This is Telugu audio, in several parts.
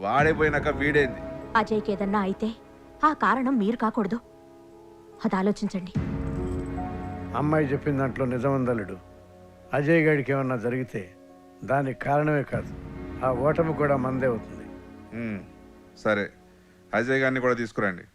వాడైపోయినాక వీడేంది? అజయ్కి ఏదన్నా అయితే ఆ కారణం మీరు కాకూడదు. అది ఆలోచించండి. అమ్మాయి చెప్పిన దాంట్లో నిజం ఉందలుడు. అజయ్ గారికి ఏమన్నా జరిగితే దానికి కారణమే కాదు, ఆ ఓటమి కూడా మందే అవుతుంది. సరే, అజయ్ గారిని కూడా తీసుకురండి.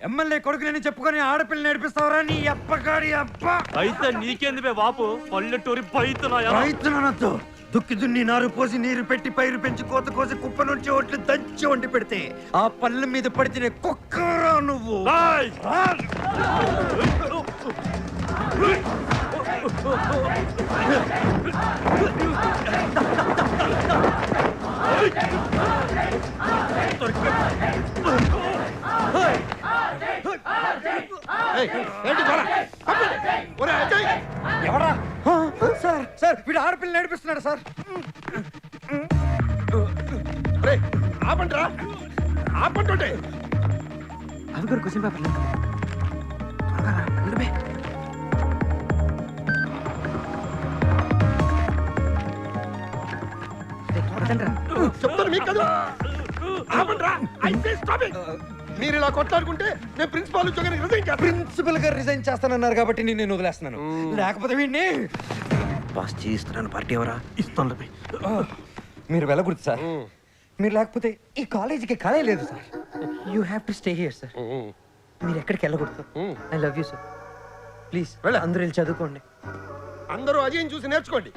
ఎమ్మెల్యే కొడుకుని చెప్పుకొని ఆడపిల్ల నేర్పిస్తావరా నీ అప్పగాడి అబ్బ. అయితే నీకేంది బాపు, పల్లెటూరి పైతునొద్దు. దుక్కి దున్ని నారు పోసి నీరు పెట్టి పైరు పెంచి కోత కోసి కుప్ప నుంచి ఒట్లు దంచి వండి పెడితే ఆ పళ్ళ మీద పడితేనే కుక్కరా నువ్వు. ఎవరా సార్? సార్ వీడు ఆడపిల్ల నడిపిస్తున్నాడు సార్. ఆపండ్రా, ఆపంటుంటే అవి కూడా క్వశ్చన్ పేపర్ చెప్తాను మీకు కదా. ఆపండ్రా, మీరు ఇలా కొట్లాడుకుంటే నేను ప్రిన్సిపాల్ ఉద్యోగానికి రిజైన్ చేస్తాను. ప్రిన్సిపల్ గారు రిజైన్ చేస్తానన్నారు కాబట్టి నేను వదిలేస్తున్నాను. లేకపోతే వీడిని పాస్ చేయిస్తున్నాను. పార్టీ ఎవరా? ఇస్తాను. మీరు వెళ్ళకూడదు సార్. మీరు లేకపోతే ఈ కాలేజీకి కళే లేదు sir. You have to stay here sir. మీరు ఎక్కడికి వెళ్ళకూడదు. I love you sir. Please అందరూ వెళ్ళి చదువుకోండి. అందరూ అజయ్ని చూసి నేర్చుకోండి.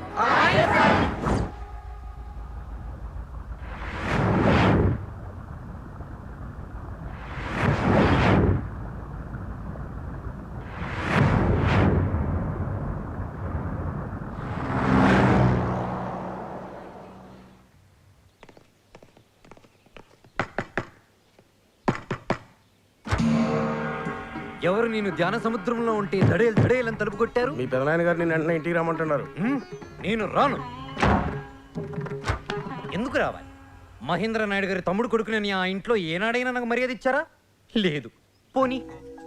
ఎవరు నేను ధ్యాన సముద్రంలో ఉంటే దడేలు దడేలని తలుపు కొట్టారు? మీ పెదనాయన గారు నేను వెంటనే ఇంటికి రమ్మంటున్నారు. నేను రాను. ఎందుకు రావాలి? మహేంద్ర నాయుడు గారి తమ్ముడు కొడుకునని ఆ ఇంట్లో ఏనాడైనా నాకు మర్యాద ఇచ్చారా? లేదు. పోనీ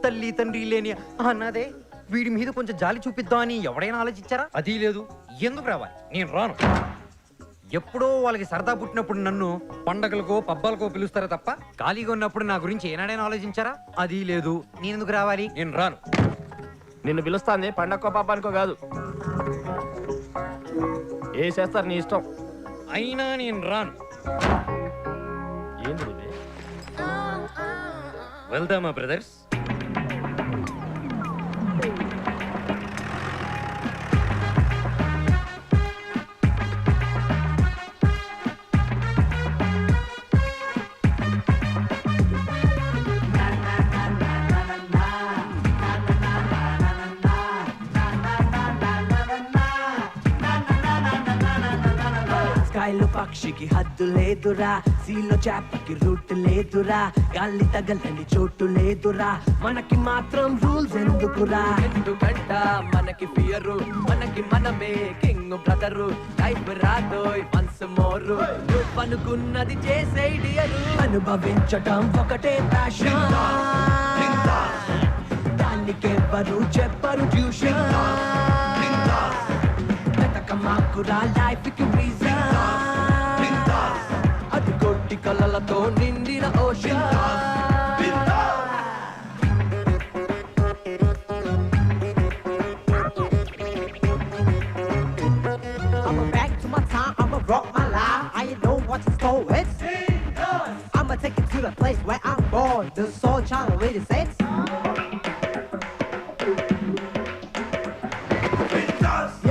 తల్లి తండ్రి లేని అన్నదే వీడి మీద కొంచెం జాలి చూపిద్దామని ఎవడైనా ఆలోచించారా? అది లేదు. ఎందుకు రావాలి? నేను రాను. ఎప్పుడో వాళ్ళకి సరదా పుట్టినప్పుడు నన్ను పండగలకో పబ్బాలకో పిలుస్తారా తప్ప ఖాళీగా ఉన్నప్పుడు నా గురించి ఏనాడైనా ఆలోచించారా? అది లేదు. నేనెందుకు రావాలి? నేను రాను. నిన్ను పిలుస్తాంది పండక్కో పాపానికో కాదు. ఏ చేస్తారు నీ ఇష్టం. అయినా నేను రాను. ఏంటి వెళ్దామా బ్రదర్స్? రైలు పక్షికి హద్దు లేదురా, సీలో చేపకి రూట్ లేదురా, గాలి తగలని చోటు లేదురా, మనకి మాత్రం రూల్స్ ఎందుకురా? ఎందుకంట మనకి ఫియరు, మనకి మనమే కింగ్ బ్రదరు, లైఫ్ రాదోయ్ వన్స్ మోరు, నువ్వు అనుకున్నది చేసే డియరు, అనుభవించటం ఒకటే ప్యాషన్, దానికెవ్వరు చెప్పరు ట్యూషన్, వెతకమాకురా లైఫ్ కి రీజన్, అది కొట్టి కళ్ళలతో నిండిన ocean. I'ma back to my time, I'ma rock my life. I ain't know what to score with. I'ma take it to the place where I'm born. The soul channel 86.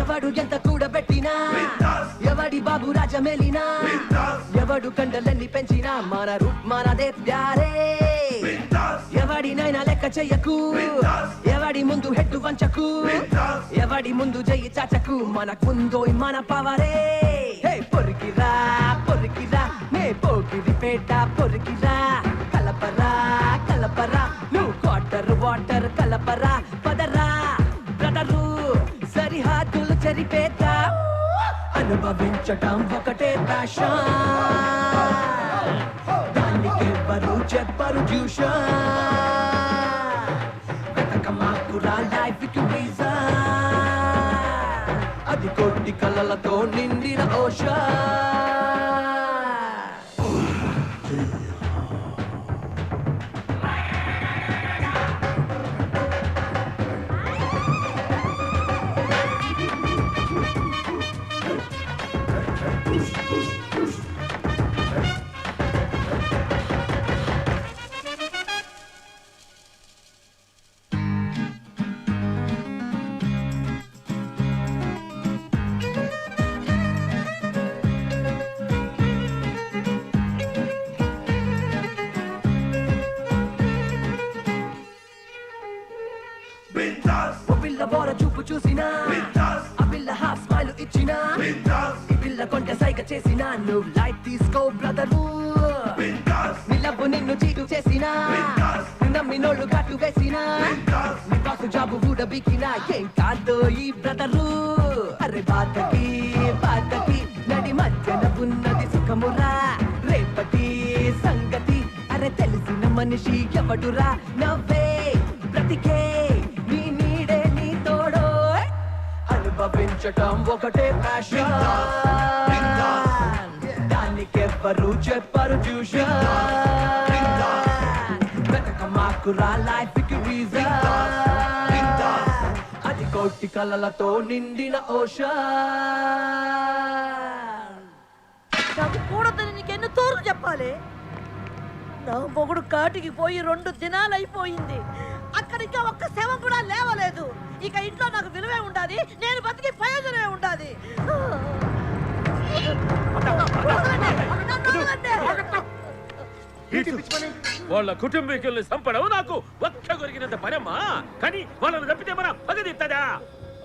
ఎవడు ఎంత కూడబెట్టినా, ఎవడి బాబు రాజమెలినా, ఎవడు కండలన్నీ పెంచినా, మన రూట్ మనదే ప్యారే, ఎవడినైనా లెక్క చెయ్యకు, ఎవడి ముందు హెడ్డు వంచకు, ఎవడి ముందు చెయ్యి చాచకు, మనకు ముందు మన పవరే. పొరికిరా పొరికిరా, నే పోగిరి పేట పొరికిరా, కలపరా కలపరా, నువ్వు వాటర్ వాటర్ కలపరా, పదరా బ్రదరు సరిహద్దులు చెరిపేత, అనుభవించటం ఒకటే ప్యాషన్, దానికెవ్వరు చెప్పరు ట్యూషన్, వెతకమాకురా లైఫ్ కి రీజన్, అది కొట్టి కళ్ళలతో నిండిన ఓషన్. ఓ పిల్ల బోర చూపు చూసినా, ఆ పిల్ల హాఫ్ స్మైల్ ఇచ్చినా, ఈ పిల్ల కొంట సైగ చేసినా, నువ్వు లైట్ తీసుకో బ్రదరు, నీ లవ్వు నిన్ను చీటు చేసినా, నమ్మినోళ్ళు కట్టు వేసినా, నీ బాసు జాబు ఊడబికినా, ఏం కాదో ఈ బ్రదరు, అరే బాధకి బాధకి నడి మధ్యన ఉన్నది సుఖమురా, రేపటి సంగతి అరే తెలిసిన మనిషి ఎవడురా, నవ్వే బ్రతికే నీ నీడే నీ తోడో, అనుభవించటం ఒకటే ప్యాషన్, దానికెవ్వరు చెప్పరు ట్యూషన్, వెతకమాకురా లైఫ్ కి రీజన్, అది కోటి కళ్ళలతో నిండిన ఓషన్. నాకు కూడదని నీకెన్ని తోరు చెప్పాలి? నా మొగుడు కాటికి పోయి 2 దినాలు అయిపోయింది, అక్కడ ఇంకా ఒక్క శవం కూడా లేవలేదు, ఇక ఇంట్లో నాకు విలువే ఉండాలి, నేను బతికి ప్రయోజనమే ఉండాలి. వాళ్ళ కుటుంబీకుల్ని చంపడం నాకు ఒక్క కొరిగినంత పనమ్మా, కానీ వాళ్ళని తప్పితే మన పగదిత్తదా?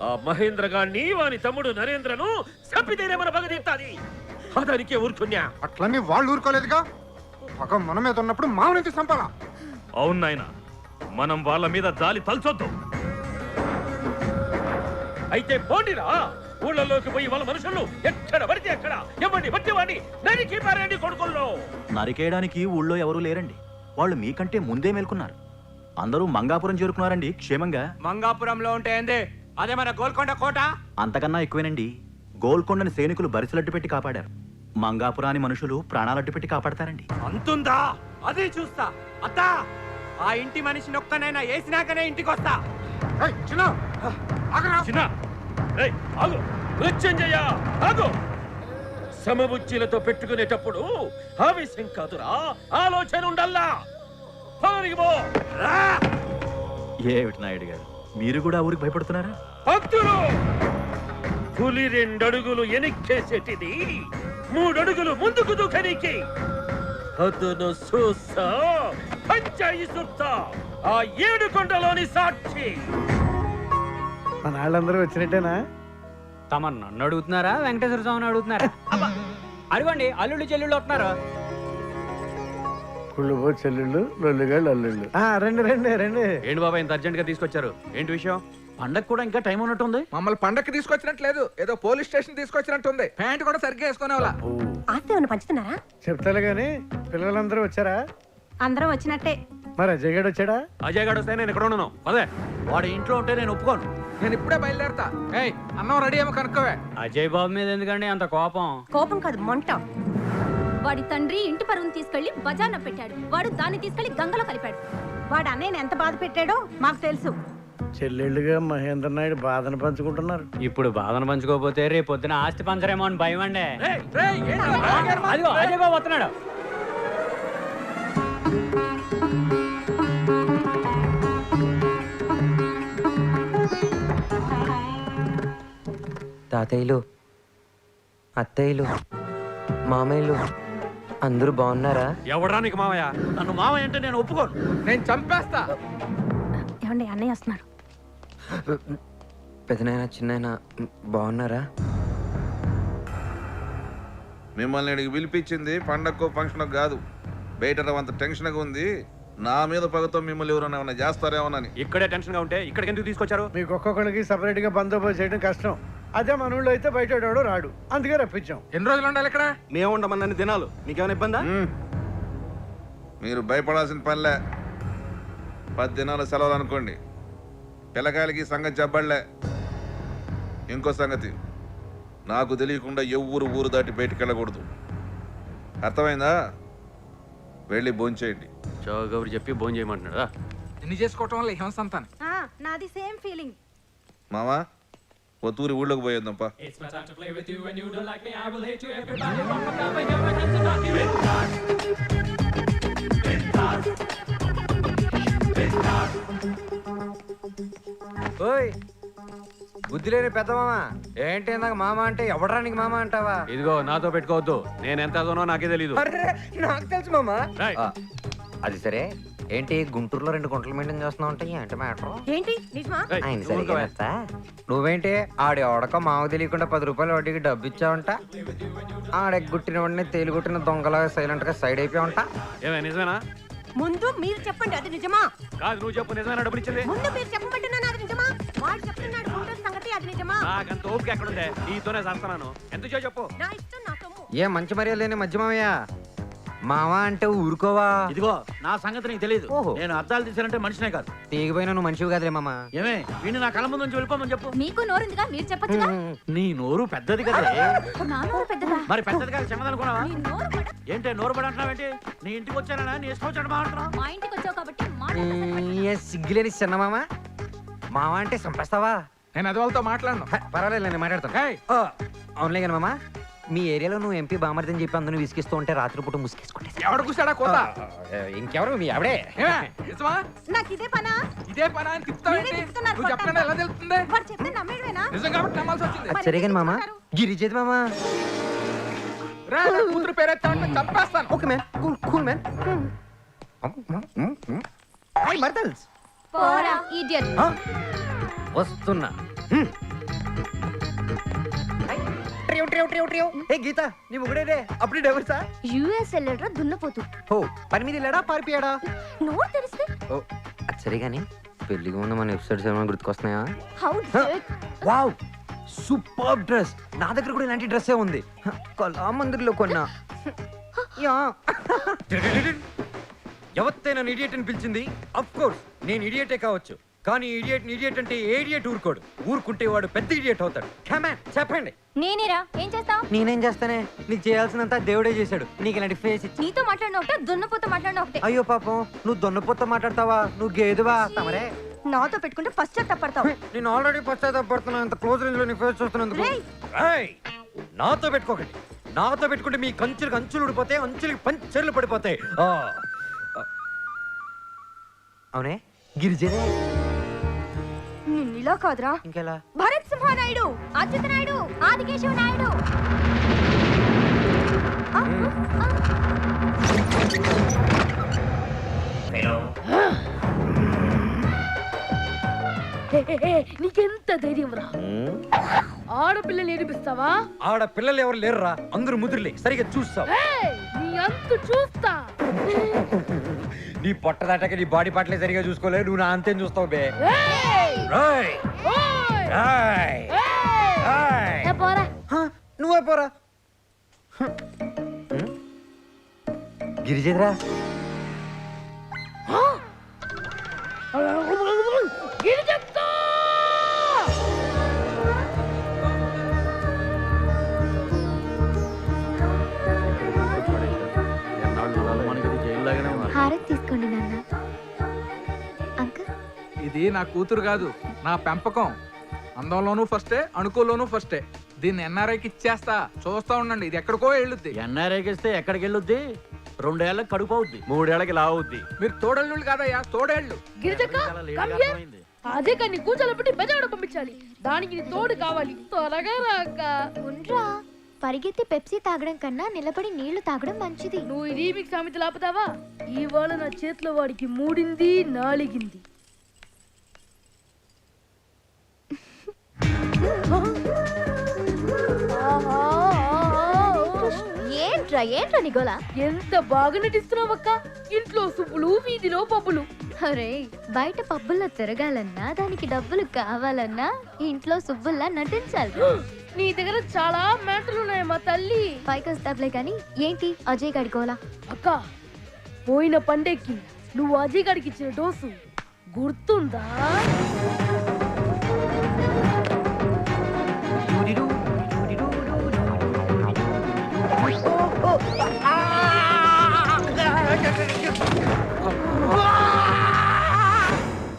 ఆ మహేంద్ర గారిని వాని తమ్ముడు నరేంద్రను చంపితేనే మన పగదిత్తాది, అదానికే ఊరుకున్నా. అట్లన్నీ వాళ్ళు ఊరుకోలేదుగా, పగం మన మీద ఉన్నప్పుడు మామూలు చంపాలా? అవును నాయన, మనం వాళ్ళ మీద జాలి తలచొద్దు. అయితే పోండిరా, ఊళ్ళలోకి పోయి వాళ్ళ మనుషులు ఎక్కడ పడితే అక్కడ ఎవరిని బట్టి వాడిని నరికి పారండి కొడుకుల్లో. నరికేయడానికి ఊళ్ళో ఎవరూ లేరండి, వాళ్ళు మీకంటే ముందే మేల్కొన్నారు, అందరూ మంగాపురం చేరుకున్నారండి క్షేమంగా. మంగాపురంలో ఉంటే ఏంది, అదే మన గోల్కొండ కోట. అంతకన్నా ఎక్కువేనండి, గోల్కొండని సైనికులు బరిసెలడ్డు పెట్టి కాపాడారు, మంగాపురాని మనుషులు ప్రాణాలడ్డు పెట్టి కాపాడతారండి. అంతుందా? అదే చూస్తా. అత్తా, ఆ ఇంటి మనిషిని ఒక్కనైనా వేసినాకనే ఇంటికి వస్తా. చిన్న, ఏయ్, ఆగు, మృత్యుంజయ, ఆగు. సమబుచ్చిలతో పెట్టుకునేటప్పుడు ఆవేశం కాదురా, ఆలోచన ఉండల్లా. ఏమిటి నాయుడు గారు, మీరు కూడా ఊరికి భయపడుతున్నారా? భక్తులు, పులి 2 అడుగులు ఎనిక్కేసేటిది 3 అడుగులు ముందుకు దూకనికి. అతను చూసా పంచాయి సుత్తా, ఆ 7 కొండలోని సాక్షి. మన వాళ్ళందరూ వచ్చినట్టేనా? తమ నన్ను అడుగుతున్నారా, వెంకటేశ్వర స్వామిని అడుగుతున్నారా? అదిగోండి అల్లుళ్ళు చెల్లుళ్ళు వస్తున్నారు. కుళ్ళుబో చెల్లెళ్ళు లొల్లిగాళ్ళు అల్లుళ్ళు రండి రండి రండి. ఏంటి బాబా ఇంత అర్జెంట్ గా తీసుకొచ్చారు? ఏంటి విషయం? పండగ కూడా ఇంకా టైం ఉన్నట్టుంది. మమ్మల్ని పండక్కి తీసుకొచ్చినట్లేదు, ఏదో పోలీస్ స్టేషన్ తీసుకొచ్చినట్టుంది. ప్యాంట్ కూడా సరిగ్గా వేసుకునే వాళ్ళ. ఆస్తి ఏమైనా పంచుతున్నారా? చెప్తాలే గాని పిల్లలందరూ వచ్చారా? అందరం వచ్చినట్టే. మరి అజయ్ గడు వచ్చాడా? అజయ్ గారు వస్తే నేను ఎక్కడ ఉన్నాను? అదే వాడు ఇంట్లో ఉంటే నేను ఒప్పుకోను. నేను ఇప్పుడే బయలుదేరతా. ఏయ్ అన్నం రెడీ ఏమో కనుక్కోవే. అజయ్ బాబు మీద ఎందుకండి అంత కోపం? కోపం కాదు, మంట. వాడి తండ్రి ఇంటి పరువును తీసుకెళ్లి బజార్న పెట్టాడు. వాడు దాన్ని తీసుకెళ్లి గంగలో కలిపాడు. వాడు అన్నయ్యని ఎంత బాధ పెట్టాడో మాకు తెలుసు. చెల్లెళ్ళుగా మహేంద్ర నాయుడు బాధను పంచుకుంటున్నారు. ఇప్పుడు బాధను పంచుకోకపోతే రేపు పొద్దున ఆస్తి పంచరేమో అని భయం అండి. ఏంటి అదిగో అజయ్ బాబు వస్తున్నాడు. తాతయ్యలు, అత్తయ్యలు, మామయ్యలు అందరూ బాగున్నారా? ఎవడరా నీకు మావయ్య? నన్ను మావయ్య అంటే నేను ఒప్పుకోను. నేను చంపేస్తా. ఏమండి, అన్నయ్య వస్తున్నారు. పెదనాయన చిన్నాయన బాగున్నారా? మిమ్మల్ని ఇక్కడికి పిలిపించింది పండగకో ఫంక్షన్ కాదు. బయట అంత టెన్షన్గా ఉంది. నా మీద పగతో మిమ్మల్ని ఎవరైనా ఏమైనా చేస్తారేమోనని. ఇక్కడే టెన్షన్ గా ఉంటే ఇక్కడికి ఎందుకు తీసుకొచ్చారు? మీకు ఒక్కొక్కరికి సపరేట్ గా బందోబస్తు చేయడం కష్టం. అదే మన ఊళ్ళో అయితే బయట ఎవడో రాడు, అందుకే రప్పించాం. ఎన్ని రోజులు ఉండాలి ఇక్కడ? మేము ఉండమన్న దినాలు మీకేమైనా ఇబ్బందా? మీరు భయపడాల్సిన పనిలే. 10 దినాల సెలవులు అనుకోండి. పిల్లకాయలకి సంగతి చెప్పబడలే. ఇంకో సంగతి, నాకు తెలియకుండా ఎవ్వరు ఊరు దాటి బయటికి వెళ్ళకూడదు. అర్థమైందా? వెళ్ళి భోంచేయండి. చౌగౌరి చెప్పి భోజనం చేయమంటున్నాడా? ఎన్ని చేసుకోవటం వల్ల హింస అంతాను. నాది సేమ్ ఫీలింగ్. మామా, ఓ తూరి ఊళ్ళోకి పోయేద్దాంపా. ఓయ్ బుద్ధి లేని పెద్ద మామ, ఏంటి నాకు మామ అంటే ఎవడరా నీకు మామ అంటావా? ఇదిగో నాతో పెట్టుకోవద్దు. నేను ఎంత అదోనో నాకే తెలీదు. నాకు తెలుసు మామ. రేయ్. అది సరే, ఏంటి గుంటూరులో 2 గుంటలు మెయింటైన్ చేస్తున్నావు అంటే ఏంటి మ్యాటర్? ఏంటి నిజమా? రేయ్, ఆయన నువ్వు ఊరుకోవే. సరిగ్గా నువ్వేంటి ఆడి ఎవడకో మాకు తెలియకుండా 10 రూపాయలు వడ్డీకి డబ్బు ఇచ్చావంట. ఆడెగ్గుట్టిన వాడిని తేలిగుట్టిన దొంగలా సైలెంట్ గా సైడ్ అయిపోయావంట. ఏమే నిజమేనా? ముందు మీరు చెప్పండి, అది నిజమా? కాదు, నువ్వు చెప్పు. నిజమేనా డబ్బులు ఇచ్చింది? ముందు మీరు చెప్పమంటున్నాను, అది నిజమా? వాడు చెప్తున్నాడు గుంటూరు సంగతి, అది నిజమా? నాకంత ఓపిక ఎక్కడుందే? నీతోనే చేస్తున్నాను. ఎందుకు చెప్పు. నా ఇష్టం, నా సొమ్ము. ఏ మంచి మర్యాద లేని మధ్య మామయ్య, మామ అంటే ఊరుకోవా? ఇదిగో నా సంగతి నీకు తెలియదు. ఓహో. నేను అద్దాలు తీసానంటే మనిషినే కాదు. తీగిపోయినా నువ్వు మనిషివి కాదులే మామ. ఏమే వీడిని నా కళ్ళ ముందు నుంచి వెళ్ళిపోమని చెప్పు. మీకు నోరుందిగా, మీరు చెప్పచ్చుగా. నీ నోరు పెద్దది కదా. నా నోరు పెద్దదా? మరి పెద్దది కాదు చెమ్మదనుకున్నావా? నీ నోరు పడ. ఏంటే నోరు పడి అంటున్నావేంటి? నీ ఇంటికి వచ్చానా? నీ ఇష్టం వచ్చాడు మాట్లాడుతున్నావు. మా ఇంటికి వచ్చావు కాబట్టి సిగ్గులేని చిన్న మామ, మామ అంటే చంపేస్తావా? నేను అది వాళ్ళతో మాట్లాడను. పర్వాలేదు, నేను మాట్లాడతాను. ఏయ్, అవునులే కానీ మామ, మీ ఏరియాలో నువ్వు ఎంపీ బామర్దని చెప్పి అందరిని విసిగిస్తూ ఉంటే రాత్రిపూట ముసుగేసుకుంటే ఎవడు కూర్చాడా కోత? ఇంకెవరు మీ ఆవిడే? ఏమే, నిజమా? నాకు ఇదే పనా? ఇదే పనా అని తిప్పుతావేంటి? మీరే చెప్తున్నారు, నువ్వు చెప్పకుండా ఎలా తెలుస్తుంది? వాడు చెప్తే నమ్మేడువేనా? నిజం కాబట్టి నమ్మాల్సి వచ్చింది. అది సరే కానీ మామ, గిరిజేది మామ. రా, నా కూతురు పేరెత్తామంటే చంపేస్తాను. Okay man, cool cool man. Hi మర్దల్స్, పోరా ఇడియట్. వస్తున్నా. ఏ గీత, నీ ముగుడేదే అప్పుడు డైవర్సా? యుఎస్ వెళ్ళాడ్రా దున్నపోతు. ఓ, పని మీద వెళ్ళాడా పారిపోయాడా? నోరు తెలిస్తే ఓ, అది సరే కానీ పెళ్లిగా ఉన్న మన ఎపిసోడ్స్ ఏమైనా గుర్తుకొస్తున్నాయా? How did. Wow, super dress. నా దగ్గర కూడా ఇలాంటి డ్రెస్సే ఉంది, కళామందిర్లో కొన్నా. యా. ఎవరితే నన్ను ఇడియట్ అని పిలిచింది? అఫ్ కోర్స్ నేను ఇడియటే కావచ్చు, కానీ ఇడియట్ అంటే ఏడియట్ ఊరుకోడు. ఊరుకుంటే వాడు పెద్ద ఇడియట్ అవుతాడు. కమాన్ చెప్పండి. నేనేరా ఏం చేస్తావు? నేనేం చేస్తానే, నీకు చేయాల్సినంత దేవుడే చేశాడు. నీకు ఇలాంటి ఫేస్ ఇచ్చి. నీతో మాట్లాడిన ఒకటే, దున్నపోతూ మాట్లాడిన ఒకటే. అయ్యో పాపం, నువ్వు దొన్నపోత మాట్లాడతావా? నువ్వు గేదువా? తమరే నాతో పెట్టుకుంటే పశ్చాత్తాపడతావు. నేను ఆల్రెడీ పశ్చాత్తాపడుతున్నా, ఇంత క్లోజ్ రేంజ్ లో నీ ఫేస్ చూస్తున్నందుకు. ఏయ్, నాతో పెట్టుకోకండి. నాతో పెట్టుకుంటే మీ కంచులకు అంచులు ఊడిపోతాయి, అంచులకి పంచర్లు పడిపోతాయి. అవునే గిరిజనే? నిన్ను ఇలా కాదురా, ఇంకెలా? భరత్ సింహ నాయుడు, అచ్యుత నాయుడు, ఆదికేశవ నాయుడు. నీకెంత ధైర్యం రా? ఆడపిల్లని ఏడిపిస్తావా? ఆడ పిల్లలు ఎవరు లేరురా, అందరూ ముదురులే. సరిగా చూస్తావు. ఏయ్, నీ అంతు చూస్తా. నీ పొట్ట దాటాక నీ బాడీ పార్ట్లే సరిగా చూసుకోలేదు, నువ్వు నా అంతేం చూస్తావు బే. ఏయ్! రేయ్! ఓయ్! రేయ్! ఏయ్! రేయ్! ఏ పోరా. నువ్వే పోరా. గిరిజేదిరా ఇది చెప్తా. హారతి తీసుకోండి నాన్న. అంకుల్, ఇది నా కూతురు కాదు, నా పెంపకం. అందంలోనూ ఫస్టే, అణుకుల్లోనూ ఫస్టే. దీన్ని ఎన్ఆర్ఐకి ఇచ్చేస్తా, చూస్తా ఉండండి, ఇది ఎక్కడికో వెళ్ళుద్ది. ఎన్ఆర్ఐకి ఇస్తే ఎక్కడికి వెళ్ళొద్ది? 2 ఏళ్ళకి కడుపు అవుద్ది, 3 ఏళ్ళకి లావు అవుద్ది. మీరు తోడళ్ళు కాదయ్యా, తోడేళ్ళు. గిరిజక్క, come here. అదే కానీ కూర్చోలో పెట్టి బెజవాడ పంపించాలి. దానికి నీ తోడు కావాలి. త్వరగా రాక. ఉండ్రా. పరిగెత్తి పెప్సీ తాగడం కన్నా నిలబడి నీళ్లు తాగడం మంచిది. నువ్వు ఈ రీమిక్స్ సామెతలు ఆపుతావా? ఇవాళ నా చేతిలో వాడికి మూడింది, నాలిగింది. ఏంట్రా ఏంట్రా నిగోలా? ఎంత బాగా నటిస్తున్నావక్క. ఇంట్లో సుబ్బులు, వీధిలో పబ్బులు. అరే, బయట పబ్బుల్లో తిరగాలన్నా, దానికి డబ్బులు కావాలన్నా ఇంట్లో సుబ్బుల్లా నటించాలి. నీ దగ్గర చాలా మ్యాటర్లు ఉన్నాయి మా తల్లి. పైకి వస్తావులే కానీ ఏంటి అజయ్ గడి గోలా? అక్క, పోయిన పండక్కి నువ్వు అజయ్ గడికి ఇచ్చిన డోసు గుర్తుందా?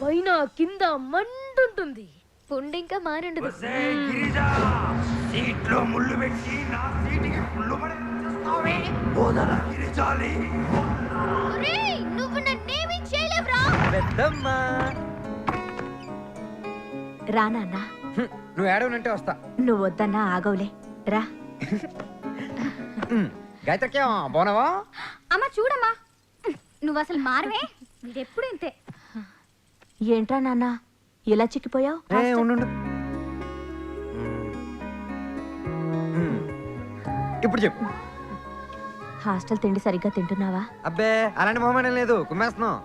పైన కింద మంటుంటుంది. పుండు ఇంకా మానుండదు. నువ్వు నన్నేమీ చేయలేవురా. పెద్దమ్మా, రా నాన్న. నువ్వు ఏడవనంటే వస్తా. నువ్వు వద్దన్నా ఆగవులే, రా. గాయత్రక్యం బాగున్నావా? అమ్మా చూడమ్మా, నువ్వు అసలు మారవే. వీడెప్పుడు ఇంతే. ఏంట్రా నాన్న ఇలా చిక్కిపోయావు? ఉండు. ఇప్పుడు చెప్పు. హాస్టల్ తిండి సరిగ్గా తింటున్నావా? అబ్బే అలాంటి మొహమాటం లేదు, కుమ్మేస్తున్నావు.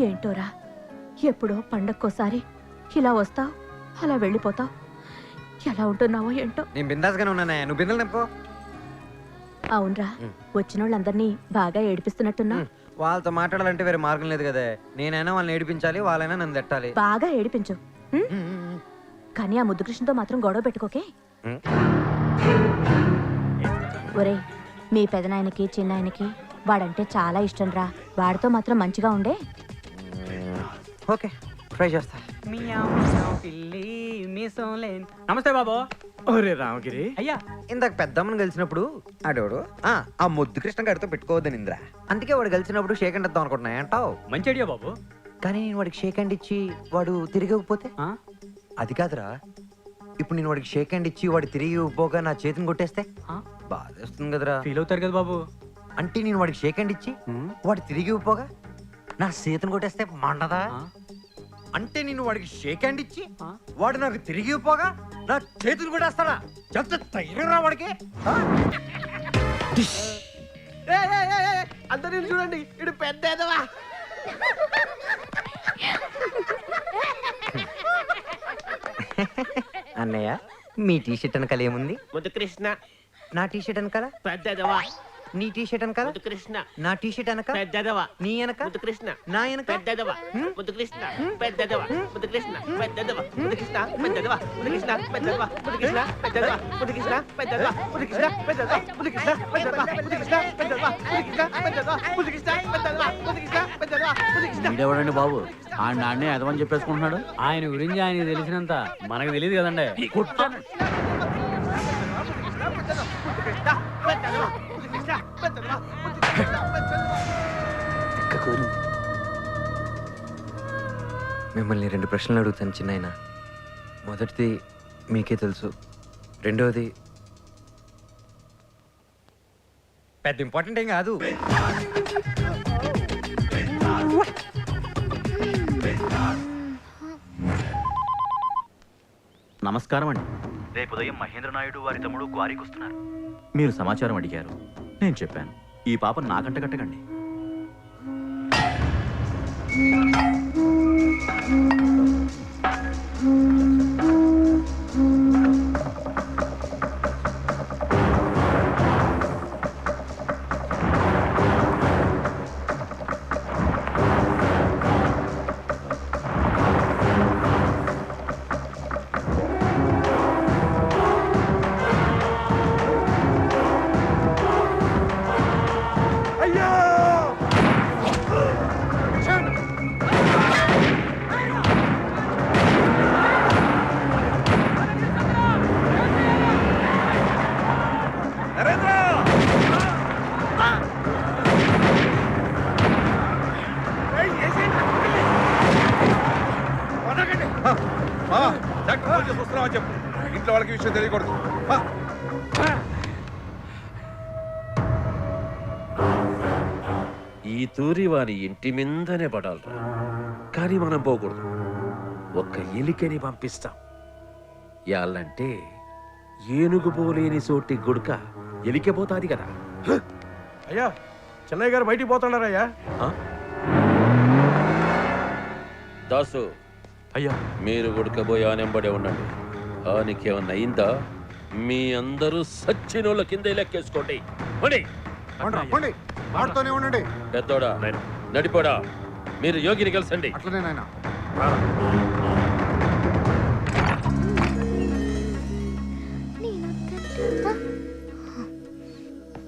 ఏంటోరా, ఎప్పుడో పండక్కోసారి ఇలా వస్తావు, అలా వెళ్ళిపోతావు. ఎలా ఉంటున్నావో ఏంటో. నేను బిందాస్గానే ఉన్నానే, నువ్వు బిందెలు నింపో. అవునరా, వచ్చిన వాళ్ళందరినీ బాగా ఏడిపిస్తున్నట్టున్నా. వాళ్ళతో మాట్లాడాలంటే వేరే మార్గం లేదు కదా. నేనైనా వాళ్ళని ఏడిపించాలి, వాళ్ళైనా నన్ను తిట్టాలి. బాగా ఏడిపించు, కానీ ఆ ముద్దు కృష్ణతో మాత్రం గొడవ పెట్టుకోకే. ఒరే, మీ పెదనాయనకి చిన్నాయనకి వాడంటే చాలా ఇష్టం రా. వాడితో మాత్రం మంచిగా ఉండే. ఓకే, ట్రై చేస్తా. నమస్తే బాబు. ఒరే రామగిరి, అయ్యా, ఇందాక పెద్దమ్మని కలిసినప్పుడు ఆడోడు ఆ ముద్దు కృష్ణ గారితో పెట్టుకోవద్దని ఇంద్రా. అందుకే వాడు కలిసినప్పుడు షేక్ హ్యాండ్ ఇద్దాం అనుకుంటున్నా. అంటావు? మంచి ఐడియా బాబు. కానీ నేను వాడికి షేక్ హ్యాండ్ ఇచ్చి వాడు తిరిగి ఇవ్వకపోతే? అది కాదురా, ఇప్పుడు నేను వాడికి షేక్ హ్యాండ్ ఇచ్చి వాడు తిరిగి ఇవ్వకపోగా నా చేతిని కొట్టేస్తే బాధేస్తుంది కదరా. ఫీల్ అవుతారు కదా బాబు. అంటే నేను వాడికి షేక్ హ్యాండ్ ఇచ్చి వాడు తిరిగి ఇవ్వకపోగా నా చేతిని కొట్టేస్తే మండదా? అంటే నేను వాడికి షేక్ హ్యాండ్ ఇచ్చి వాడు నాకు తిరిగి ఇవ్వపోగా నా చేతులు కూడా వస్తాడా? చెప్తే తగినరా వాడికి. అందరూ చూడండి, ఇటు పెద్ద ఎదవా. అన్నయ్య, మీ టీ షర్ట్ వెనకాల ఏముంది? ముద్దు కృష్ణ. నా టీ షర్ట్ వెనకాల పెద్దదవా. నీ టీ షర్ట్ వెనకాల ముద్దు కృష్ణ. నా టీ షర్ట్ వెనక పెద్దదవా. నీ వెనక ముద్దు కృష్ణ. నా వెనక పెద్దదవా. ముద్దు కృష్ణ. పెద్దదవా. ముద్దు కృష్ణ. పెద్దదవా. ముద్దు కృష్ణ. పెద్దదవా. ముద్దు కృష్ణ. పెద్దదవా. ముద్దు కృష్ణ. పెద్దదవా. ముద్దు కృష్ణ. పెద్దదవా. ముద్దు కృష్ణ. పెద్దదవా. ముద్దు కృష్ణ. పెద్దదవా. ముద్దు కృష్ణ. పెద్దదవా. ముద్దు కృష్ణ. పెద్దదవా. ముద్దు కృష్ణ. పెద్దదవా. ముద్దు కృష్ణ. పెద్దదవా. ముద్దు కృష్ణ. వీడెవడండి బాబు? ఆ నాన్నే ఎదవని చెప్పేసుకుంటున్నాడు. ఆయన గురించి ఆయన తెలిసినంత మనకు తెలియదు కదండి. మిమ్మల్ని 2 ప్రశ్నలు అడుగుతాను చిన్నాయన. మొదటిది మీకే తెలుసు, రెండవది పెద్ద ఇంపార్టెంట్ ఏం కాదు. నమస్కారం అండి. రేపు ఉదయం మహేంద్ర నాయుడు వారి తమ్ముడు గ్వారీకి వస్తున్నారు. మీరు సమాచారం అడిగారు, నేను చెప్పాను. ఈ పాప నాకంట కట్టకండి. చెప్పు, ఇంట్లో వాళ్ళకి విషయం తెలియకూడదు. ఈ తూరి వారి ఇంటి మీదనే పడాలరా, కానీ మనం పోకూడదు. ఒక్క ఎలికని పంపిస్తాం. యాళ్ళంటే ఏనుగు పోలేని సోటి గుడక ఎలికపోతాది కదా. అయ్యా చెన్నయ్య గారు బయటికి పోతున్నారయ్యా. దాసు, అయ్యా మీరు గుడకబోయి ఆనెంబడే ఉండండి. ఆనికేమన్నా అయిందా మీ అందరూ సచ్చినోళ్ళ కింద లెక్కేసుకోండి. ఆడుతూనే ఉండండి. పెద్దోడా నడిపోడా, మీరు యోగిని కలిసండి. అట్లనే నాయనా.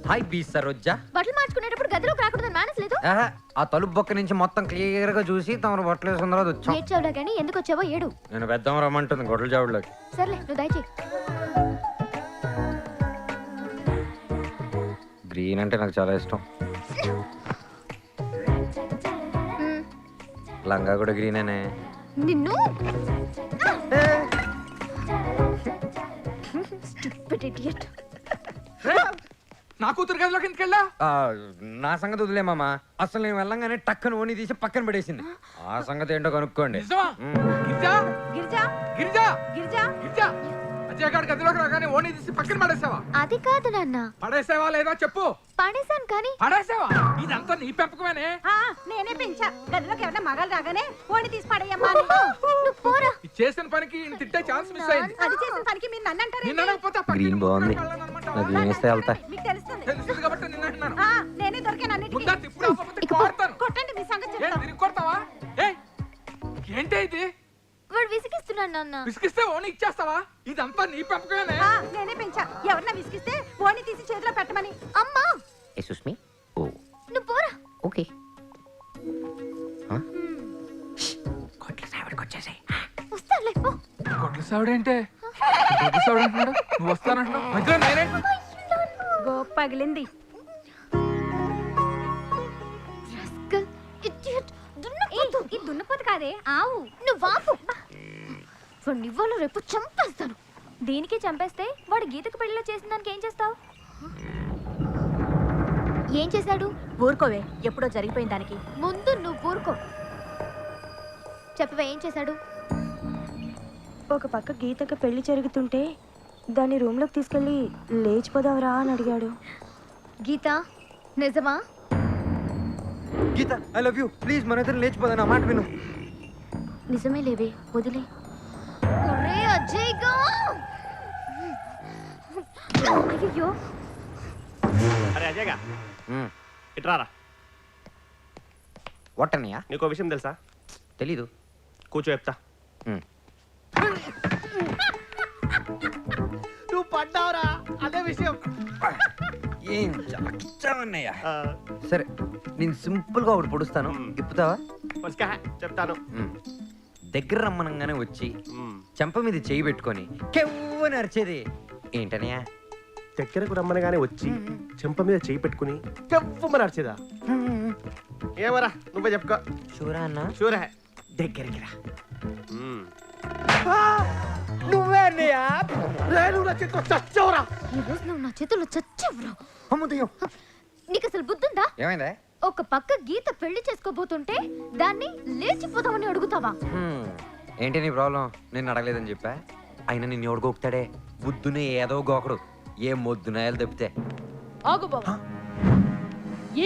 హాయ్ బీ సరోజా. బట్టలు మార్చుకునేటప్పుడు గదిలోకి రాకూడదని మేనేజ్ లేదు. ఆ తలుపు బొక్క నుంచి మొత్తం క్లియర్ గా చూసి తమరు బట్టలు వేసుకున్న తర్వాత వచ్చాం. ఏడ్చావులా కానీ ఎందుకు వచ్చావో ఏడు. నేను పెద్దమ్మ రమ్మంటుంది గొడ్ల జావుడులోకి. సర్లే నువ్వు దయచేయి. గ్రీన్ అంటే నాకు చాలా ఇష్టం. లంగా కూడా గ్రీనేనే. నిన్ను Stupid idiot. నా కూతురు గదిలోకి ఎందుకు వెళ్ళా? నా సంగతి వదిలేమమ్మా. అసలు నేను వెళ్ళంగానే టక్కన ఓని తీసి పక్కన పడేసింది. ఆ సంగతి ఏంటో కనుక్కోండి. నిజమా? గిరిజా గిరిజా గిరిజా గిరిజా గిరిజా అజయ్ గారి గదిలోకి రాగానే ఓని తీసి పక్కన పడేసావా? అది కాదు నాన్న. పడేసావా లేదా చెప్పు. పడేశాను కానీ. పడేసావా? ఇదంతా నీ పెంపకమేనే. నేనే పెంచా. గదిలోకి ఎవరైనా మగాలు రాగానే ఓడి తీసి పడేయమ్మా. నువ్వు పోరా. ఈ చేసిన పనికి ఈయన తిట్టే ఛాన్స్ మిస్ అయింది. అది చేసిన పనికి మీరు నన్ను అంటారు. నిన్న అనకపోతే ఆ పక్కన గ్రీన్ బాగుంది. నాకు గ్రీన్ ఇస్తే వెళ్తా. మీకు తెలుస్తుంది. తెలుస్తుంది కాబట్టి నిన్న అంటున్నాను. నేనే దొరికాను అన్నిటికీ. ముందా తిప్పుడు అవ్వకపోతే కొడతాను. కొట్టండి మీ సంగతి ఏం చెప్తాను. తిరిగి కొడతావా? ఏయ్ ఏంటి ఇది? వాడు విసిగిస్తున్నాడు నాన్న. విసిగిస్తే ఓని ఇచ్చేస్తావా? ఇదంతా నీ పెంపకమేనే. నేనే పెంచా. ఎవరన్నా విసిగిస్తే ఓడి తీసి చేతిలో పెట్టమని. అమ్మా సుస్మి ఓ నువ్వు పోరా. ఓకే. వస్తాలే పో. గొడ్ల సావిడేంటే? గొడ్ల సావిడ అంటున్నాడు. నువ్వు వస్తానంటున్నావు. మధ్యలో నేనే. గోప పగిలింది. Rascal, idiot. దున్నపోతు. ఈ దున్నపోతు కాదే ఆవు. నువ్వు ఆపు. వాడిని ఇవ్వాలో రేపు చంపేస్తాను. దీనికి చంపేస్తే వాడు గీతకు పెళ్లిలో చేసిన దానికి ఏం చేస్తావు? ఏం చేశాడు? ఊరుకోవే, ఎప్పుడో జరిగిపోయిన దానికి. ముందు నువ్వు ఊరుకో. చెప్పవే ఏం చేశాడు? ఒక పక్క గీతకు పెళ్లి జరుగుతుంటే దాన్ని రూమ్లోకి తీసుకెళ్ళి లేచిపోదావరా అని అడిగాడు. గీత నిజమా? గీత ఐ లవ్ యూ. ప్లీజ్ మన ఇద్దరు లేచిపోదా, నా మాట విను. నిజమే లేవే, వదిలే. ఒరే అజయ్ గా. అయ్యో అరే అజయ్గా ఇట్రారా. వాటన్నయ్యా? నీకో విషయం తెలుసా? తెలీదు. కూర్చో చెప్తా. నువ్వు పడ్డావురా, అదే విషయం. ఏం చావన్నయ్యా? సరే నేను సింపుల్ గా ఒకటి పొడుస్తాను, ఇప్పుతావా? చెప్తాను. దగ్గర రమ్మనంగానే వచ్చి చెంప మీద చేయి పెట్టుకొని కెవ్వని అరిచేది ఏంటనయ్యా? దగ్గరకు రమ్మనగానే వచ్చి చెంప మీద చేయి పెట్టుకుని కెవ్వమని అరిచేదా? ఏమరా నువ్వే చెప్పుకో. షూరా అన్న? షూరా. దగ్గరికి రా. నువ్వే అన్నయ్యా? నువ్వు నా చేతిలో చచ్చావురా. ఈ రోజు నువ్వు నా చేతుల్లో చచ్చావురా. అమ్ముదయం. నీకు అసలు బుద్ధుందా? ఏమైందా? ఒక పక్క గీత పెళ్లి చేసుకోబోతుంటే దాన్ని లేచిపోతామని అడుగుతావా? ఏంటి నీ ప్రాబ్లం? నేను అడగలేదని చెప్పా. అయినా నిన్ను ఎవడు గోకుతాడే? బుద్ధుని ఏదో గోకడు ఏ మొద్దునాయాలు తప్పితే. ఆగు బాబా,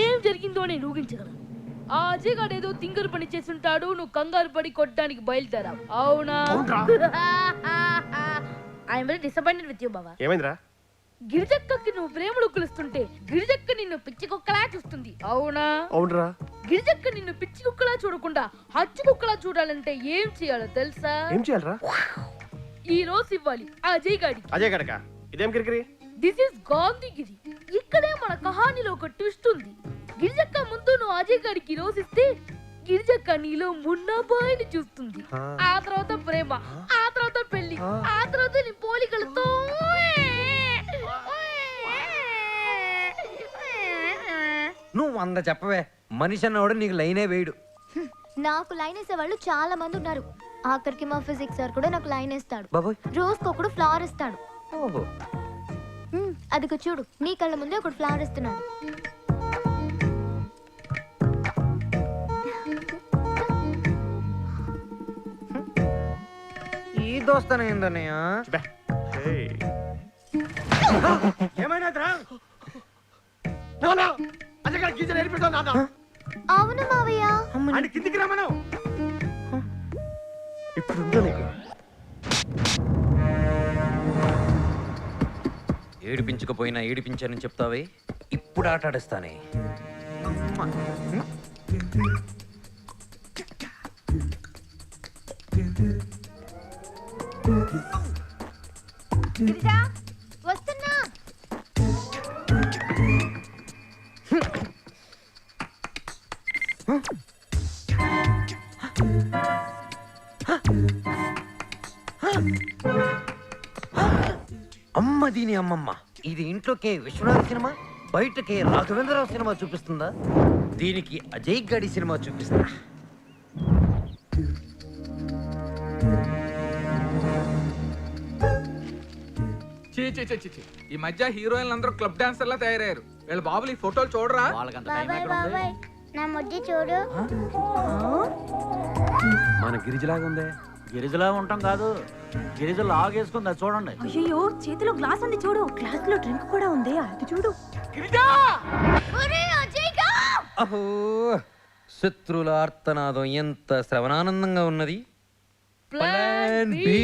ఏం జరిగిందో నేను ఊహించగలను. ఆ అజయ్ గారు ఏదో తింగరు పని చేస్తుంటాడు, నువ్వు కంగారు పడి కొట్టడానికి బయలుదేరావు, అవునా? I'm very disappointed with you బాబా. ఏమైందిరా? గిరిజక్కకి నువ్వు ప్రేమలు కులుస్తుంటే గిరిజక్క నిన్ను పిచ్చి కుక్కలా చూస్తుంది, అవునా? అవునరా. గిరిజక్క నిన్ను పిచ్చి కుక్కలా చూడకుండా హచ్చు కుక్కలా చూడాలంటే ఏం చేయాలో తెలుసా? ఏం చేయాలరా? ఈ రోజు ఇవ్వాలి ఆ అజయ్ గాడి. అజయ్ గడక ఇదేం కిరికిరి? This is Gandhigiri. ఇక్కడే మన కహానీలో ఒక ట్విస్ట్ ఉంది. గిరిజక్క ముందు నువ్వు అజయ్ గారికి రోజు ఇస్తే గిరిజక్క నీలో మున్నాబాయిని చూస్తుంది. ఆ తర్వాత ప్రేమ, ఆ తర్వాత పెళ్లి, ఆ తర్వాత నీ పోలికలతో నువ్వు 100 చెప్పవే, మనిషి అన్నవాడు నీకు లైనే వేయడు. నాకు లైన్ వేసే వాళ్ళు చాలా మంది ఉన్నారు. ఆఖరికి మా ఫిజిక్స్ సార్ కూడా నాకు లైన్ వేస్తాడు. బాబోయ్. రోజుకొకడు ఫ్లవర్ ఇస్తాడు. ఓహో. అదిగో చూడు, నీ కళ్ళ ముందే ఒకడు ఫ్లవర్ ఇస్తున్నాడు. ఈ దోస్తానేందన్నయ్య? ఏమైనా అజయ్ గడ గీజర్ ఏర్పిస్తావు నాన్న. అవును మావయ్య. అని కిందికి రమ్మను. ఇప్పుడు ఉందో నీకు? ఏడిపించకపోయినా ఏడిపించానని చెప్తావే, ఇప్పుడు ఆట ఆడిస్తానే. వస్తున్నా. అమ్మ దీని అమ్మమ్మ, ఇది ఇంట్లోకే విశ్వనాథ్ సినిమా, బయటకే రాఘవేంద్రరావు సినిమా చూపిస్తుందా? దీనికి అజయ్ గడి సినిమా చూపిస్తా. చీ ఈ మధ్య హీరోయిన్లు అందరూ క్లబ్ డాన్సర్లా తయారయ్యారు. వీళ్ళ బాబులు ఈ ఫోటోలు చూడరా? నా ముద్దు చూడు. మన గిరిజలాగా ఉందే. గిరిజలా ఉంటాం కాదు, గిరిజలు ఆగేసుకుందా చూడండి. అయ్యో, చేతిలో గ్లాస్ ఉంది చూడు, గ్లాస్ లో డ్రింక్ కూడా ఉంది, అది చూడు. అహో, శత్రుల ఆర్తనాదం ఎంత శ్రవణానందంగా ఉన్నది. Plan B.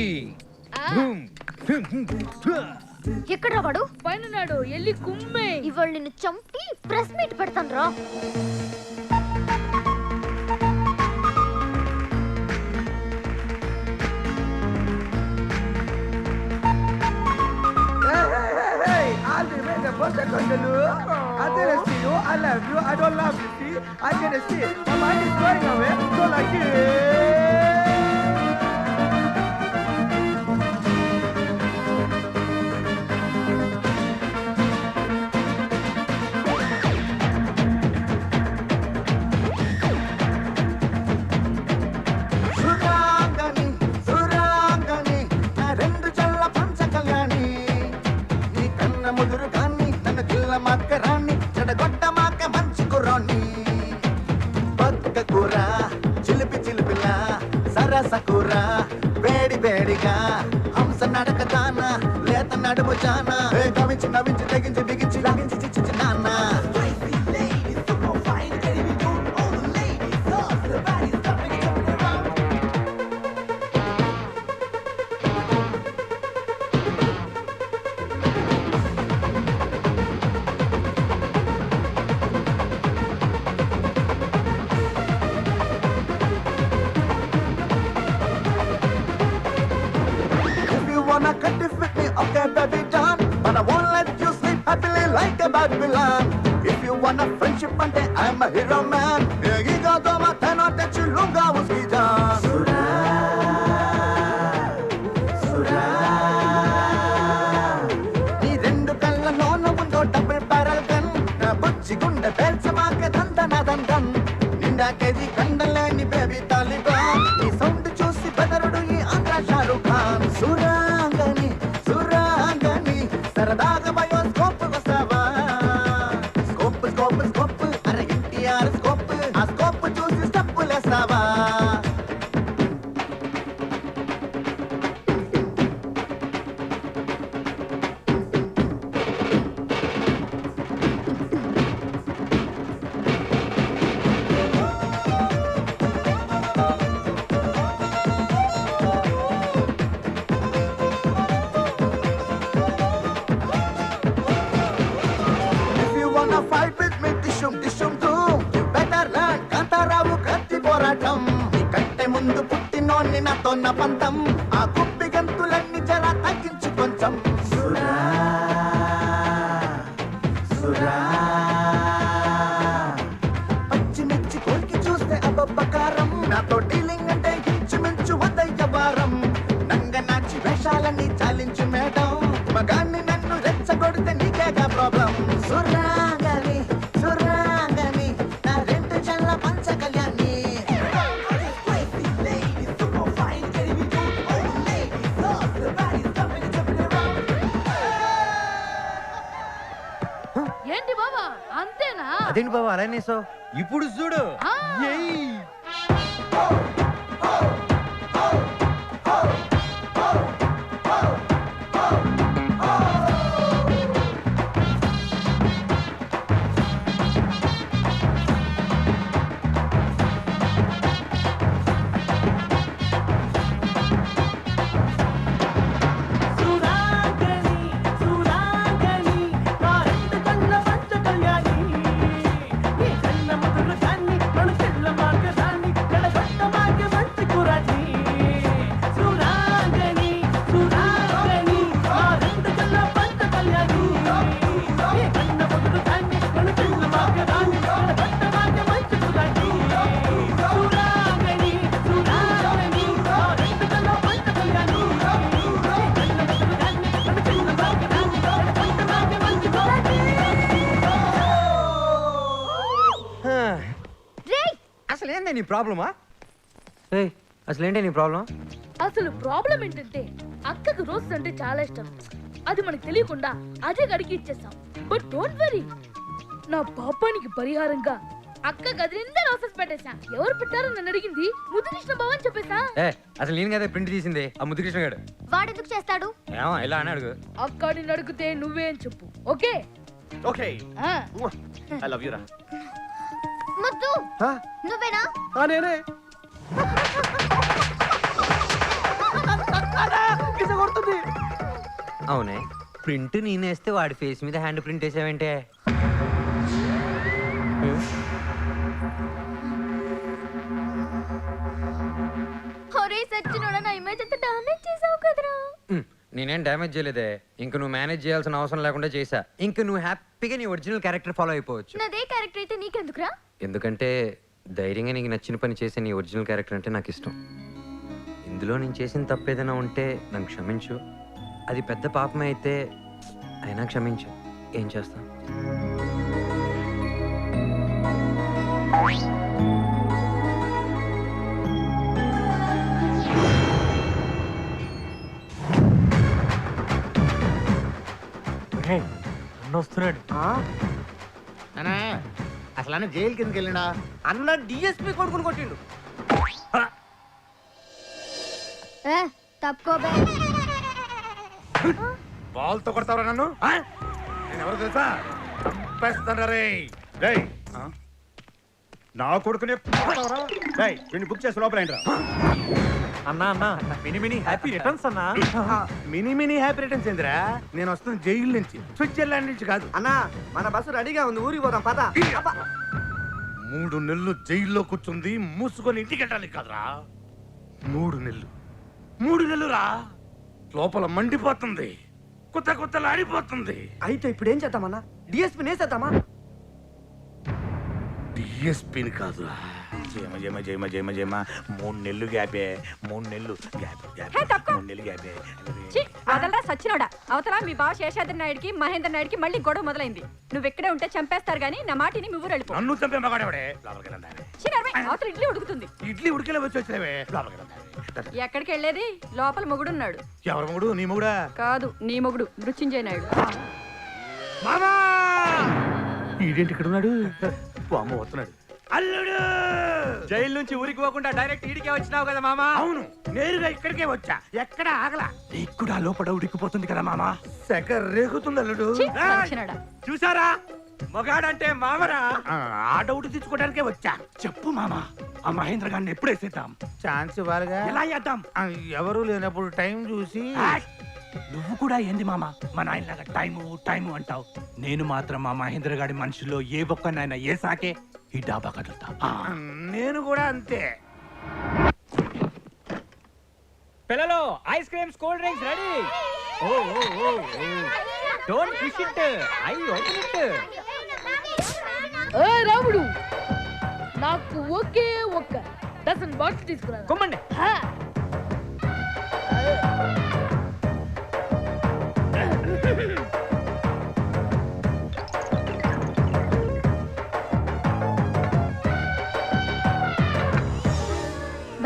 ఎక్కడ వాడు? పైన నాడు ఎల్లి కుమ్మే. ఇవాళ నిన్ను చంపి ప్రెస్ మీట్ పెడతాను రా. I didn't see you, I love you, I don't love you, see? I didn't see it. My mind is going away, so like it. Surangani, Surangani, na rendu challa pancha kalyani. Ni kanna muduru kani, nanna killa makkarani, chadagotta makka manchi kurani. Pakka kura, chilipi chilipila, sarasa kura, bedi bediga, hamsa nadaka dana, leta nadamu jana. Hey, gavinchi navinchi teginchi biginchi laginchi chichi nana. Wanna cut it with me, okay baby done. But I won't let you sleep happily like a Babylon. If you wanna friendship ante, I'm a hero man. Ego doma cannot touch you, lunga uski jaan. Sura, Sura. Nee rendu kalla lona undo double barrel gun. Na butchi gunde belcha maake dandana dandan. Ninda keji kandale ni baby Taliban. Nee sound chusi badarudu ee Andhra Shahrukh Khan. Sura. సరదాగా బయోస్కోప్ వస్తావా? స్కోప్ స్కోప్ స్కోప్, అరే ఎన్టీఆర్ స్కోప్, ఆ స్కోప్ చూసి స్టెప్పులేస్తావా? అని నాతో నా పంతం ఆ కుప్పి గంతులన్నీ జరా తగ్గించు కొంచెం సురా సురా పచ్చిమిర్చి కొరికి చూస్తే అబ్బకారం నాతో డీలింగ్ అంటే ఇంచుమించు వద్దయ్య వారం నంగ నాచి వేషాలన్నీ చాలించు మేడం మగాన్ని నన్ను రెచ్చగొడితే నీకేగా ప్రాబ్లం సురాంగని సురాంగని నా రెండు చల్ల పంచ కళ్యాణి ఏంటి బాబా అంతేనా? అదేంటి బాబా అలా అనేసావు? ఇప్పుడు చూడు. ఏయ్! అసలు ఏంటి నీ ప్రాబ్లమా? అసలు ఏంటి నీ ప్రాబ్లం? అసలు ప్రాబ్లం ఏంటంటే అక్కకు రోజు అంటే చాలా ఇష్టం. అది మనకు తెలియకుండా అదే గడికి ఇచ్చేసాం. బట్ డోంట్ వరీ, నా పాపానికి పరిహారంగా అక్క గది నిండా రోజెస్ పెట్టేశా. ఎవరు పెట్టారో నన్ను అడిగింది. ముద్దుకృష్ణ బావ అని చెప్పేశా. అసలు నేను కదా ప్రింట్ తీసింది ఆ ముద్దుకృష్ణ గారు. వాడెందుకు చేస్తాడు? ఏమో ఇలా అని అడుగు. అక్క నిన్ను అడిగితే నువ్వే అని చెప్పు. Okay okay I love you రా. ముద్దు నువ్వేనా? నేనే. అవునే, ప్రింట్ నేనేస్తే వాడి ఫేస్ మీద హ్యాండ్ ప్రింట్ వేసావేంటే? ఒరే సచ్చినోడా, నా ఇమేజ్ అంతా డామేజ్ చేసావు కదరా. నేనేం డ్యామేజ్ చేయలేదే. ఇంక నువ్వు మేనేజ్ చేయాల్సిన అవసరం లేకుండా చేసా. ఇంక నువ్వు హ్యాపీగా నీ ఒరిజినల్ క్యారెక్టర్ ఫాలో అయిపోవచ్చు. నాదే క్యారెక్టర్ అయితే నీకెందుకురా? ఎందుకంటే ధైర్యంగా నీకు నచ్చిన పని చేసే నీ ఒరిజినల్ క్యారెక్టర్ అంటే నాకు ఇష్టం. ఇందులో నేను చేసిన తప్పు ఏదైనా ఉంటే నన్ను క్షమించు. అది పెద్ద పాపమే అయితే అయినా క్షమించు. ఏం చేస్తా? వస్తున్నాడు. అసలు అన్న జైలు కిందకి వెళ్ళినా? అన్న డిఎస్పీ కొడుకుని కొట్టిండు. తప్పుకోబే. బాల్తో కొడతావరా నన్ను? నేను ఎవరు తెలుసా? చంపేస్తాను రే. నా కొడుకునే వీడిని బుక్ చేసి లోపల అన్నా అన్నా మినీ మినీ హ్యాపీ రిటర్న్స్ అన్నా. మినీ మినీ హ్యాపీ రిటర్న్స్ ఏందిరా? నేను వస్తున్న జైలు నుంచి, స్విట్జర్లాండ్ నుంచి కాదు అన్నా. మన బస్సు రెడీగా ఉంది, ఊరికి పోదాం పద. 3 నెలలు జైల్లో కూర్చుంది మూసుకొని ఇంటికి వెళ్ళడానికి కాదురా. 3 నెలలు రా. లోపల మండిపోతుంది, కొత్తలు ఆడిపోతుంది. అయితే ఇప్పుడు ఏం చేద్దామన్నా? డిఎస్పీ నేసేద్దామా? డిఎస్పీని కాదురా. జయమ జయమ జయమ జయమ జయమ 3 నెలలు గ్యాపే. 3 నెలలు గ్యాప్. 3 నెలలు గ్యాపే. వదలరా సచ్చినోడా. అవతల మీ బావ శేషాద్రి నాయుడికి మహేంద్ర నాయుడికి మళ్ళీ గొడవ మొదలైంది. నువ్వు ఇక్కడే ఉంటే చంపేస్తారు గానీ నా మాటిని నువ్వు వెళ్ళిపో. నన్ను చంపే మగాడేవాడే. అవతల ఇడ్లీ ఉడుకుతుంది. ఇడ్లీ ఉడికేలా వచ్చి వచ్చినవే. ఎక్కడికి వెళ్ళేది? లోపల మొగుడున్నాడు. ఎవరు మొగుడు? నీ మొగుడా? కాదు, నీ మొగుడు మృత్యుంజయ నాయుడు. మామా ఈడేంటి ఇక్కడ ఉన్నాడు? అమ్మ వస్తున్నాడు. అల్లుడు జైలు నుంచి ఊరికి పోకుండా డైరెక్ట్ ఈడికే వచ్చినావు కదా మామా? అవును, నేరుగా ఇక్కడికే వచ్చా. ఎక్కడ ఆగలా. ఇక్కడ లోపల ఉడికిపోతుంది కదా మామా. సెక రేగుతుంది అల్లుడు. చూసారా, మగాడంటే మామరా. ఆ డౌట్ తెచ్చుకోవడానికే వచ్చా. చెప్పు మామా, ఆ మహేంద్ర గారిని ఎప్పుడు వేసేద్దాం? ఛాన్స్ ఇవ్వాలిగా. ఎలా చేద్దాం? ఎవరు లేనప్పుడు టైం చూసి. నువ్వు కూడా ఏంది మామ మా నాయనలాగా టైము అంటావు. నేను మాత్రం మా మహేంద్ర గారి మనుషుల్లో ఏ ఒక్కనైనా ఏ సాకే ఈ డాబా కదులుతా. నేను కూడా అంతే. పిల్లలు ice creams cool drinks ready. Oh oh oh don't push it, I open it. ఏ రాముడు, నాకు ఒకే ఒక్క డజన్ బాక్స్ తీసుకురా. కొమ్మండి.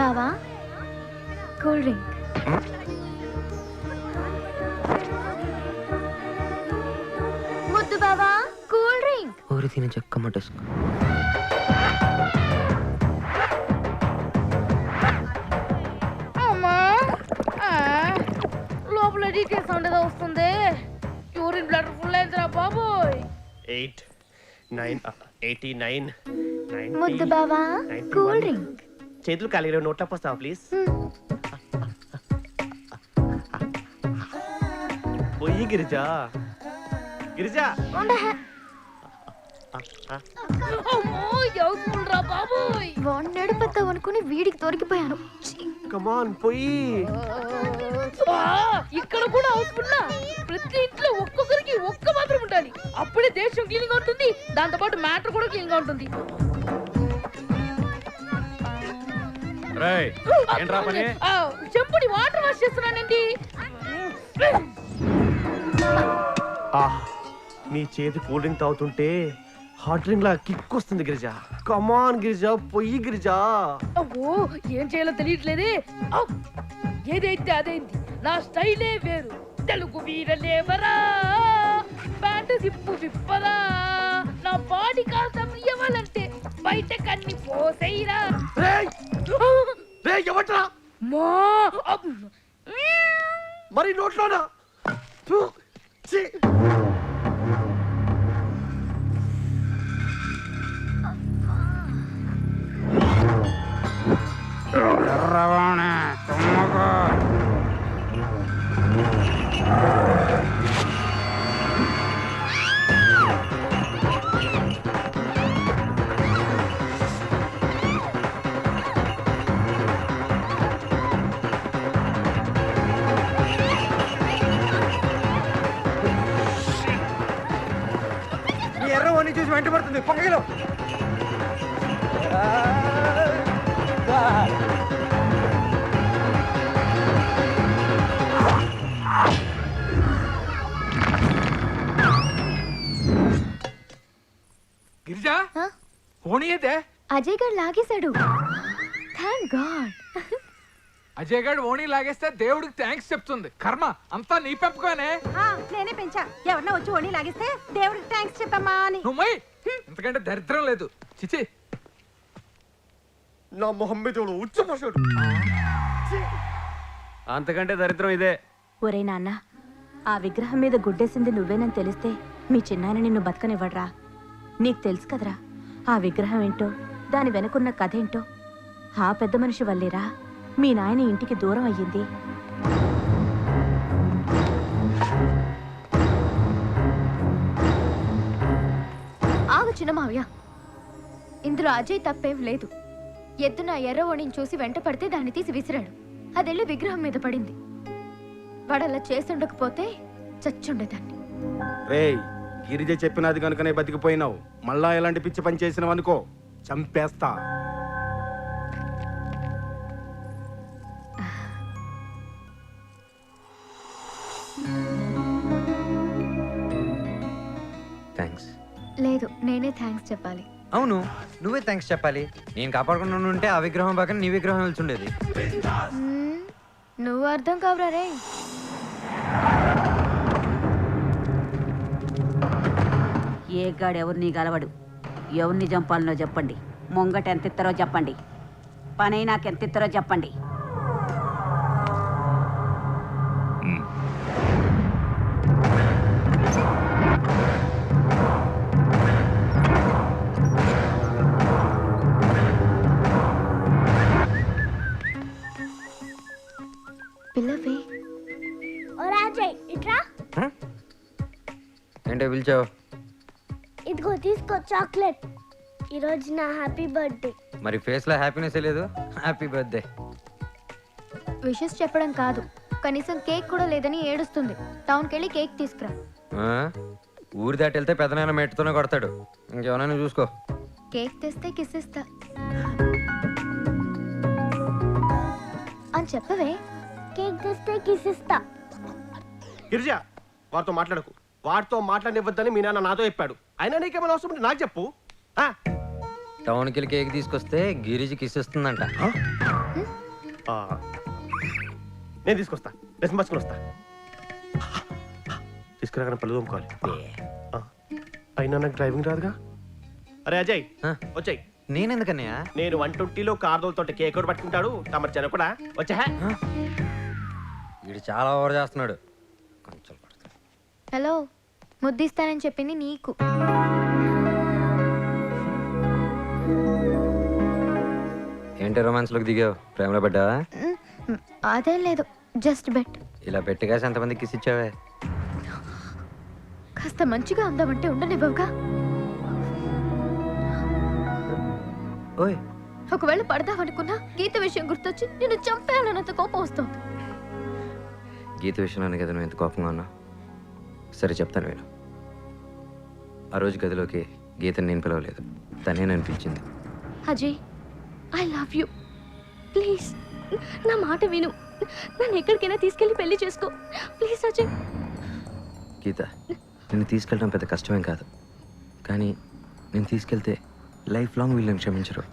బావా కూల్ డ్రింక్. ముద్దు బావా కూల్ డ్రింక్. ఊరి తిని చెక్క మటస్కు. అమ్మా లోపల డీకే సౌండ్ ఏదో వస్తుంది. యూరిన్ బ్లడ్ ఫుల్ అయిందిరా బాబోయ్. 8 9 89 ముద్దు బావా కూల్ డ్రింక్. చేతులు ఖాళీ నోట్ల పోస్తావా ప్లీజ్? పోయి గిరిజా గిరిజా. అమ్మో ఎవరురా బాబోయ్. వాడిని నడిపోతావు అనుకుని వీడికి దొరికిపోయాను. కమాన్ పోయి. ఇక్కడ కూడా అవుతున్నా. ప్రతి ఇంట్లో ఒక్కొక్కరికి ఒక్క మాత్రం ఉండాలి. అప్పుడే దేశం క్లీన్ గా ఉంటుంది, దాంతో పాటు మ్యాటర్ కూడా క్లీన్ గా ఉంటుంది. చెంపుని వాటర్ వాష్ చేస్తున్నానండి. నీ చేతి కూల్ డ్రింక్ తాగుతుంటే హాట్ డ్రింక్ లా కిక్ వస్తుంది గిరిజా. కమాన్ గిరిజా పోయి గిరిజా. అవ్వో ఏం చేయాలో తెలియట్లేదే. ఏదైతే అదేంటి, నా స్టైలే వేరు. తెలుగు వీరలేవరా, బ్యాట్ జిప్పు విప్పరా, నా బాడీ కాస్త ఇవ్వాలంటే బయట కన్ని పోసేయరా. ఎవట్రా మరి నోట్లోనా? ఎర్రవని చూసి వెంట పడుతుంది పొంగలో. గిరిజా పోనీ అయితే అజయ్ గారు లాగేశాడు. Thank God. అజయ్ గారు ఓణి లాగేస్తే దేవుడికి థ్యాంక్స్ చెప్తుంది. కర్మ అంతా నీ పెంపకమే. నేనే పెంచా. ఎవరన్నా వచ్చి ఓణి లాగిస్తే దేవుడికి థ్యాంక్స్ చెప్పమ్మా అని. నువ్వు ఇంతకంటే దరిద్రం లేదు. చిచి నా మొహం మీద ఉచ్చమోసాడు. అంతకంటే దరిద్రం ఇదే. ఒరే నాన్న, ఆ విగ్రహం మీద గుడ్డేసింది నువ్వేనని తెలిస్తే మీ చిన్నాయన నిన్ను బతకనివ్వడ్రా. నీకు తెలుసు కదరా ఆ విగ్రహం ఏంటో, దాని వెనుకున్న కథ ఏంటో. ఆ పెద్ద మనిషి వల్లేరా మీ నాయన ఇంటికి దూరం అయ్యింది. ఆగు చిన్న మావయ్య, ఇందులో అజయ్ తప్పేం లేదు. ఎద్దున ఎర్ర ఓణిని చూసి వెంట పడితే దాన్ని తీసి విసిరాడు. అదెళ్ళి విగ్రహం మీద పడింది. వాడలా చేసుండకపోతే చచ్చుండేదాన్ని. రేయ్ గిరిజ చెప్పినది కనుకనే బతికిపోయినావు. మళ్ళా ఎలాంటి పిచ్చి పని చేసినావు అనుకో చంపేస్తా. థ్యాంక్స్. లేదు, నేనే థ్యాంక్స్ చెప్పాలి. అవును, నువ్వే థ్యాంక్స్ చెప్పాలి. నేను కాపాడకుండా ఉంటే ఆ విగ్రహం పక్కన నీ విగ్రహం వెళ్తుండేది. నువ్వు అర్థం కావరా రే. ఏ గాడు ఎవరిని గలవడు. ఎవరిని చంపాలనో చెప్పండి. ముంగట ఎంత ఇస్తారో చెప్పండి. పని నాకు ఎంత ఇస్తారో చెప్పండి. పిల్లవే. ఏంటో పిలిచావు? ఇదిగో తీసుకో చాక్లెట్. ఈరోజు నా హ్యాపీ బర్త్డే. మరి ఫేస్ లో హ్యాపీనెస్ లేదు. Happy birthday. విషెస్ చెప్పడం కాదు, కనీసం కేక్ కూడా లేదని ఏడుస్తుంది. టౌన్కి వెళ్ళి కేక్ తీసుకురా. ఊరి దాటి వెళ్తే పెద్దనాయన మెట్టుతోనే కొడతాడు. ఇంకేమైనా చూసుకో. కేక్ తెస్తే కిస్ ఇస్తా అని చెప్పవే. కేక్ తెస్తే కిస్ ఇస్తా. గిరిజ, వాడితో మాట్లాడకు. వాడితో మాట్లాడనివ్వద్దని మీ నాన్న నాతో చెప్పాడు. అయినా నీకేమైనా అవసరం ఉంటే నాకు చెప్పు. టౌన్కి వెళ్ళి కేక్ తీసుకొస్తే గిరిజి కిస్ ఇస్తుందంట. నేను తీసుకొస్తా. డ్రెస్ మార్చుకుని వస్తా. తీసుకురాగానే పళ్ళు తోముకోవాలి. అయినా నాకు డ్రైవింగ్ రాదుగా. అరే అజయ్, వచ్చాయి. నేనెందుకన్నయ్యా? నేను 120లో కార్ తోలుతుంటే కేక్ కూడా పట్టుకుంటాడు. తమరు చెన కూడా వచ్చా. వీడు చాలా ఓవర్ చేస్తున్నాడు. కొంచెం హలో, ముద్దిస్తానని చెప్పింది నీకు. ఏంటి రొమాన్స్లోకి దిగావు? ప్రేమలో పడ్డావా? అదేం లేదు, జస్ట్ బెట్. ఇలా పెట్టిగా ఎంతమంది కిస్ ఇచ్చావే? కాస్త మంచిగా ఉందామంటే ఉండనివ్వవుగా. ఓయ్, ఒకవేళ పడదామనుకున్నా గీత విషయం గుర్తొచ్చి నిన్ను చంపేయాలన్నంత కోపం వస్తుంది. గీత విషయంలోనే కదా నువ్వు ఎంత కోపంగా ఉన్నా? సరే చెప్తాను విను. ఆ రోజు గదిలోకి గీతని నేను పిలవలేదు, తనే నన్ను పిలిచింది. Ajay, I love you. Please నా మాట విను. నన్ను ఎక్కడికైనా తీసుకెళ్ళి పెళ్లి చేసుకో ప్లీజ్ అజయ్. గీత, నిన్ను తీసుకెళ్ళడం పెద్ద కష్టమేం కాదు, కానీ నేను తీసుకెళ్తే లైఫ్ లాంగ్ వీళ్ళని క్షమించరు.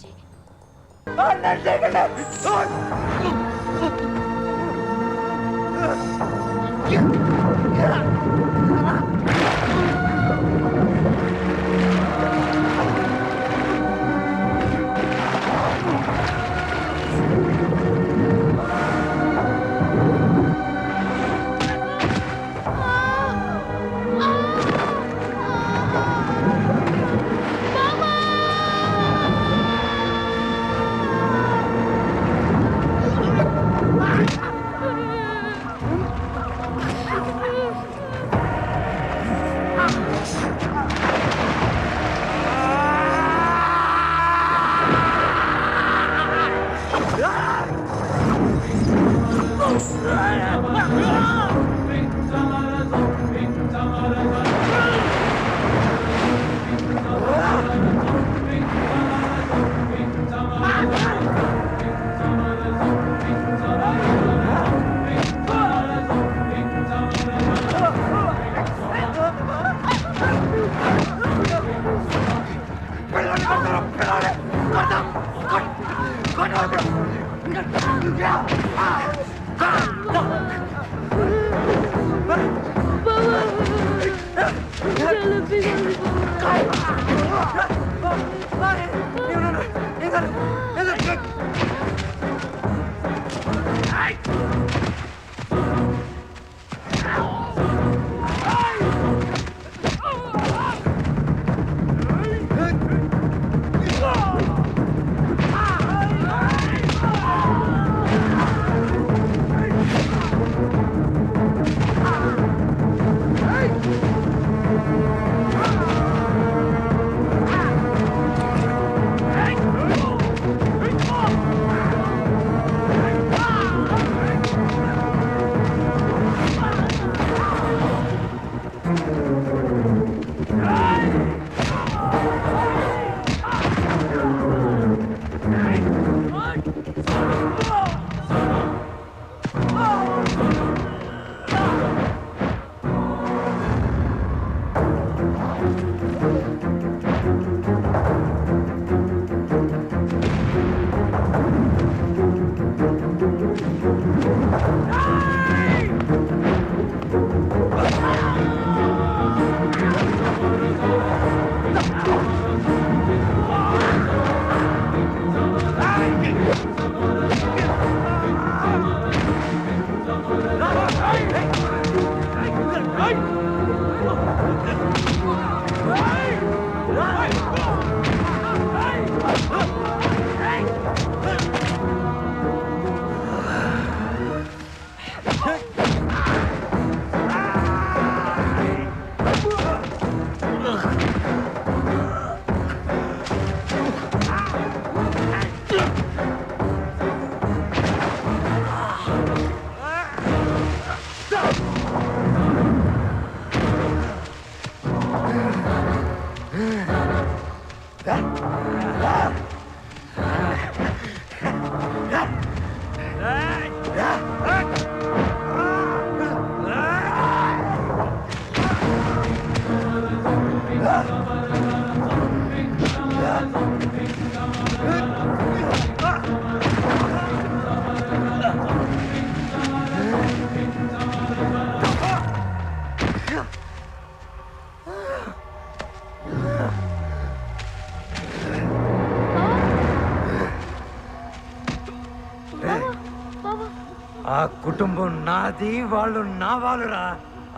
కుటుంబం నాది, వాళ్ళు నా వాళ్ళురా.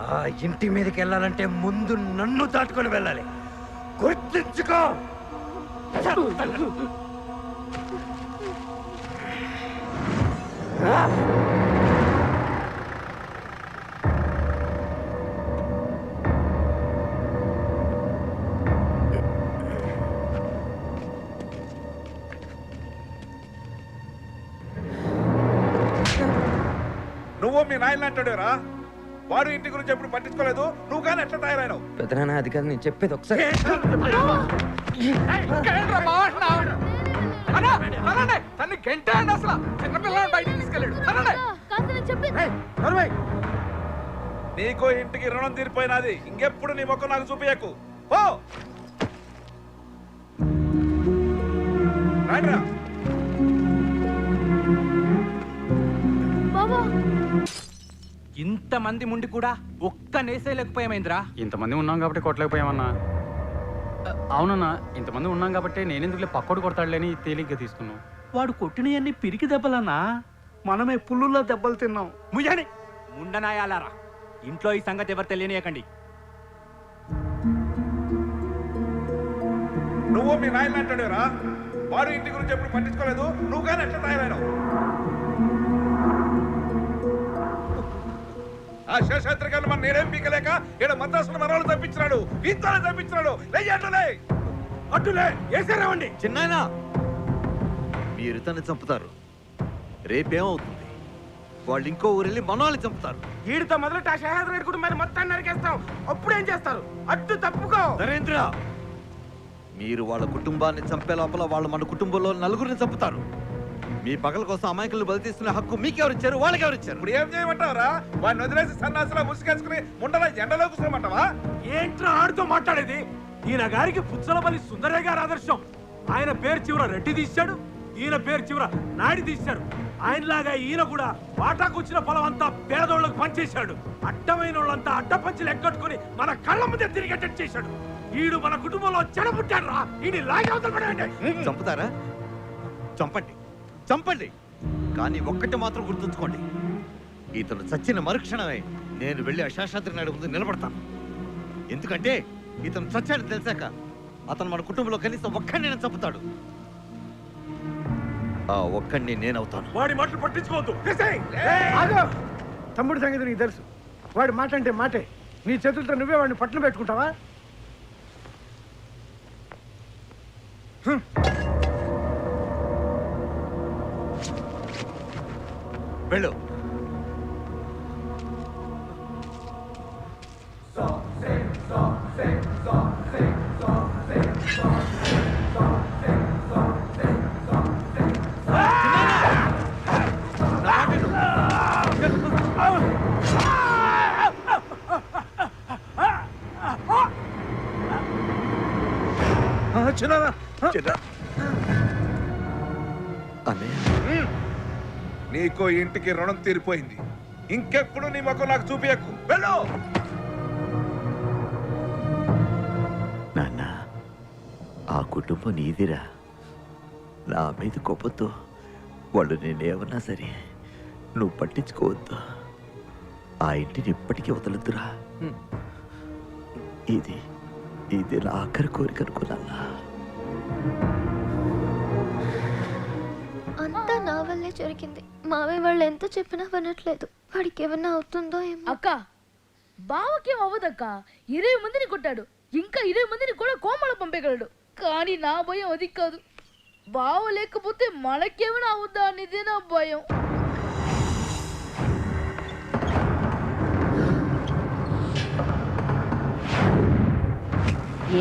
ఆ ఇంటి మీదకి వెళ్ళాలంటే ముందు నన్ను దాటుకొని వెళ్ళాలి. గుర్తించుకో. నువ్వు మీ నాయన అంటాడేరా? వాడు ఇంటి గురించి ఎప్పుడు పట్టించుకోలేదు, నువ్వు కానీ ఎట్లా తయారైనావు? పెద్దనాన్న అది కాదు, నేను చెప్పేది ఒకసారి. తన్ని గంటేయండి అసలు. చిన్నపిల్లలు బయటికి తీసుకెళ్ళాడు. నీకో ఇంటికి రుణం తీరిపోయినది. ఇంకెప్పుడు నీ మొక్క నాకు చూపించకు. పో రాండ్రా. ఇంతమంది ముండి కూడా ఒక్క నేసేయలేకపోయామైందిరా. ఇంతమంది ఉన్నాం కాబట్టి కొట్టలేకపోయామన్నా. అవునన్నా, ఇంతమంది ఉన్నాం కాబట్టి నేనెందుకులే పక్కోడు కొడతాడులేని తేలిగ్గా తీసుకున్నాం. వాడు కొట్టినవన్నీ పిరికి దెబ్బలన్నా, మనమే పుల్లుల్లో దెబ్బలు తిన్నాం. ముయ్యని ముండనాయాలారా, ఇంట్లో ఈ సంగతి ఎవరు తెలియనియకండి. నువ్వు మీ నాయన అంటాడేరా? వాడు ఇంటి గురించి ఎప్పుడు పట్టించుకోలేదు, నువ్వు కానీ ఎట్లా తయారైనావు? ఆ శేషాద్రి గారిని మన నేనేం పీకలేక ఇక్కడ మద్రాసులో మనవాళ్ళు తప్పించినాడు, వీంతోనే తప్పించినాడు. అడ్డులే వేసారావండి. చిన్నాయనా, మీరు తను చంపుతారు, రేపేమవుతుంది? వాళ్ళు ఇంకో ఊరు వెళ్ళి మనవాళ్ళని చంపుతారు. వీడితో మొదలెట్టి ఆ శేషాద్రి గారి కుటుంబాన్ని మొత్తాన్ని నరికేస్తాం. అప్పుడేం చేస్తారు? అడ్డు తప్పుకో. నరేంద్ర, మీరు వాళ్ళ కుటుంబాన్ని చంపే లోపల వాళ్ళు మన కుటుంబంలో నలుగురిని చంపుతారు. మీ పగల కోసం అమాయకులు బలి తీసుకునే హక్కు మీకెవరు ఇచ్చారు? వాళ్ళకి ఎవరు ఇచ్చారు? ఇప్పుడు ఏం చేయమంటావరా? వాడిని వదిలేసి సన్నాసిలా ముసుకేసుకుని ముండల ఎండలో కూర్చోమంటావా? ఏంట్రా ఆడుతూ మాట్లాడేది? ఈయన గారికి పుచ్చలపల్లి సుందరయ్య గారు ఆదర్శం. ఆయన పేరు చివర రెడ్డి తీశాడు, ఈయన పేరు చివర నాయుడు తీశాడు. ఆయనలాగా ఈయన కూడా వాటాకొచ్చిన పొలం అంతా పేదోళ్లకు పనిచేశాడు. అడ్డమైన వాళ్ళంతా అడ్డపంచులు ఎగ్గొట్టుకుని మన కళ్ళ ముందే తిరిగేటట్టు చేశాడు. ఈడు మన కుటుంబంలో చెడబుట్టాడు రా. ఈయన లాగే అవతల పడేయండి. చంపుతారా? చంపండి, చంపండి. కానీ ఒక్కటి మాత్రం గుర్తుంచుకోండి, ఇతను చచ్చిన మరుక్షణమే నేను వెళ్ళి ఆ శేషాద్రి నాయుడు ముందు నిలబడతాను. ఎందుకంటే ఇతను చచ్చాడు తెలిసాక అతను మన కుటుంబంలో కనీసం ఒక్కడిని నేను చంపుతాడు. ఆ ఒక్కడిని నేనవుతాను. వాడి మాటలు పట్టించుకోవద్దు. తమ్ముడి సంగతి నీకు తెలుసు. వాడి మాట అంటే మాటే. నీ చేతులతో నువ్వే వాడిని పట్టున పెట్టుకుంటావా? వెళ్ళు. నీకో ఇంటికి రుణం తీరిపోయింది. ఇంకెప్పుడు నీ మొక్క నాకు చూపించకు. వెళ్ళు. నాన్న, ఆ కుటుంబం నీదిరా. నా మీద కోపంతో వాళ్ళు నేనేమన్నా సరే నువ్వు పట్టించుకోవద్దు. ఆ ఇంటిని ఇప్పటికీ వదలొద్దురా. ఇది ఇది నా ఆఖరి కోరిక అనుకున్నా. అంతా నా వల్లే జరిగింది. మావయ్య వాళ్ళు ఎంత చెప్పినా వినట్లేదు. వాడికి ఏమన్నా అవుతుందో ఏమో. అక్క, బావకేం అవ్వదక్క. 20 మందిని కొట్టాడు, ఇంకా 20 మందిని కూడా కోమల పంపగలడు. కానీ నా భయం అది కాదు. బావ లేకపోతే మనకేమైనా అవుద్దా అనేదే నా భయం.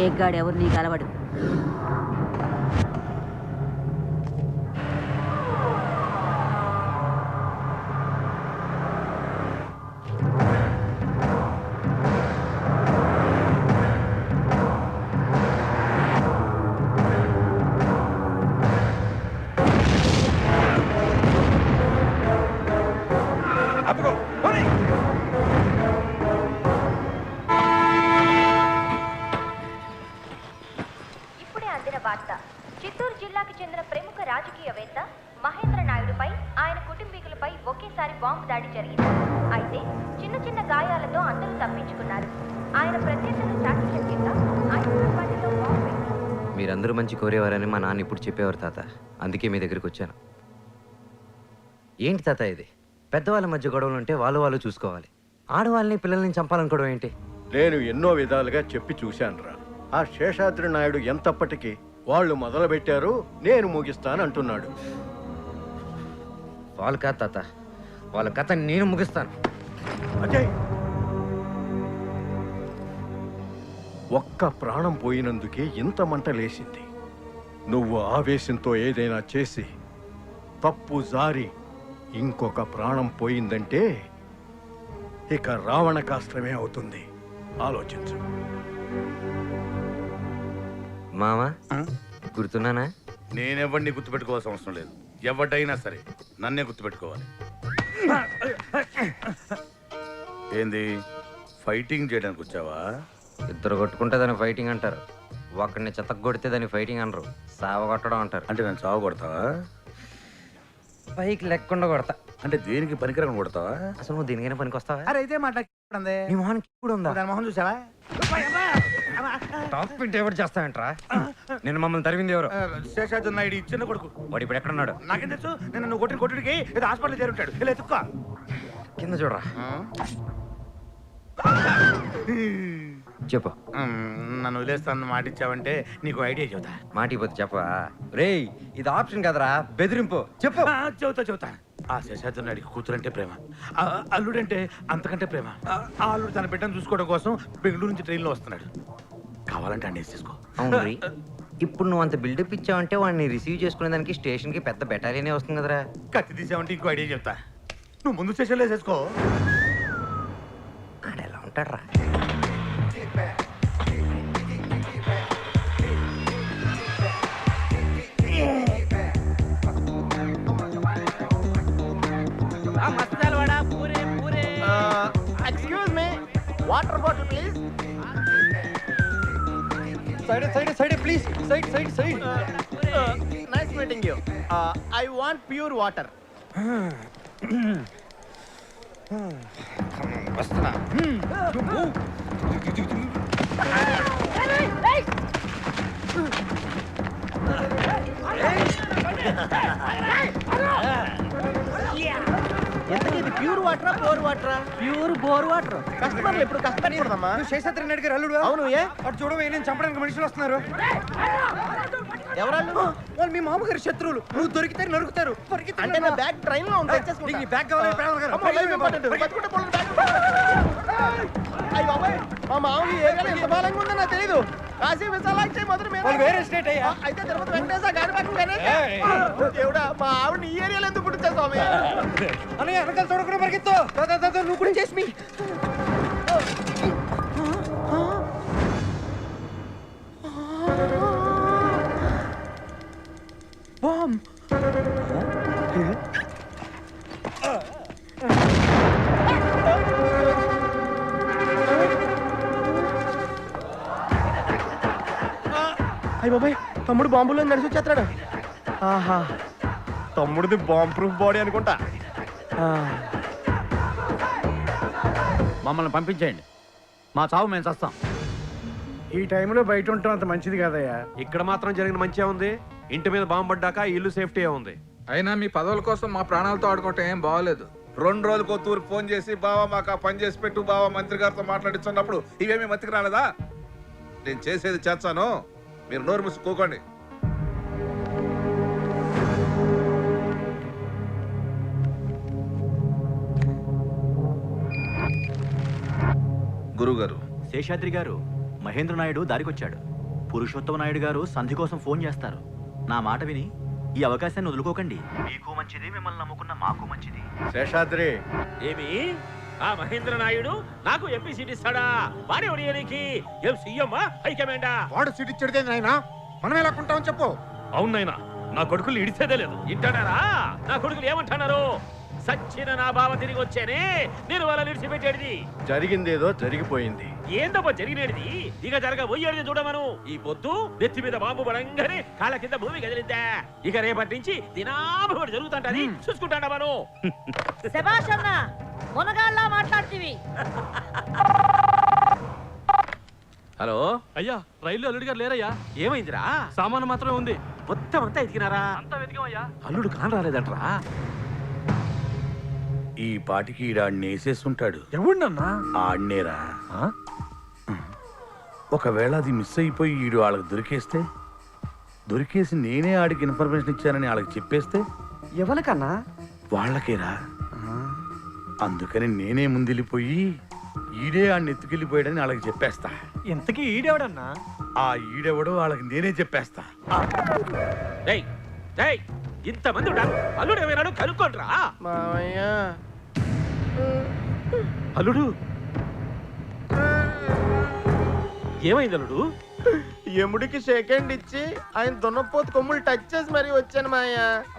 ఏ గాడెవరు నీ గలవడు. ఇప్పుడే అందిన వార్త. చిత్తూరు జిల్లాకు చెందిన ప్రముఖ రాజకీయవేత్త మహేంద్ర నాయుడుపై, ఆయన కుటుంబీకులపై ఒకేసారి బాంబు దాడి జరిగింది. అయితే చిన్న చిన్న గాయాలతో అందరూ తప్పించుకున్నారు. ఆయన ప్రత్యర్థులు చాటి చెప్పగా ఆయన కుటుంబానిలో బాంబు పెట్టి మీరందరూ మంచి కోరేవారని మా నాన్న ఇప్పుడు చెప్పేవారు తాత. అందుకే మీ దగ్గరికి వచ్చాను. ఏంటి తాత ఇది? పెద్దవాళ్ళ మధ్య గొడవలు ఉంటే వాళ్ళు చూసుకోవాలి. ఆడవాళ్ళని పిల్లల్ని చంపాలనుకోవడం ఏంటి? నేను ఎన్నో విధాలుగా చెప్పి చూశానురా. ఆ శేషాద్రి నాయుడు ఎంతప్పటికీ వాళ్ళు మొదలు పెట్టారు, నేను ముగిస్తానంటున్నాడు. వాళ్ళు కాదు తాత, వాళ్ళ కథ నేను ముగిస్తాను. అజయ్, ఒక్క ప్రాణం పోయినందుకే ఇంత మంట లేచింది. నువ్వు ఆవేశంతో ఏదైనా చేసి తప్పు జారి ఇంకొక ప్రాణం పోయిందంటే ఇక రావణ కాష్టమే అవుతుంది. ఆలోచించు. మామా, గుర్తున్నానా? నేనెవడిని గుర్తుపెట్టుకోవాల్సిన అవసరం లేదు. ఎవడైనా సరే నన్నే గుర్తుపెట్టుకోవాలి. ఏంది, ఫైటింగ్ చేయడానికి వచ్చావా? ఇద్దరు కొట్టుకుంటే దాన్ని ఫైటింగ్ అంటారు. ఒకడిని చెత్తకు కొడితే దాన్ని ఫైటింగ్ అనరు, సావ కొట్టడం అంటారు. అంటే నన్ను చావ కొడతావా? పైకి లెక్కకుండా కొడతా. అంటే దేనికి పనికిరని కొడతావా? అసలు నువ్వు దేనికైనా పనికి వస్తావా? అరే ఇదే మాట్లాడుతుంది. నీ మొహానికి కూడా ఉందా? దాని మొహం చూసావా? టాప్ పింట్ ఎవరు చేస్తావేంట్రా? నేను మమ్మల్ని తరిమింది ఎవరు? శేషాద్రి నాయుడు చిన్న కొడుకు. వాడు ఇప్పుడు ఎక్కడున్నాడు? నాకేం తెలుసు? నేను నువ్వు కొట్టిన కొట్టుడికి ఏదో హాస్పిటల్ చేరుంటాడు. ఇలా ఎత్తుక్కో. కింద చూడరా. చెప్పు. నన్ను వదిలేస్తాను మాట ఇచ్చావంటే నీకు ఐడియా చెబుతా. మాటిపోతే చెప్పా. రేయ్, ఇది ఆప్షన్ కదరా, బెదిరింపు. చెప్పు. చెబుతా. ఆ శేషాద్రి నాయుడికి కూతురంటే ప్రేమ, అల్లుడంటే అంతకంటే ప్రేమ. ఆ అల్లుడు తన బిడ్డను చూసుకోవడం కోసం బెంగళూరు నుంచి ట్రైన్లో వస్తున్నాడు. కావాలంటే అన్నీ తీసుకో. అవును రీ, ఇప్పుడు నువ్వు అంత బిల్డప్ ఇచ్చావంటే వాడిని రిసీవ్ చేసుకునే దానికి స్టేషన్కి పెద్ద బెటాలియనే వస్తుంది కదరా. కత్తి తీసావంటే ఇంకో ఐడియా చెప్తా. నువ్వు ముందు స్టేషన్లో వేసేసుకో. ఆడెలా ఉంటాడు రా. Excuse me, water bottle please. Side please. Side. Nice meeting you. I want pure water. వస్తున్నా. ఎంతకీ ఇది ప్యూర్ వాటరా బోర్ వాటరా? Pure bore water. కస్టమర్లు ఎప్పుడు కష్టపడకూడదమ్మా. శేషాద్రి నాయుడు గారు అల్లుడు. అవును. ఏ అటు చూడవే, నేను చంపడానికి మనుషులు వస్తున్నారు. ఎవరాళ్ళు? వాళ్ళు మీ మామగారు శత్రువులు. నువ్వు దొరికితే నరుకుతారు. అంటే నా బ్యాగ్ ట్రైన్ లో ఉంది. నీకు బ్యాగ్ కావాలి? అయ్యో బాబాయ్, మా మామూలు ఏరియాలో ఎంత బలంగా ఉందో నాకు తెలీదు. కాశీ విశాలాక్షి మొదలు వాళ్ళు వేరే స్టేట్ అయ్యా. అయితే తిరుపతి వెంకటేశ్వర గాడి పక్కనే. దేవుడా, మా ఆవిడ ఈ ఏరియాలో ఎందుకు పుట్టించా స్వామి? అన్నయ్య, వెనకాల చూడకుండా పరిగెత్తు. నువ్వు కూడా చేసి మీ బాంబ్. అయ్య బాబాయ్, తమ్ముడు బాంబులో నడిచి వచ్చేస్తాడు. ఆహా, తమ్ముడిది బాంబ్ ప్రూఫ్ బాడీ అనుకుంటా. మమ్మల్ని పంపించేయండి. మా చావు మేము చస్తాం. ఈ టైంలో బయట ఉండటం అంత మంచిది కాదయ్యా. ఇక్కడ మాత్రం జరిగిన మంచిగా ఉంది. ఇంటి మీద బాంబు పడ్డాక ఇల్లు సేఫ్టీ ఉంది. అయినా మీ పదవుల కోసం మా ప్రాణాలతో ఆడుకోవటం ఏం బాగోలేదు. 2 రోజులకు తూరు ఫోన్ చేసి బావా మాకు ఆ పని చేసి పెట్టు బావా మంత్రి గారితో మాట్లాడిస్తున్నప్పుడు ఇవేమీ మతికి రాలేదా? నేను చేసేది చేస్తాను, మీరు నోరు మూసుకోకండి. గురుగారు, శేషాద్రి గారు, మహేంద్ర నాయుడు దారికొచ్చాడు. పురుషోత్తమ నాయుడు గారు సంధి కోసం ఫోన్ చేస్తారు. నా మాట విని ఈ అవకాశాన్ని వదులుకోకండి. మీకు మంచిది, మిమ్మల్ని నమ్ముకున్న మాకు మంచిది. శేషాద్రి, ఏమి ఆ మహేంద్ర నాయుడు నాకు ఎంపీ సీట్ ఇస్తాడా? వాడే ఒడియనికి ఏం సీఎమ్మా హైకమాండా? వాడు సీట్ ఇచ్చాడే నాయనా, మనం ఎలా కొంటామని చెప్పు. అవునైనా, నా కొడుకులు ఇడిసేదే లేదు. ఇంటాడారా? నా కొడుకులు ఏమంటున్నారు? సచ్చిన నా బావ తిరిగి వచ్చేనే నేను వాళ్ళని విడిచిపెట్టేది. జరిగిందేదో జరిగిపోయింది. ఏందబ్బా జరిగినది ఇక జరగబోయేది చూడమను. ఈ పొద్దు నెత్తి మీద బాంబు పడంగానే కాళ్ళ కింద భూమి కదిలిందా. ఇక రేపటి నుంచి దినాభి జరుగుతుంటది, చూసుకుంటాడా మనం. శభాష్ అన్న, మునగాళ్ళ మాట్లాడుతీవి. హలో అయ్యా, రైలు అల్లుడి గారు లేరయ్యా. ఏమైందిరా? సామాను మాత్రమే ఉంది. మొత్తం అంతా ఎతికినారా? అంతా వెతికామయ్యా. అల్లుడు కాని రాలేదంట్రా. ఈ పాటికి ఈడాడిని వేసేస్తుంటాడు. ఎవడన్నా? ఆడినేరా. ఒకవేళ అది మిస్ అయిపోయి ఈడు వాళ్ళకి దొరికేసి నేనే ఆడికి ఇన్ఫర్మేషన్ ఇచ్చానని వాళ్ళకి చెప్పేస్తే ఎవరికన్నా? వాళ్ళకేరా. అందుకని నేనే ముందెళ్ళిపోయి ఈడే ఆడిని ఎత్తుకెళ్ళిపోయాడని వాళ్ళకి చెప్పేస్తా. ఇంతకీ ఈడెవడన్నా? ఆ ఈడెవడో వాళ్ళకి నేనే చెప్పేస్తా. ఇంతమంది ఉంటారు, అల్లుడు ఏమైనాడు కనుక్కోండిరా. మామయ్య, అల్లుడు ఏమైంది అల్లుడు? ఎముడికి షేక్ హ్యాండ్ ఇచ్చి ఆయన దున్నపోతు కొమ్ములు టచ్ చేసి మరీ వచ్చాను మాయ.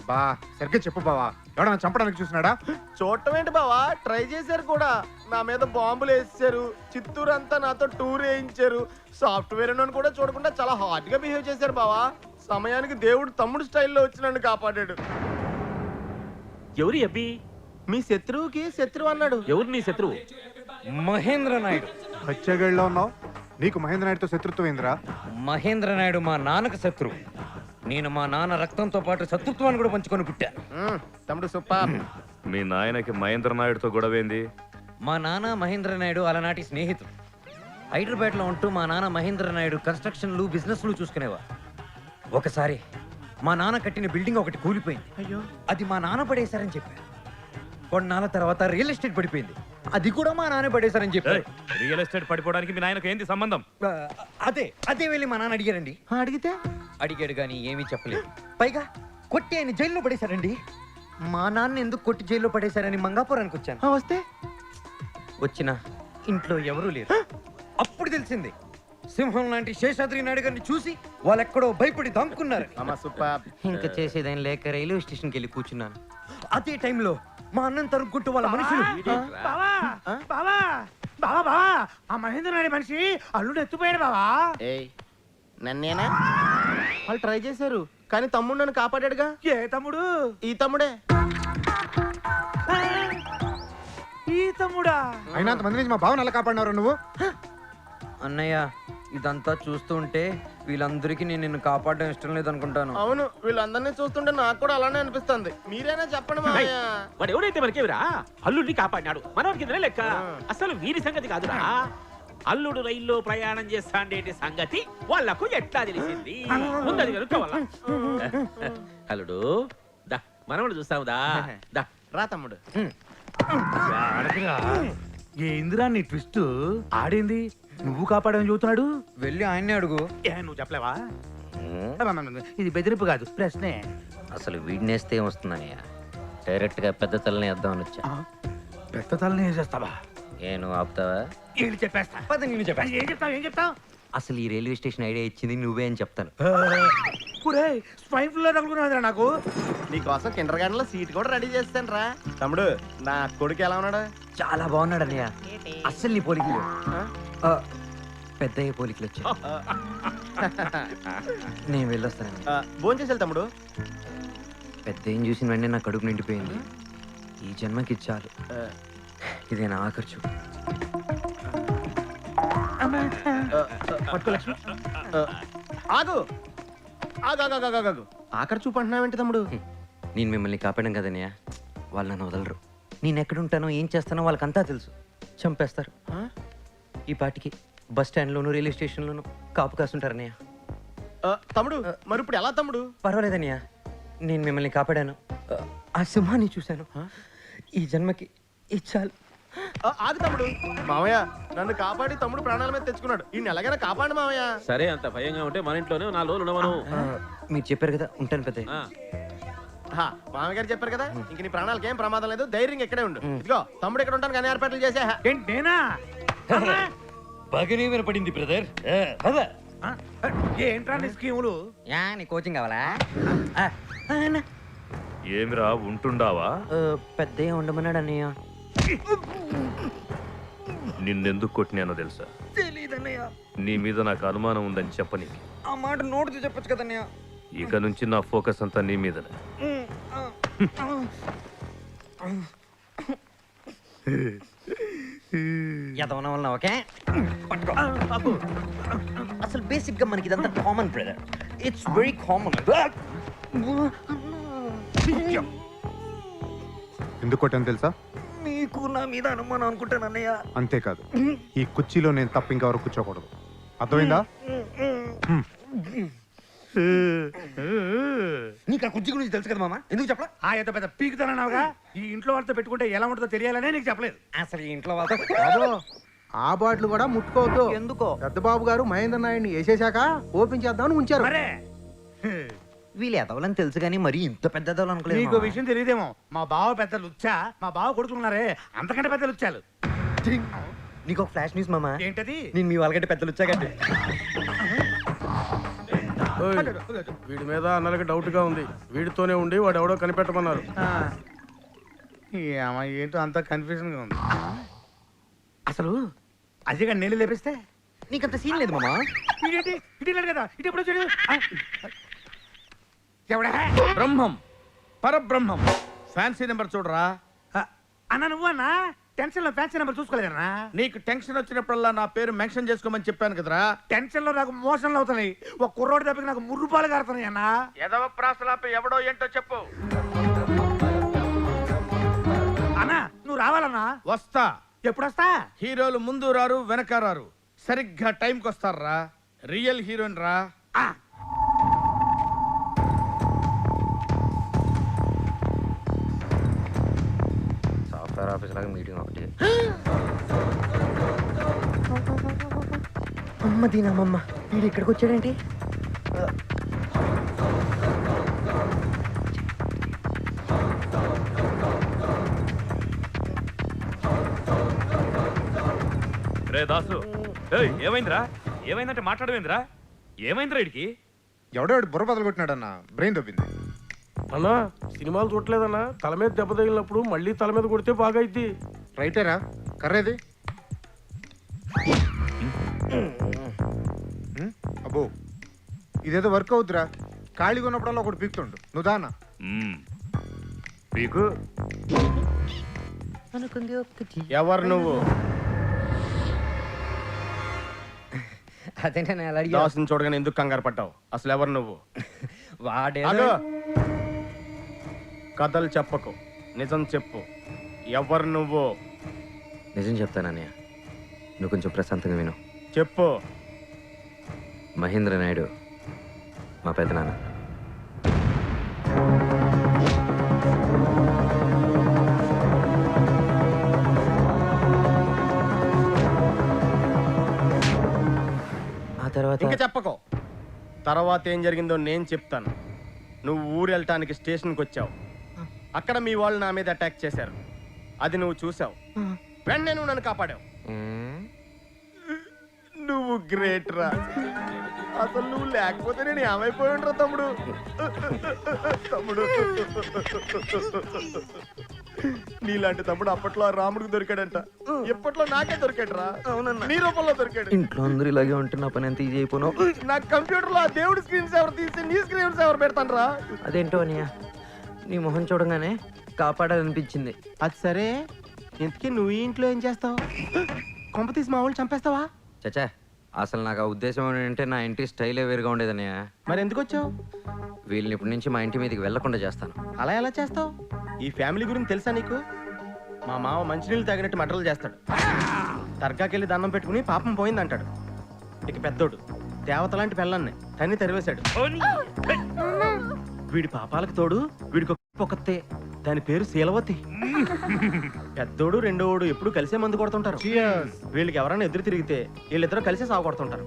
బా సరిగ్గా చెప్పు బావా, ఎవడన్నా చంపడానికి చూసినాడా? చూడటం ఏంటి బావా, ట్రై చేశారు కూడా. నా మీద బాంబులు వేసేసారు, చిత్తూరు అంతా నాతో టూర్ వేయించారు. సాఫ్ట్వేర్ అని కూడా చూడకుండా చాలా హాట్ గా బిహేవ్ చేశారు బావా. సమయానికి దేవుడు తమ్ముడు స్టైల్లో వచ్చి నన్ను కాపాడాడు. ఎవరి అబ్బి? మీ శత్రువుకి శత్రువు అన్నాడు. ఎవరు నీ శత్రువు? మహేంద్ర నాయుడు. బచ్చగాడిలో ఉన్నావు, నీకు మహేంద్ర నాయుడుతో శత్రుత్వం ఏందిరా? మహేంద్ర నాయుడు మా నాన్నకు శత్రువు. నేను మా నాన్న రక్తంతో పాటు శత్రుత్వాన్ని కూడా పంచుకొని పుట్టాను. తమ్ముడు సూపర్. మీ నాయనకి మహేంద్ర నాయుడుతో గొడవేంది? మా నాన్న మహేంద్ర నాయుడు అలనాటి స్నేహితుడు. హైదరాబాద్లో ఉంటూ మా నాన్న మహేంద్ర నాయుడు కన్స్ట్రక్షన్లు బిజినెస్లు చూసుకునేవా. ఒకసారి మా నాన్న కట్టిన బిల్డింగ్ ఒకటి కూలిపోయింది. అయ్యో, అది మా నాన్న పడేశారని చెప్పారు. కొన్నాళ్ళ తర్వాత రియల్ ఎస్టేట్ పడిపోయింది. అది కూడా మా నాన్న పడేశారని చెప్పారు. రియల్ ఎస్టేట్ పడిపోవడానికి మీ నాయనకు ఏంది సంబంధం? అదే వెళ్ళి మా నాన్న అడిగారండి. అడిగితే అడిగాడు కానీ ఏమీ చెప్పలేదు. పైగా కొట్టి ఆయన జైల్లో పడేశారండి. మా నాన్న ఎందుకు కొట్టి జైల్లో పడేశారని మంగాపురానికి వచ్చాను. వస్తే వచ్చిన ఇంట్లో ఎవరూ లేరు. అప్పుడు తెలిసింది, సింహం లాంటి శేషాద్రి నాయుడు గారిని చూసి వాళ్ళెక్కడో భయపడి దాముకున్నారు. ఇంకా చేసేదేం లేక రైల్వే స్టేషన్కి వెళ్ళి కూర్చున్నాను. అదే టైంలో మా అన్నం తరుక్కుంటూ వాళ్ళ మనుషులు ఆ మహేంద్ర నాయుడు మనిషి అల్లుడు ఎత్తుపోయాడు బావా. నన్నేనా? వాళ్ళు ట్రై చేశారు కానీ తమ్ముడు నన్ను కాపాడాడుగా. ఏ తమ్ముడు? ఈ తమ్ముడే. ఈ తమ్ముడా? అయినా అంతమంది నుంచి మా బావని ఎలా కాపాడినారు నువ్వు? అన్నయ్య, ఇదంతా చూస్తూ ఉంటే వీళ్ళందరికీ నేను నిన్ను కాపాడడం ఇష్టం లేదనుకుంటాను. అవును, వీళ్ళందరినీ చూస్తుంటే నాకు కూడా అలానే అనిపిస్తుంది. మీరైనా చెప్పండి మామయ్య. వాడు ఎవడైతే మనకేవిరా, అల్లుడిని కాపాడినాడు, మనవాడికి కింద లెక్క. అసలు వీరి సంగతి కాదురా. అల్లుడు రైల్లో ప్రయాణం చేస్తాండేటి సంగతి వాళ్లకు ఎట్లా తెలిసింది? ముందది కనుక్కోవాల. అల్లుడు దా, మనవాడు చూస్తావుదా? దా రా తమ్ముడు. ఏందిరా నీ ట్విస్ట్? ఆడేంది నువ్వు కాపాడని చూస్తున్నాడు? వెళ్ళి ఆయన్నే అడుగు. నువ్వు చెప్పలేవా? ఇది బెదిరింపు కాదు, ప్రశ్నే. అసలు వీడినేస్తే వస్తుందన్నయ్య. డైరెక్ట్ గా పెద్ద తలని వేద్దామని వచ్చా. పెద్ద తలని వేసేస్తావా? నువ్వు ఆపుతావా? ఏంటి చెప్పేస్తా. ఏం చెప్తావు? అసలు ఈ రైల్వే స్టేషన్ ఐడియా ఇచ్చింది నువ్వే అని చెప్తాను. స్వైన్ ఫ్లూ తగులుకున్నాదిరా నాకు. నీకోసం కిండర్ గార్డెన్ లో సీట్ కూడా రెడీ చేస్తాను రా. తమ్ముడు, నా కొడుకు ఎలా ఉన్నాడు? చాలా బాగున్నాడు అన్నయ్య. అస్సలు నీ పోలికలు పెద్దయ్య పోలికలు వచ్చాయి. నేను వెళ్ళొస్తాను. భోజనం చేసేది తమ్ముడు. పెద్దయ్యని చూసిన వెంటనే నా కడుపు నిండిపోయింది. ఈ జన్మకి చాలు. ఇదే నా ఆఖరి చూపు. ఆగు ఆగు. ఆఖరి చూపు అంటున్నావేంటి తమ్ముడు? నేను మిమ్మల్ని కాపాడడం కదన్నయ్య. వాళ్ళు నన్ను వదలరు. నేను ఎక్కడుంటానో ఏం చేస్తానో వాళ్ళకంతా తెలుసు. చంపేస్తారు. ఈ పాటికి బస్ స్టాండ్లోను రైల్వే స్టేషన్లోను కాపు కాస్తుంటారన్నయ్య. తమ్ముడు, మరి ఇప్పుడు ఎలా తమ్ముడు? పర్వాలేదన్నయ్య, నేను మిమ్మల్ని కాపాడాను. ఆ సింహాన్ని చూశాను. ఈ జన్మకి ఇచ్చాలు. ఆగు తమ్ముడు. మామయ్య, నన్ను కాపాడి తమ్ముడు ప్రాణాల మీద తెచ్చుకున్నాడు. ఈ ఎలాగైనా కాపాడు మామయ్య. సరే, అంత భయంగా ఉంటే మన ఇంట్లోనే 4 రోజులు ఉండమను. మీరు చెప్పారు కదా, ఉంటాను పెద్దయ్య. మామయ్య గారు చెప్పారు కదా, ఇంక నీ ప్రాణాలకి ఏం ప్రమాదం లేదు, ధైర్యంగా ఇక్కడే ఉండు. ఇదిగో తమ్ముడు ఇక్కడ ఉంటాను కానీ ఏర్పాట్లు చేసా. నేనా? బాగానే వినపడింది బ్రదర్. ఏంట్రా నీ స్కీములు? నీ కోచింగ్ కావాలా? ఏమిరా ఉంటుండావా? పెద్దయ్య ఉండమన్నాడు అన్నయ్య. నిన్నెందుకు కొట్టినానో తెలుసా? తెలీదన్నయ్య. నీ మీద నాకు అనుమానం ఉందని చెప్పని. ఆ మాట నోటితో చెప్పొచ్చు కదన్నయ్య. ఇక నుంచి నా ఫోకస్ అంతా నీ మీదనే. ఎదవన వల్ల ఓకే పట్టుకో. అసలు బేసిక్ గా మనకి ఇదంతా common brother. It's very common. ఎందుకు కొట్టాను తెలుసా? నీకు నా మీద అనుమానం అనుకుంటానన్నయ్య. అంతేకాదు, ఈ కుర్చీలో నేను తప్ప ఇంకెవరు కూర్చోకూడదు. అర్థమైందా? నీకు ఆ కుర్చీ గురించి తెలుసు కదా మామ, ఎందుకు చెప్పలా? ఆ ఏదో పెద్ద పీకుతానన్నావుగా. ఈ ఇంట్లో వాళ్ళతో పెట్టుకుంటే ఎలా ఉంటుందో తెలియాలనే నీకు చెప్పలేదు. అసలు ఈ ఇంట్లో వాళ్ళతో బాబు, ఆ బాటిల్ కూడా ముట్టుకోవద్దు. ఎందుకో? పెద్ద బాబు గారు మహేంద్ర నాయుడిని వేసేశాక ఓపెన్ చేద్దామని ఉంచారు. వీళ్ళు ఎదవలని తెలుసు కానీ మరి ఇంత పెద్ద ఎదవలు అనుకోలేదు. నీకు విషయం తెలియదేమో, మా బావ పెద్ద లుచ్చా, మా బావ కొడుకున్నారే అంతకంటే పెద్ద లుచ్చాలు. నీకు ఒక ఫ్లాష్ న్యూస్ మామ. ఏంటది? నేను మీ వాళ్ళకంటే పెద్దలు వచ్చాకంటే. వీడి మీద అన్నలకి డౌట్ గా ఉంది. వీడితోనే ఉండి వాడు ఎవడో కనిపెట్టమన్నారు. ఏంటో అంత కన్ఫ్యూజన్ గా ఉంది. అసలు అజయ్ గారు నీళ్ళు లేపిస్తే నీకంత సీన్ లేదు మామ. ఇదేంటి ఇటు వెళ్ళాడు కదా, ఇటు ఎప్పుడు వచ్చాడు? ఎవడా? బ్రహ్మం, పరబ్రహ్మం. ఫ్యాన్సీ నెంబర్ చూడరా. అన్న నువ్వు అన్నా టెన్షన్ లో ఫ్యాన్సీ నెంబర్ చూసుకోలేదన్నా? నీకు టెన్షన్ వచ్చినప్పుడల్లా నా పేరు మెన్షన్ చేసుకోమని చెప్పాను కదరా. టెన్షన్ లో నాకు మోషన్లు అవుతున్నాయి. ఒక కుర్రోడి దెబ్బకి నాకు ముర్రుపాలు కారుతున్నాయి అన్న. ఎదవ ప్రాసలాపి ఎవడో ఏంటో చెప్పు. అన్నా నువ్వు రావాలన్నా. వస్తా. ఎప్పుడు వస్తా? హీరోలు ముందు రారు వెనక రారు, సరిగ్గా టైంకి వస్తారా. రియల్ హీరోయిన్ రా. సాఫ్ట్వేర్ ఆఫీస్ లాగా మీటింగ్ ఒకటి. అమ్మ దీనమ్మమ్మ, వీడు ఇక్కడికి వచ్చాడేంటి? రే దాసు, ఏయ్, ఏమైందిరా? ఏమైందంటే మాట్లాడవేందిరా? ఏమైందిరా ఇడికి? ఎవడో బుర్ర బదులు కొట్టినాడన్నా, బ్రెయిన్ దొబ్బింది. అన్నా సినిమాలు చూడలేదన్నా, తల మీద దెబ్బ తగిలినప్పుడు మళ్ళీ తల మీద కొడితే బాగా అయింది. రైటేరా? కర్రేది? అబ్బో, ఇదేదో వర్క్ అవుతురా. ఖాళీగా ఉన్నప్పుడల్లా ఒకటి పీకుతుండు. నువ్వు దానా పీకు. ఎవరు నువ్వు? అదే నేను ఎలా అడిగా. దాసుని చూడగానే ఎందుకు కంగారు పడ్డావు? అసలు ఎవరు నువ్వు? వాడే కథలు చెప్పకు, నిజం చెప్పు. ఎవరు నువ్వు? నిజం చెప్తానన్నయ్య, నువ్వు కొంచెం ప్రశాంతంగా విను. చెప్పు. మహేంద్ర నాయుడు మా పెద్దనాన్న. ఆ తర్వాత ఇంకా చెప్పకు. తర్వాత ఏం జరిగిందో నేను చెప్తాను. నువ్వు ఊరు వెళ్ళటానికి స్టేషన్కి వచ్చావు. అక్కడ మీ వాళ్ళు నా మీద అటాక్ చేశారు. అది నువ్వు చూసావు. వెంటనే నువ్వు నన్ను కాపాడావు. నువ్వు గ్రేట్ రా. అసలు నువ్వు లేకపోతే నేను ఏమైపోయి ఉంటా తమ్ముడు. తమ్ముడు, నీలాంటి తమ్ముడు అప్పట్లో ఆ రాముడికి దొరికాడంట. ఎప్పట్లో నాకే దొరికాడు రా. నీ రూపంలో దొరికాడు. ఇంట్లో అందరూ ఇలాగే ఉంటే నా పని ఎంత ఈజీ అయిపోను. నా కంప్యూటర్ లో ఆ దేవుడి స్క్రీన్ సేవర్ తీసి నీ స్క్రీన్ సేవర్ పెడతాను రా. అదేంటో అన్నయ్య, నీ మొహం చూడగానే కాపాడాలనిపించింది. అది సరే, ఇంతకీ నువ్వు ఈ ఇంట్లో ఏం చేస్తావు? కొంప తీసి మా వాళ్ళు చంపేస్తావా? చచ్చా, అసలు నాకు ఆ ఉద్దేశం ఏంటంటే నా ఇంటి స్టైలే వేరుగా ఉండేదన్నయ్య. మరి ఎందుకు వచ్చావు? వీళ్ళని ఇప్పటి నుంచి మా ఇంటి మీదకి వెళ్లకుండా చేస్తాను. అలా ఎలా చేస్తావు? ఈ ఫ్యామిలీ గురించి తెలుసా నీకు? మా మామ మంచినీళ్ళు తాగినట్టు మటలు చేస్తాడు. దర్గాకెళ్ళి దండం పెట్టుకుని పాపం పోయిందంటాడు. ఇక పెద్దోడు దేవత లాంటి పిల్లల్ని తన్ని తరివేశాడు. వీడి పాపాలకు తోడు వీడికి ఒక్కతే, దాని పేరు శీలవతి. పెద్దోడు రెండోడు ఎప్పుడు కలిసే మందు కొడుతుంటారు. వీళ్ళకి ఎవరైనా ఎదురు తిరిగితే వీళ్ళిద్దరూ కలిసే సాగు కొడుతుంటారు.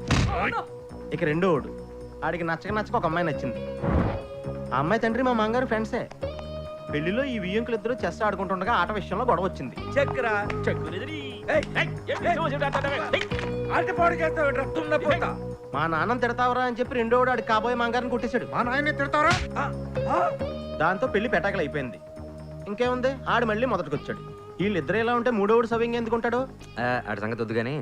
ఇక రెండోడు, ఆడికి నచ్చక ఒక అమ్మాయి నచ్చింది. ఆ అమ్మాయి తండ్రి మా మామగారు ఫ్రెండ్సే. పెళ్లిలో ఈ వియ్యంకులు ఇద్దరు చెస్ ఆడుకుంటుండగా ఆట విషయంలో గొడవ వచ్చింది. మా నాన్న తిడతావరా అని చెప్పి రెండోడు ఆడికి కాబోయే మామగారిని కొట్టేశాడు. మా నాయన్ని తిడతారా? దాంతో పెళ్లి పెటాకలు అయిపోయింది. ఇంకేముంది, ఆడు మళ్ళీ మొదటికొచ్చాడు. వీళ్ళిద్దరు ఎలా ఉంటే మూడోడు సవింగ్ ఎందుకుంటాడు? ఆడి సంగతి వద్దు కానీ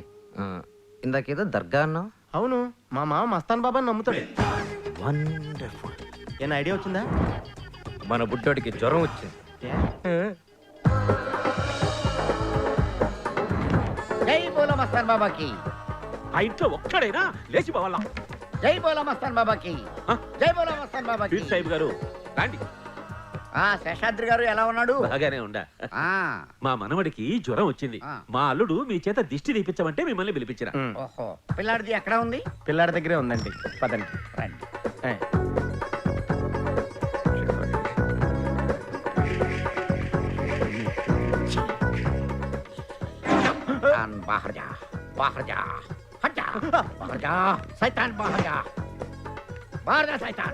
ఇందాకేదో దర్గా అన్నావు. అవును, మా మామ మస్తాన్ బాబా నమ్ముతాడు. వండర్ఫుల్. ఏమైనా ఐడియా వచ్చిందా? మన బుడ్డోడికి జ్వరం వచ్చింది. జై బోలో మస్తాన్ బాబాకి. ఆ ఇంట్లో ఒక్కడైనా లేచి పోవాలా? జై బోలో మస్తాన్ బాబాకి. జై బోలో మస్తాన్ బాబాకి. పీర్ సాహిబ్ గారు రండి. శేషాద్రి గారు ఎలా ఉన్నాడు? బాగానే ఉండా. మా మనవడికి జ్వరం వచ్చింది. మా అల్లుడు మీ చేత దిష్టి తీపించమంటే మిమ్మల్ని పిలిపించిన. ఓహో, పిల్లాడిది ఎక్కడ ఉంది? పిల్లాడి దగ్గరే ఉందండి, పదండి. రండి. बाहर जा, बाहर जा, हट जा, बाहर जा, शैतान बाहर जा, बाहर जा शैतान,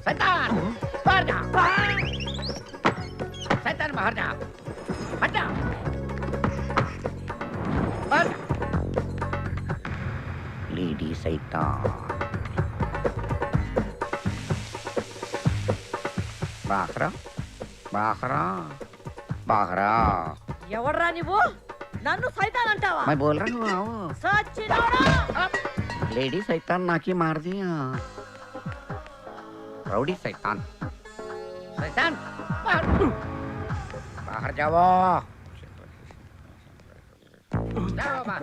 शैतान बाहर जा, शैतान बाहर जा, हट जा, बाहर जा, लेडी शैतान, बाहर, बाहर, बाहर. ఎవర్రా నువ్వు? నన్ను సైతాన్ అంటావా? मैं बोल रहा हूँ. సచ్చినోడా! लेडी शैतान नाकी मार दिया. राउडी शैतान, शैतान बाहर जाओ, जाओ बाहर.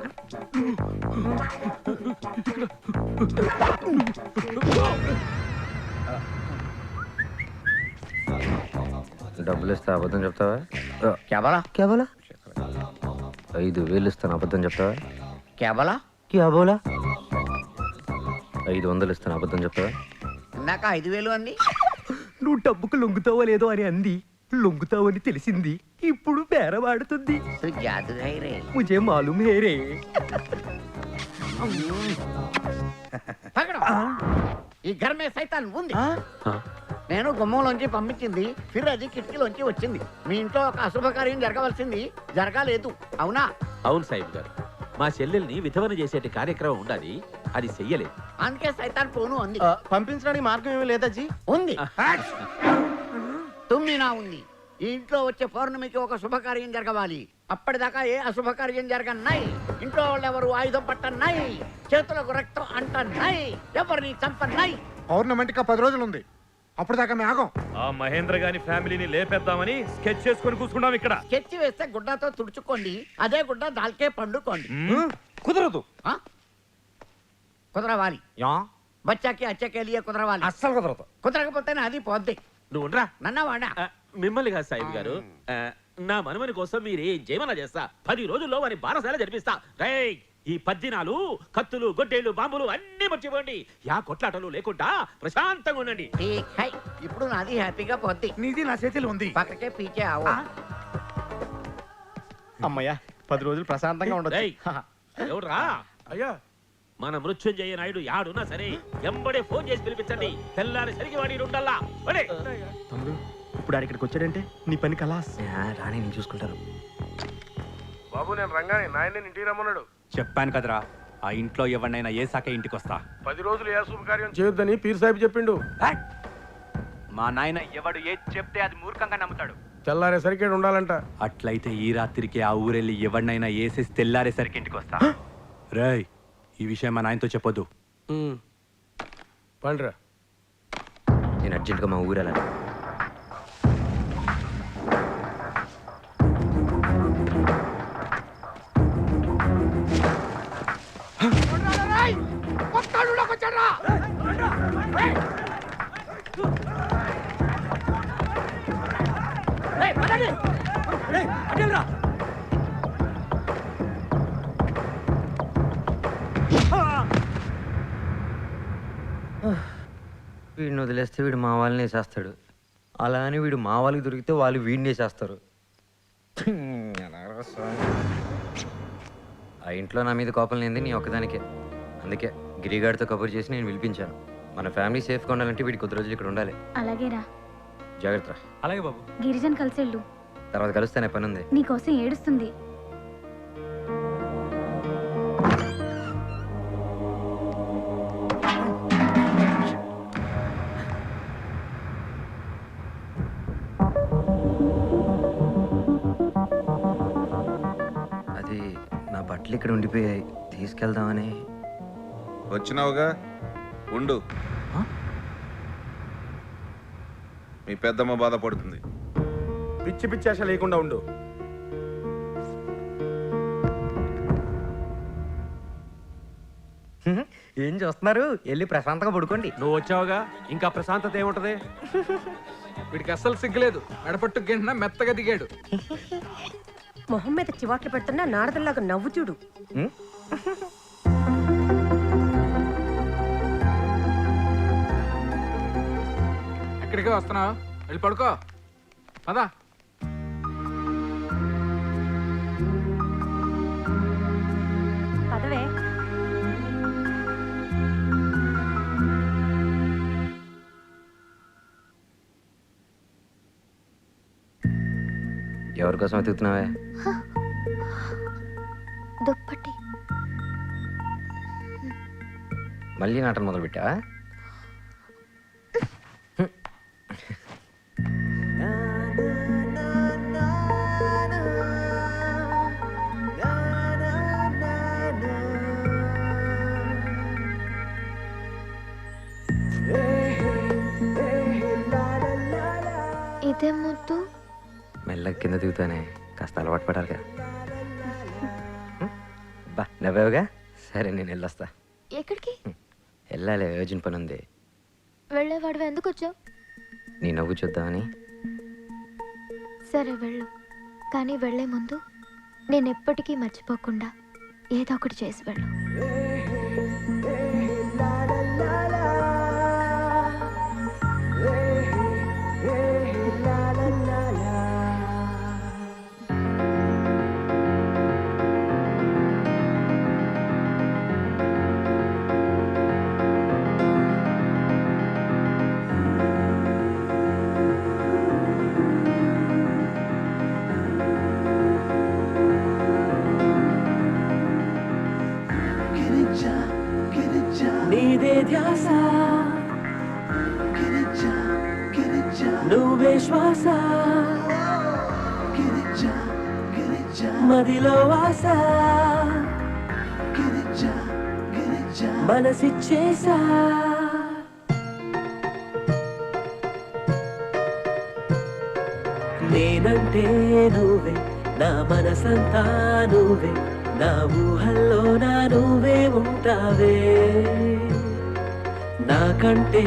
డబ్బులు ఇస్తే అబద్ధం చెప్తావా? क्या बोला? क्या बोला? 5,000 ఇస్తాను, అబద్ధం చెప్తావా? क्या बोला? क्या बोला? 500 ఇస్తాను, అబద్ధం చెప్తావా? ఇందాక 5,000 అంది. నువ్వు డబ్బుకు లొంగుతావో లేదో అని అంది. లొంగుతావని తెలిసింది, ఇప్పుడు బేరవాడుతుంది. जादू है रे. ముజే మాలూమ్ హే రే. పకడో. ఈ घर में शैतान ఉంది. నేను గుమ్మంలోంచి పంపించింది, ఫిర్ అది కిటికీలోంచి వచ్చింది. మీ ఇంట్లో ఒక అశుభకార్యం జరగవలసింది జరగాలేదు, అవునా? అవును సాహిబ్ గారు, మా చెల్లెల్ని విధవన చేసేటి కార్యక్రమం ఉండాలి, అది చెయ్యలేదు. అందుకే సైతాన్ పోను అంది. పంపించడానికి మార్గం ఏమీ లేదా జీ? ఉంది, తుమ్మినా ఉంది. ఈ ఇంట్లో వచ్చే పౌర్ణమికి ఒక శుభకార్యం జరగవాలి. అప్పటిదాకా ఏ అశుభకార్యం జరగన్నాయి. ఇంట్లో వాళ్ళు ఎవరు ఆయుధం పట్టన్నాయి, చేతులకు రక్తం అంటన్నాయి, ఎవరిని చంపన్నాయి. పౌర్ణమికి 10 రోజులు ఉంది, అప్పుడు దాకా మేఘం. ఆ మహేంద్ర గాని ఫ్యామిలీని లేపేద్దామని స్కెచ్ చేసుకొని కూర్చున్నాం ఇక్కడ. స్కెచ్ వేస్తే గుడ్డతో తుడుచుకోండి, అదే గుడ్డ దాల్కే పండుకోండి. కుదరదు. కుదరవాలి. బచ్చాకి అచ్చకే లియే కుదరవాలి. అస్సలు కుదరదు. కుదరకపోతేనే అది పోద్ది. నువ్వు ఉండరా. నన్నవాడా మిమ్మల్ని కాదు సాహిబ్ గారు, నా మనమని కోసం మీరు ఏం చేయమన్నా చేస్తా. 10 రోజుల్లో వారి బారసాల జరిపిస్తా. రేయ్, ఈ 10 దినాలు కత్తులు, గొడ్డేళ్లు, బాంబులు అన్ని మర్చిపోండి. యా కొట్లాటలు లేకుండా ప్రశాంతంగా ఉండండి. ఇప్పుడు నాది హ్యాపీగా పోద్ది. నీది నా చేతిలో ఉంది. పక్కకే పీచే ఆవు. అమ్మయ్యా, 10 రోజులు ప్రశాంతంగా ఉండదు. ఎవడ్రా? అయ్యా, మన మృత్యుంజయ నాయుడు యాడున్నా సరే ఎంబడే ఫోన్ చేసి పిలిపించండి. తెల్లారి సరికి వాడి ఉండల్లా. తమ్ముడు, ఇప్పుడు ఇక్కడికి వచ్చాడంటే నీ పని కలాస్. రాణి నేను చూసుకుంటాను. బాబు, నేను రంగానే నాయన్ని ఇంటికి రమ్మన్నాడు. చెప్పాను కదరా, ఆ ఇంట్లో ఎవరినైనా ఏ సాకే ఇంటికి వస్తా. 10 రోజులు ఏ శుభకార్యం చేయొద్దని పీర్ సాహిబ్ చెప్పిండు. మా నాయన ఎవడు ఏది చెప్తే అది మూర్ఖంగా నమ్ముతాడు. తెల్లారేసరికి ఉండాలంట. అట్లయితే ఈ రాత్రికి ఆ ఊరెళ్ళి ఎవరినైనా వేసేసి తెల్లారేసరికి ఇంటికి వస్తా. రేయ్, ఈ విషయం మా నాయనతో చెప్పొద్దు. పండ్రా. నేను అర్జెంటుగా మా ఊరు వెళ్ళాలి. వీడిని వదిలేస్తే వీడు మా వాళ్ళని వేసేస్తాడు, అలా అని వీడు మా వాళ్ళకి దొరికితే వాళ్ళు వీడిని వేసేస్తారు. ఆ ఇంట్లో నా మీద కోపం లేనిది నీ ఒక్కదానికే. అందుకే గిరిగాడితో కబుర్ చేసి నేను పిలిపించాను. మన ఫ్యామిలీ సేఫ్గా ఉండాలంటే వీడికి కొద్ది రోజులు ఇక్కడ ఉండాలి. అలాగేరా. జాగ్రత్త. అలాగే బాబు. గిరిజన్ కలిసేళ్ళు. తర్వాత కలుస్తానే, పని ఉంది. నీకోసం ఏడుస్తుంది. బట్టలు ఇక్కడ ఉండిపోయాయి, తీసుకెళ్దామని. వచ్చినావుగా, ఉండు. మీ పెద్దమ్మ బాధపడుతుంది. పిచ్చి పిచ్చి ఆశ లేకుండా ఉండు. ఏం చూస్తున్నారు? వెళ్ళి ప్రశాంతంగా పడుకోండి. నువ్వు వచ్చావుగా, ఇంకా ప్రశాంతత ఏముంటది? వీడికి అస్సలు సిగ్గులేదు. మెడపట్టు గింట మెత్తగా దిగాడు. మొహం మీద చివాట్లు పెడుతున్నా నారదల్లాగా నవ్వు చూడు. ఎక్కడికి వస్తున్నావు? వెళ్ళి పడుకో. పదా. పదవే. ఎవరి కోసం వెతుకుతున్నావే? దుప్పటి. మళ్ళీ నాటం మొదలు పెట్టావా? ఇదే ముద్దు. మెల్లగా కింద దిగుతానే, కాస్త అలవాటు పడాలి కదా. బా నవ్వావుగా, సరే నేను వెళ్ళొస్తా. ఎక్కడికి వెళ్ళాలి, అర్జెంట్ పని ఉంది. వెళ్ళేవాడు ఎందుకు వచ్చావు? నీ నవ్వు చూద్దామని. సరే వెళ్ళు, కానీ వెళ్ళే ముందు నేను ఎప్పటికీ మర్చిపోకుండా ఏదో ఒకటి చేసి వెళ్ళు. నీదే ధ్యాస, నువ్వే శ్వాస, మదిలో ఆశ, మనసిచ్చేసా. నేనంటే నువ్వే, నా మనసంతా నువ్వే, నా ఊహల్లో నా నువ్వే ఉంటావే. నాకంటే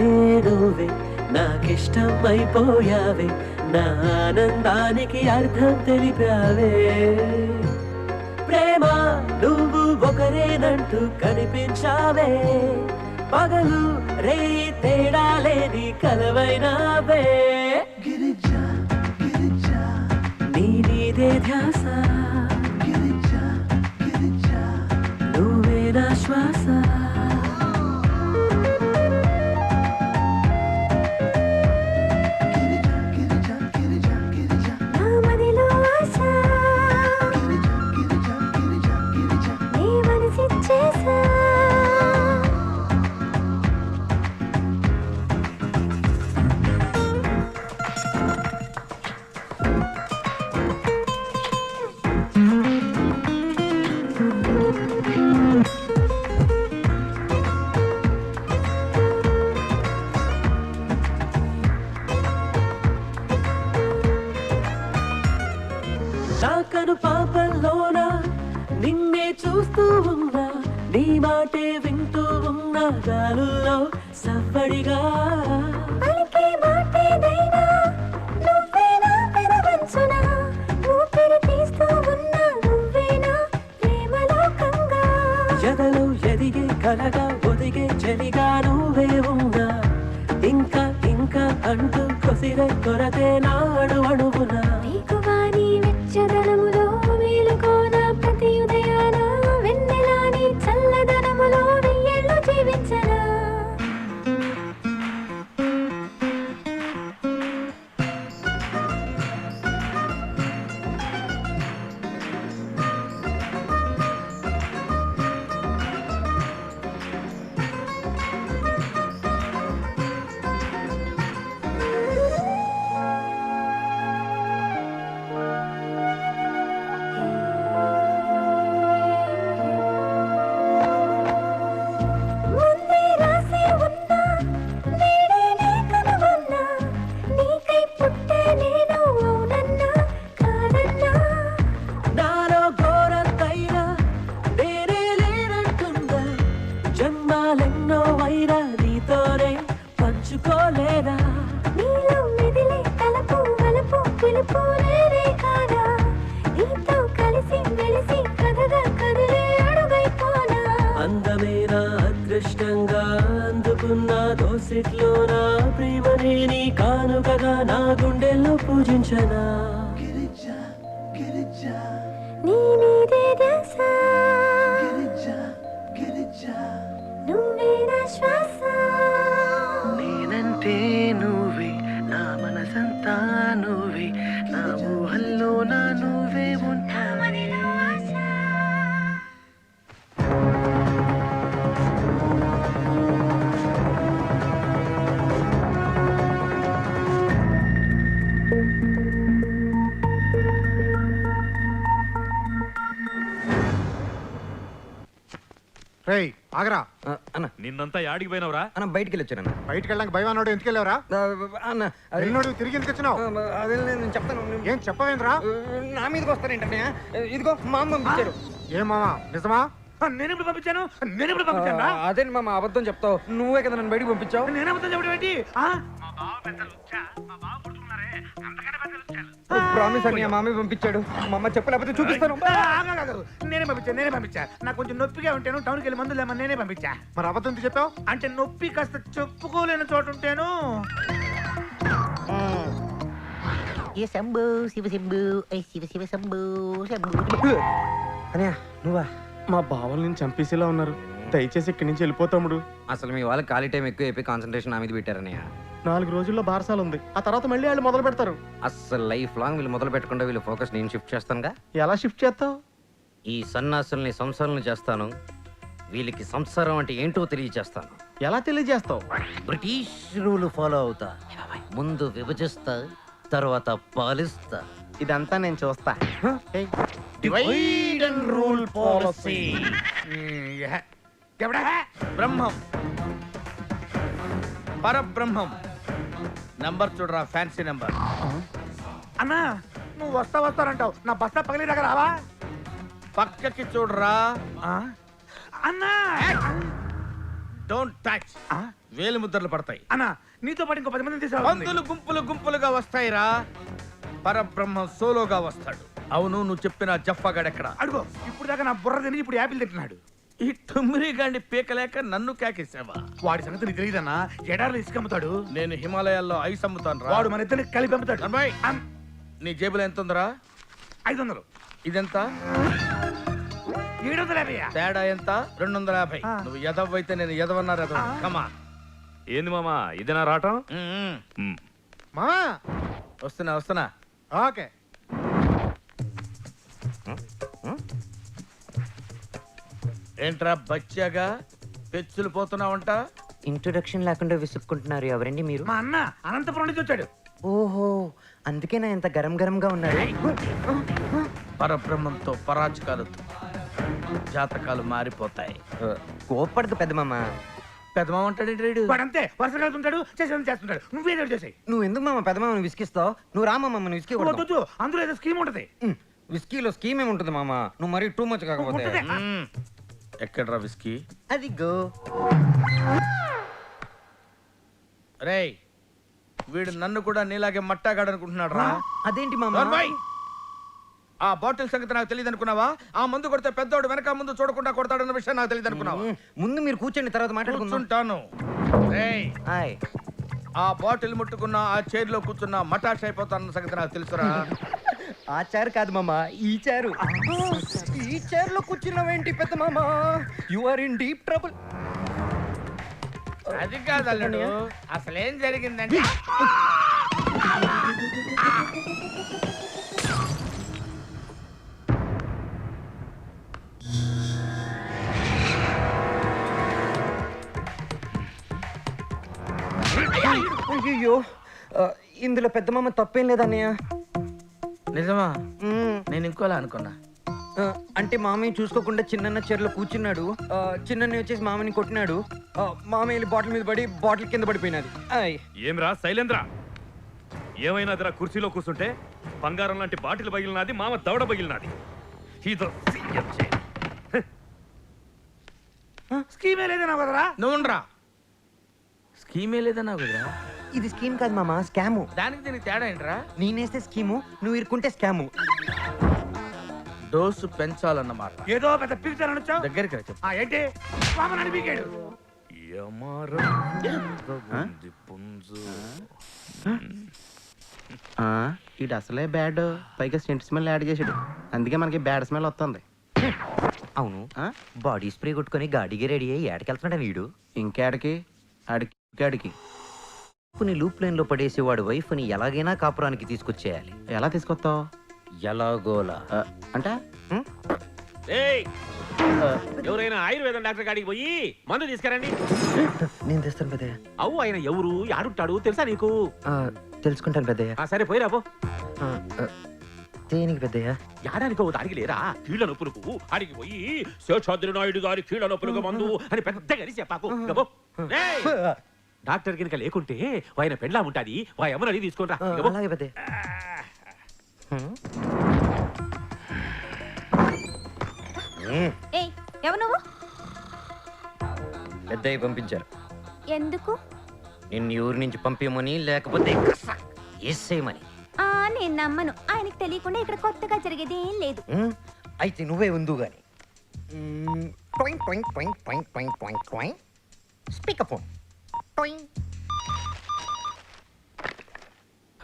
నువ్వే నాకిష్టం అయిపోయావే, నా ఆనందానికి అర్థం తెలిపావే. ప్రేమ నువ్వు ఒకరేనంటూ కనిపించావే, పగలు రే తేడా లేని కలవైనావే. నీదే ధ్యాస, నువ్వే నా శ్వాస. నాకను పాపంలోన నిన్నే చూస్తూ ఉన్నా, నీ మాటే వింటూ ఉన్నా, గాలుల్లో సవ్వడిగా పలికే మాటేదైనా నువ్వేనా పెదవంచునా, ఊపిరి తీస్తూ ఉన్నా నువ్వేనా ప్రేమలోకంగా. ఎదలో ఎదిగే కలగా ఒదిగే చెలిగా నువ్వే ఉన్నా, ఇంకా ఇంకా అంటూ కొసిరే కొరతే నాడు అడుగునా. నీకువాని వెచ్చదనములో మేలుకోన ప్రతి ఉదయాన, వెన్నెలాని చల్లదనములో వెయ్యేళ్ళు జీవించనా. అదృష్టంగా అందుకున్న దోసిట్లో నా ప్రేమనే నీ కానుకగా నా గుండెల్లో పూజించనా నీ మీదే ధ్యాస నువ్వే నా శ్వాస నేనంటే నువ్వే నా మనసంతా నువ్వే నా ఊహల్లో నా నువ్వే ఉంటావని రేయ్ ఆగరా అన్న నిన్నంతా యాడికి పోయినవరా అన్న బయటికి వెళ్ళొచ్చాను బయటికి వెళ్ళడానికి భయం అన్నాడు ఎందుకు వెళ్ళావరా అన్న వెళ్ళినోడు తిరిగి ఎందుకు వచ్చినావు అదే నేను చెప్తాను ఏం చెప్పవేంద్రా నా మీదకి వస్తారేంటనే ఇదిగో మా అమ్మ పంపించారు ఏం మామా నిజమా నేను ఇప్పుడు పంపించాను నేను ఇప్పుడు పంపించాను అదే మామ అబద్ధం చెప్తావు నువ్వే కదా నన్ను బయటికి పంపించావు నేను అబద్ధం చెప్పడం ఏంటి ప్రామిస్ అని మా అమ్మ పంపించాడు మా అమ్మ చెప్పలేకపోతే చూపిస్తాను నేనే పంపించా నాకు కొంచెం నొప్పిగా ఉంటాను టౌన్కి వెళ్ళి మందులు లేమని నేనే పంపించా మరి అబద్ధం ఎందుకు చెప్పావు అంటే నొప్పి కాస్త చెప్పుకోలేని చోటు ఉంటాను ఏ శంభు శివ శంభు శివ శివ శంభు శంభు అనియా నువ్వా మా బావల్ని చంపేసేలా ఉన్నారు దయచేసి ఇక్కడి నుంచి వెళ్ళిపోతాముడు. అసలు మీ వాళ్ళకి ఖాళీ టైం ఎక్కువ అయిపోయి కాన్సన్ట్రేషన్ నా మీద పెట్టారనయ్య 4 రోజుల్లో బారసాల ఉంది, ఆ తర్వాత మళ్ళీ వాళ్ళు మొదలు పెడతారు. అసలు లైఫ్ లాంగ్ వీళ్ళు మొదలు పెట్టకుండా వీళ్ళు ఫోకస్ నేను షిఫ్ట్ చేస్తానుగా. ఎలా షిఫ్ట్ చేస్తావు? ఈ సన్నాసుల్ని సంసారాలను చేస్తాను, వీళ్ళకి సంసారం అంటే ఏంటో తెలియజేస్తాను. ఎలా తెలియజేస్తావు? బ్రిటిష్ రూల్ ఫాలో అవుతా. ముందు విభజిస్తా, తర్వాత పాలిస్తా. ఇదంతా నేను చూస్తా. Divide and rule policy. Brahmam Parabrahmam number చూడరా, ఫ్యాన్సీ నంబర్. అన్నా నువ్వు వస్తారంటావు, నా బస్తా పగిలి దగ్గర రావా? పక్కకి చూడరా. అన్నా డోంట్ టచ్, వేలు ముద్రలు పడతాయి. అన్నా నీతో పాటు ఇంకో 10 మంది తీసుకురా. పందులు గుంపులు గుంపులుగా వస్తాయిరా, పరబ్రహ్మం సోలోగా వస్తాడు. అవును, నువ్వు చెప్పిన జఫాగాడెక్కడ? అడుగో, ఇప్పుడు దాకా నా బుర్ర తిని ఇప్పుడు యాపిల్ తింటున్నాడు. ఈ టుమ్మిరి గాండి పీకలేక నన్ను కేకేసావా? వాడి సంగతి నీకు తెలియదన్నా, ఎడార్లు ఇసుక అమ్ముతాడు. నేను హిమాలయాల్లో ఐస్ అమ్ముతాను రా. వాడు మన ఇద్దరిని కలిపి అమ్ముతాడు. నీ జేబులో ఎంత ఉందిరా? 500. ఇదెంత? 750. తేడా ఎంత? 250. నువ్వు ఎదవ అయితే నేను ఎదవన్నారు ఎదవ. కమా. ఏంది మామా ఇదేనా రావటం? మామా వస్తున్నా. ఓకే. ఏంట్రా బచ్చాగా పెచ్చులు పోతున్నావంట? ఇంట్రొడక్షన్ లేకుండా విసుక్కుంటున్నారు. ఎవరండి మీరు? మా అన్న అనంతపురం నుంచి వచ్చాడు. ఓహో, అందుకేనా ఇంత గరం గరంగా ఉన్నారు. పరబ్రహ్మంతో పరాచకాలతో జాతకాలు మారిపోతాయి. కోప్పడదు పెద్ద మామ. పెద్దమామ అంటాడు వాడంతే వరుస కలుపుతుంటాడు, చేస్తుంటాడు. నువ్వేదో చేసాయి. నువ్వు ఎందుకు మామ పెద్ద మామని విసికిస్తావు? నువ్వు రా మామ, విసికి వద్దు, అందులో ఏదో స్కీమ్ ఉంటది. విస్కీలో స్కీమ్ ఏముంటుంది మామ? నువ్వు మరీ టూ మచ్ కాకపోతే. ఎక్కడ్రా విస్కీ? అది గో. రేయ్, వీడు నన్ను కూడా నీలాగే మట్టాగాడనుకుంటున్నాడు రా. అదేంటి మామ? ఆ బాటిల్ సంగతి నాకు తెలియదు అనుకున్నావా? ఆ మందు కొడితే పెద్దోడు వెనక ముందు చూడకుండా కొడతాడన్న విషయం నాకు తెలియదు అనుకున్నావా? ముందు మీరు కూర్చోండి, తర్వాత మాట్లాడుకుంటాను. ఆ బాటిల్ ముట్టుకున్న, ఆ చైర్ లో కూర్చున్న మటాష్ అయిపోతానన్న సంగతి నాకు తెలుసురా. ఆ చైర్ కాదు మామ, ఈ చైర్. ఈ చైర్ లో కూర్చున్నావేంటి పెద్ద మామ? You are in deep trouble. అది కాదు అల్లుడు, అసలేం జరిగిందంటే అయ్యో, ఇందులో పెద్ద మామ తప్పేం లేదన్నయ్య. నిజమా? నేను ఇంకోలా అనుకున్నా. అంటే మామయ్య చూసుకోకుండా చిన్న చీరలో కూర్చున్నాడు. చిన్న వచ్చేసి మామని కొట్టినాడు. మామయ్య వెళ్ళి బాటిల్ మీద పడి బాటిల్ కింద పడిపోయినది. ఏమ్రా శైలేంద్ర, ఏమైనాదిరా? కుర్చీలో కూర్చుంటే బంగారం లాంటి బాటిల్ పగిలినది, మామ దవడ పగిలినది. స్కీమే లేదన్నావు కదరా? నువ్వురా. స్కీమే లేదన్నావు కదరా? ఇది స్కీమ్ కాదు మామ, స్కాము. దానికి దీనికి తేడా ఏంట్రా? నేనేస్తే స్కీము, నువ్వు ఇరుకుంటే స్కాము. డోసు పెంచాలన్నమాట. ఏదో పెద్ద పిక్చర్ అనొచ్చా? దగ్గరికి రా చెప్పు. ఏంటి? వామనాన్ని పీకాడు. ఇటు అసలే బ్యాడ్, పైగా సెంట్ స్మెల్ యాడ్ చేసాడు, అందుకే మనకి బ్యాడ్ స్మెల్ వస్తుంది. అవును, బాడీ స్ప్రే కొట్టుకొని గాడికి రెడీ అయ్యి ఏడకెళ్తున్నాడు వీడు. ఇంకేడికి? ఆడికి నీ లూప్ లైన్ లో పడేసేవాడు వైఫ్ని ఎలాగైనా కాపురానికి తీసుకొచ్చేయాలి. ఎలా తీసుకొస్తావు? ఎలాగోలా అంటే ఎవరైనా ఆయుర్వేదం డాక్టర్ కాడికి పోయి మందు తీసుకురండి. నేను తెస్తాను పెద్దయ్య. అవు ఆయన ఎవరు, ఆడుంటాడు తెలుసా నీకు? తెలుసుకుంటాను పెద్దయ్య. సరే పోయిరా పో. దేనికి పెద్దయ్య? యాడానికో దానికి లేరా కీళ్ళ నొప్పులకు అడిగి పోయి శేషాద్రి నాయుడు గారి కీళ్ళ నొప్పులకు మందు అని పెద్దగా చెప్పాకు. డాక్టర్ గినక లేకుంటే ఆయన పెండ్లా ఉంటాది, అమ్మని అడిగి తీసుకుంటా. ఎవరు నువ్వు? పెద్దయ్య పంపించారు. ఎందుకు? నిన్ను ఊరి నుంచి పంపించమని, లేకపోతే వేసేయమని. నేను నమ్మను. ఆయనకి తెలియకుండా ఇక్కడ కొత్తగా జరిగేది ఏం లేదు. అయితే నువ్వే ఉందు గాని. Speaker phone.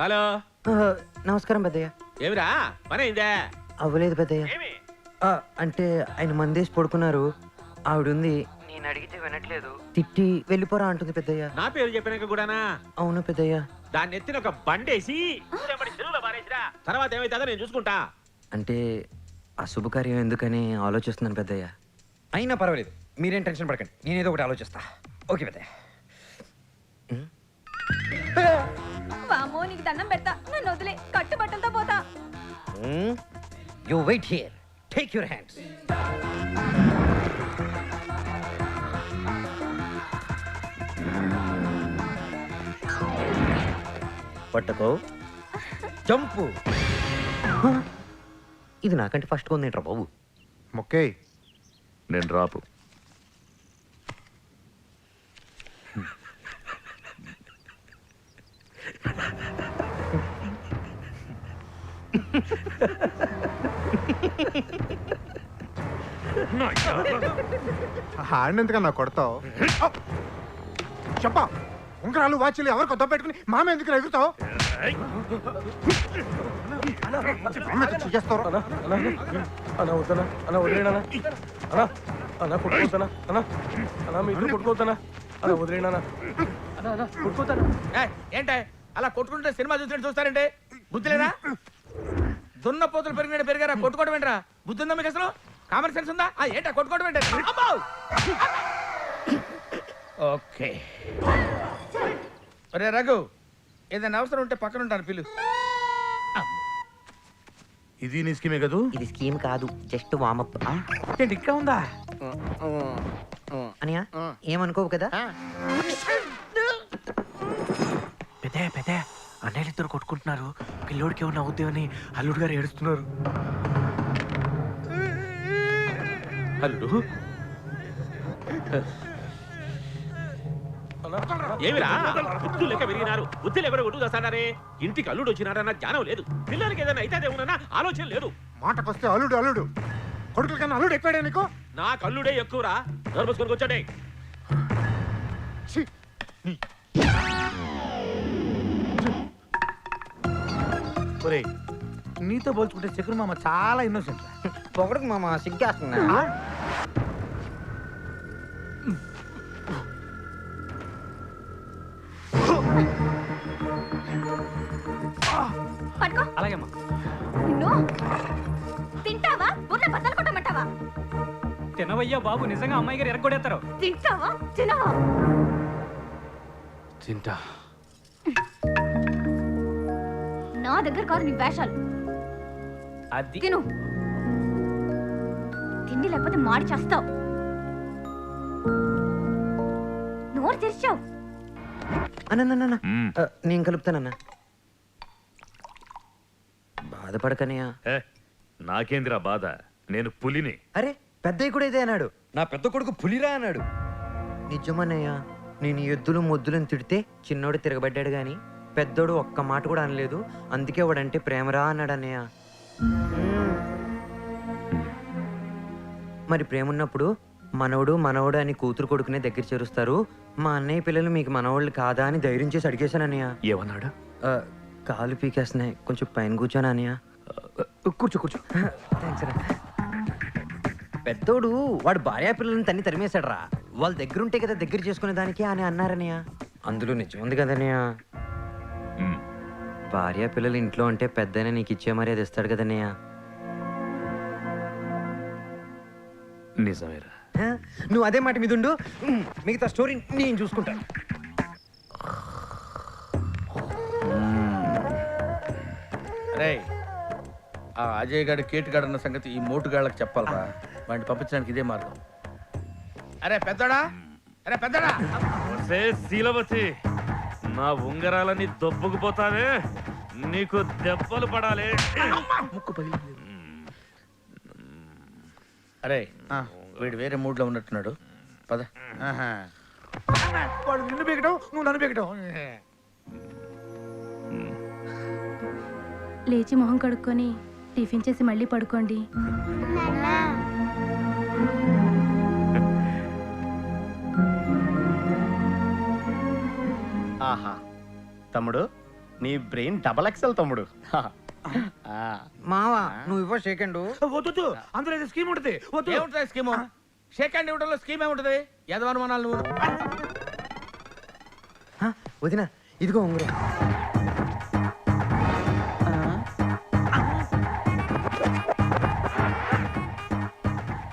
హలో, నమస్కారం పెద్దయ్య. ఏమిరా పని అయిందా? అవ్వలేదు పెద్దయ్య. అంటే ఆయన మందేసి పడుకున్నారు. ఆవిడుంది, నేను అడిగితే వినట్లేదు, తిట్టి వెళ్ళిపోరా అంటుంది పెద్దయ్య. నా పేరు చెప్పినాక కూడానా? అవును పెద్దయ్య. దాన్ని ఎత్తిన ఒక బండేసి చెరువులో పారేసిరా, తర్వాత ఏమైతుందో నేను చూసుకుంటా. అంటే అశుభకార్యం ఎందుకని ఆలోచిస్తున్నాను పెద్దయ్య. అయినా పర్వాలేదు, మీరేం టెన్షన్ పడకండి, నేనేదో ఒకటి ఆలోచిస్తా. ఓకే పెద్దయ్య. వామో, నీకు దండం పెడతా, నన్ను వదిలే, కట్టుబట్టలతో పోతా. You wait here, take your hands. పట్టుకో, జంపు. ఇది నాకంటే ఫస్ట్ కొందేంట్రా బాబు. మొక్కే నేను రాపు. ఆడినందుకన్నా కొడతావు? చెప్పా, ఉంగరాలు వాచ్లు ఎవరు కొత్త పెట్టుకుని మామ ఎందుకు ఎగురుతావు? ఏంటే అలా కొట్టుకుంటే సినిమా చూసినట్టు చూస్తారంటే? బుద్ధి లేదా? దున్న పోతులు పెరిగారా, కొట్టుకోవడం ఏంట్రా? బుద్ధి ఉందా మీకు అసలు? కామన్ సెన్స్ ఉందా? ఏంటా కొట్టుకోవడం ఏంటే? ఓకే, అరే రఘు, ఏదైనా అవసరం ఉంటే పక్కన ఉంటాను, పిలు. ఇది నీ స్కీమే కదూ? ఇది స్కీమ్ కాదు, జస్ట్ వామప్. ఏంటి ఇంకా ఉందా? అనియా ఏమనుకోవు కదా? పెద్ద అన్నయ్యలు ఇద్దరు కొట్టుకుంటున్నారు. పిల్లోడికి ఏమన్నా అవుతాయని అల్లుడు గారు ఏడుస్తున్నారు. అల్లుడు ఏమిరా బుద్ధి లెక్క పెరిగినారు, బుద్ధి లేకుండా కొట్టు చేస్తాడారే. ఇంటికి అల్లుడు వచ్చినాడన్న జ్ఞానం లేదు, పిల్లలకి ఏదైనా అయితేదేమోనన్న ఆలోచన లేదు. మాటకొస్తే అల్లుడు కొడుకుల కన్నా అల్లుడు ఎక్కువడే నీకు? నాకు అల్లుడే ఎక్కువరా, నర్మస్కొని వచ్చాడే. ఒరే, నీతో పోల్చుకుంటే చక్రు మామ చాలా ఇన్నోసెంట్. పొగడకు మామ, సిగ్గేస్తున్నా. పట్టుకో. అలాగేమ్మా. నిన్ను తింటావా? ఊర్లో బద్దలు కొట్టమంటావా? తినవయ్యా బాబు, నిజంగా అమ్మాయి గారు ఎరగొడేస్తారు. తింటావా? తినవా? తింటా. నా దగ్గర కాదు నీ వేషాలు. అది తిను. తిండి లేకపోతే మాడి చేస్తావు. నోరు తెరిచావు. అన్న నేను కలుపుతానన్నా. బాధపడకనయ్యా. నాకేందిరా బాధ, నేను పులిని. అరే పెద్దయ్య కూడా ఇదే అన్నాడు, నా పెద్ద కొడుకు పులిరా అన్నాడు. నిజమన్నయ్యా, నేను ఎద్దులు మొద్దులను తిడితే చిన్నోడు తిరగబడ్డాడు గాని పెద్దోడు ఒక్క మాట కూడా అనలేదు. అందుకే వాడంటే ప్రేమరా అన్నాడు అన్నయ్య. మరి ప్రేమ ఉన్నప్పుడు మనవడు అని కూతురు కొడుకునే దగ్గర చేరుస్తారు. మా అన్నయ్య పిల్లలు మీకు మనవాళ్ళు కాదా అని ధైర్యం చేసి అడిగేశాను అన్నయ్య. ఏమన్నాడు? కాలు పీకేస్తున్నాయి, కొంచెం పైన కూర్చోను అన్నయ్య. కూర్చో. థ్యాంక్స్ రా. పెద్దోడు వాడు భార్యా పిల్లల్ని తన్ని తరిమేశాడు రా. వాళ్ళ దగ్గర ఉంటే కదా దగ్గర చేసుకునే దానికి అని అన్నారన్నయ్య. అందులో నిజం ఉంది కదన్నయ్య. భార్యా పిల్లలు ఇంట్లో ఉంటే పెద్దనే నీకు ఇచ్చే మరి అది ఇస్తాడు కదన్నయ్య. నిజమేరా. నువ్వు అదే మాట మీద ఉండు, మిగతా స్టోరీ నేను చూసుకుంటాను. రే ఆ అజయ్ గారి కేటుగాడు అన్న సంగతి ఈ మోటుగాళ్ళకి చెప్పాలరా. వాడిని పంపించడానికి ఇదే మార్గం. అరే పెద్దడా, శీలవతి, నా ఉంగరాలని దొబ్బుకుపోతానే, నీకు దెబ్బలు పడాలి. ముక్కు పగిలింది. అరే వీడు వేరే మూడ్లో ఉన్నట్టున్నాడు, పద. వాడు నిన్ను బీగటం, నువ్వు నన్ను బీగటం. లేచి మొహం కడుక్కొని టిఫిన్ చేసి మళ్ళీ పడుకోండి. ఆహా తమ్ముడు, నీ బ్రెయిన్ డబల్ ఎక్సెల్ తమ్ముడు. మావా నువ్వు ఇవ్వ సెకండ్. వద్దు, అందులో ఏదో స్కీమ్ ఉంటుంది. ఏముంటుంది స్కీము? షేక్ హ్యాండ్ ఇవ్వడంలో స్కీమ్ ఏముంటుంది? యదవనుమానాలు నువ్వు. వదినా ఇదిగో ఉంగరం.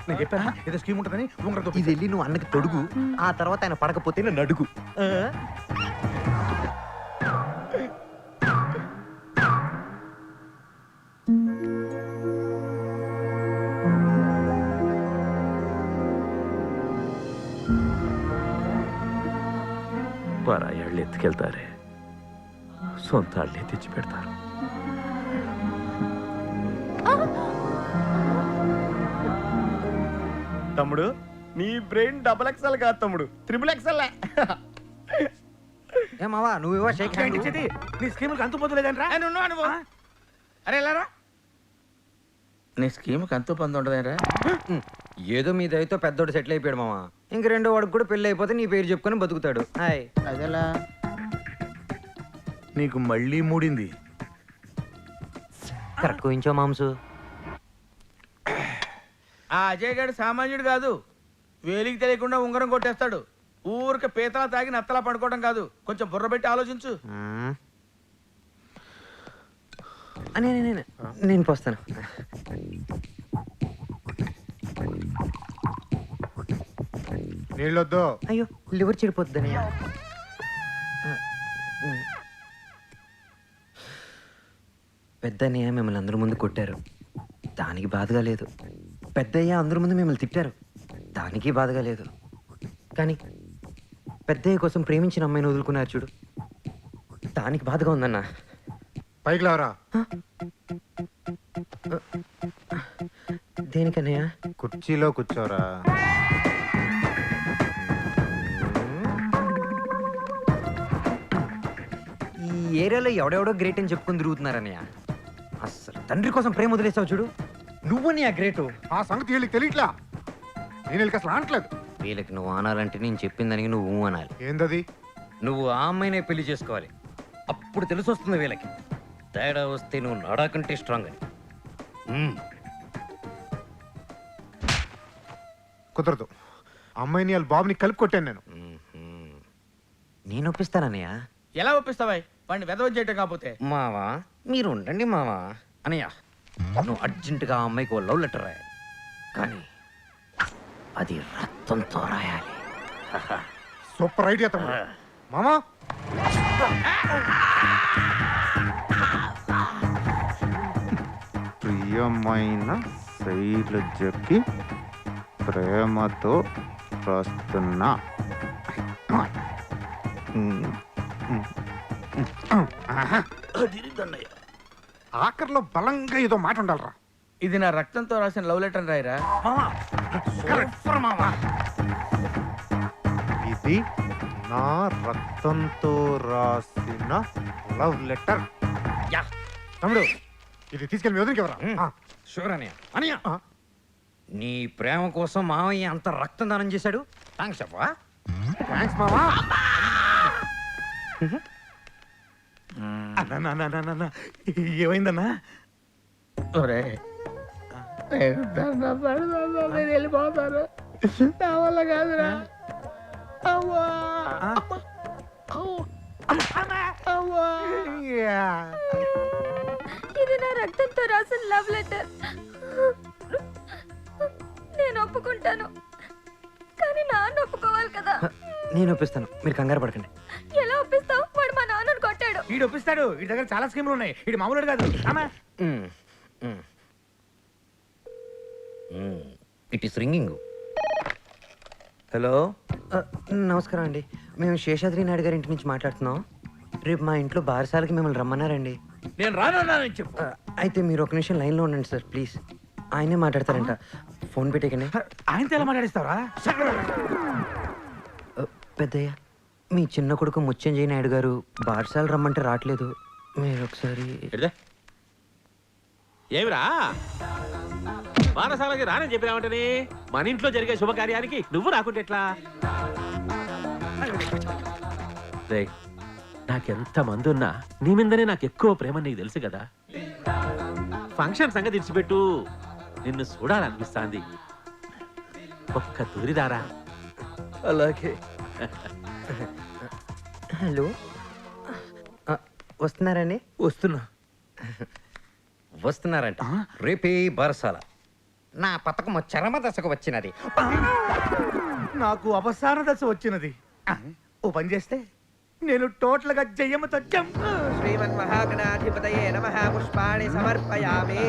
నేను చెప్పాను ఏదో స్కీమ్ ఉంటుందని. ఉంగరంతో ఇది వెళ్ళి నువ్వు అన్నకి తొడుగు, ఆ తర్వాత ఆయన పడకపోతే నన్ను అడుగు. పరాయాళ్ళు ఎత్తుకెళ్తారే, సొంత వాళ్ళే తెచ్చి పెడతారు. తమ్ముడు నీ బ్రెయిన్ డబల్ ఎక్సెల్ కాదు తమ్ముడు, త్రిబుల్ ఎక్సెల్. ఏ మావా నువ్వు ఇవ్వ షేక్ హ్యాండ్. నీ స్కీమ్కి అంతు పొందలేదంట్రా. అరే వెళ్ళారా, నీ స్కీమ్కి అంతు పొంది ఉండదేరా. ఏదో మీ దయతో పెద్దోడు సెటిల్ అయిపోయాడు మావా. ఇంక రెండో వాడికి కూడా పెళ్లి అయిపోతే నీ పేరు చెప్పుకొని బతుకుతాడు. హాయ్. అదేలా నీకు మళ్ళీ మూడింది. కరెక్ట్ కోయించో మాంసు. ఆ అజయ్ గారు సామాన్యుడు కాదు, వేలికి తెలియకుండా ఉంగరం కొట్టేస్తాడు. ఊరికి పీతలా తాగి నత్తలా పడుకోవడం కాదు, కొంచెం బుర్ర పెట్టి ఆలోచించు. నేను పోస్తాను. నీళ్ళొద్దు. అయ్యో లివర్ చెడిపోద్దని. పెద్దన్నయ్య మిమ్మల్ని అందరి ముందు కొట్టారు, దానికి బాధగా లేదు. పెద్దయ్య అందరి ముందు మిమ్మల్ని తిట్టారు, దానికి బాధగా లేదు. కానీ పెద్దయ్య కోసం ప్రేమించిన అమ్మాయిని వదులుకున్నారు చూడు, దానికి బాధగా ఉందన్న. పైకి లారా. దేనికన్నయ్య? కుర్చీలో కూర్చోరా. ఈ ఏరియాలో ఎవడెవడో గ్రేట్ అని చెప్పుకొని తిరుగుతున్నారన్నయ్య. అస్సలు తండ్రి కోసం ప్రేమ వదిలేసావు చూడు, నువ్వని ఆ గ్రేటు. ఆ సంగతి వీళ్ళకి తెలియట్లా, నేను వీళ్ళకి అసలు అనట్లేదు. వీళ్ళకి నువ్వు అనాలంటే నేను చెప్పిన దానికి నువ్వు అనాలి. ఏందది? నువ్వు ఆ అమ్మాయినే పెళ్లి చేసుకోవాలి, అప్పుడు తెలిసి వస్తుంది వీళ్ళకి. తేడా వస్తే నువ్వు నాడాకంటే స్ట్రాంగ్ అని. కుదరదు, అమ్మాయిని వాళ్ళ బాబుని కలిపి కొట్టాను నేను. నేను ఒప్పిస్తానన్నయ్య. ఎలా ఒప్పిస్తావా వాడిని వెదవ చేయటం కాకపోతే? మావా మీరు ఉండండి మావా. అనయ్య నువ్వు అర్జెంటుగా ఆ అమ్మాయికి ఓ లవ్ లెటర్ రాయాలి, కానీ అది రక్తంతో రాయాలి. సూపర్ ఐడియా తమ్ముడు. మామా ప్రియమైన శైలజకి ప్రేమతో రాస్తున్నా. ఆఖరిలో బలంగా ఏదో మాట ఉండాలరా. ఇది నా రక్తంతో రాసిన లవ్ లెటర్ రాయరా. ఇది నా రక్తంతో రాసిన లవ్ లెటర్. తమ్ముడు ఇది తీసుకెళ్ళి మీ వదిలికి ఎవరా? షూర్ అనయ్య. అనయ్య నీ ప్రేమ కోసం మావయ్య అంత రక్తం దానం చేశాడు. థ్యాంక్స్ చెప్పవా? థ్యాంక్స్ మావా. అన్నా ఏమైందన్నా? ఒరే వెళ్ళిపోతారు, నా వల్ల కాదురా. ఇది నా రక్తంతో రాసిన లవ్ లెటర్. నేను ఒప్పుకుంటాను, కానీ నాన్న ఒప్పుకోవాలి కదా. నేను ఒప్పిస్తాను, మీరు కంగారు పడకండి. ఎలా ఒప్పిస్తావు? వాడు మా నాన్నను కొట్టాడు. వీడు ఒప్పిస్తాడు, వీడి దగ్గర చాలా స్కీములు ఉన్నాయి. వీడు మామూలు కాదు. It is ringing. హలో, నమస్కారం అండి. మేము శేషాద్రి నాయుడు గారి ఇంటి నుంచి మాట్లాడుతున్నాం. రేపు మా ఇంట్లో బారసాలకి మిమ్మల్ని రమ్మన్నారండి. నేను రానన్నానని చెప్పు. అయితే మీరు ఒక నిమిషం లైన్లో ఉండండి సార్ ప్లీజ్. ఆయనే మాట్లాడతారంట. ఫోన్ పెట్టేకండి. ఆయనతో ఎలా మాట్లాడిస్తావరా? పెద్దయ్య, మీ చిన్న కొడుకు ముత్యంజయ నాయుడు గారు బారసాల రమ్మంటే రావట్లేదు. మీరు ఒకసారి ఏమిరా బారసాలకి రానని చెప్పినామంటని? మన ఇంట్లో జరిగే శుభకార్యానికి నువ్వు రాకుంటే ఎట్లా? నాకెంత మంది ఉన్నా నీ మీదనే నాకు ఎక్కువ ప్రేమ, నీకు తెలుసు కదా. ఫంక్షన్ సంగతి ఇచ్చిపెట్టు, నిన్ను చూడాలనిపిస్తాంది. ఒక్క తూరిదారా? అలాగే. హలో, వస్తున్నారండి? వస్తున్నారంట. రేపే బారసాల. నా పథకం చరమ దశకు వచ్చినది. నాకు అవసాన దశ వచ్చినది. ఓ పని చేస్తే నేను టోటల్ గా జయముతో శ్రీమన్మహాగణాధిపతయే నమః. పుష్పాణి సమర్పయామి.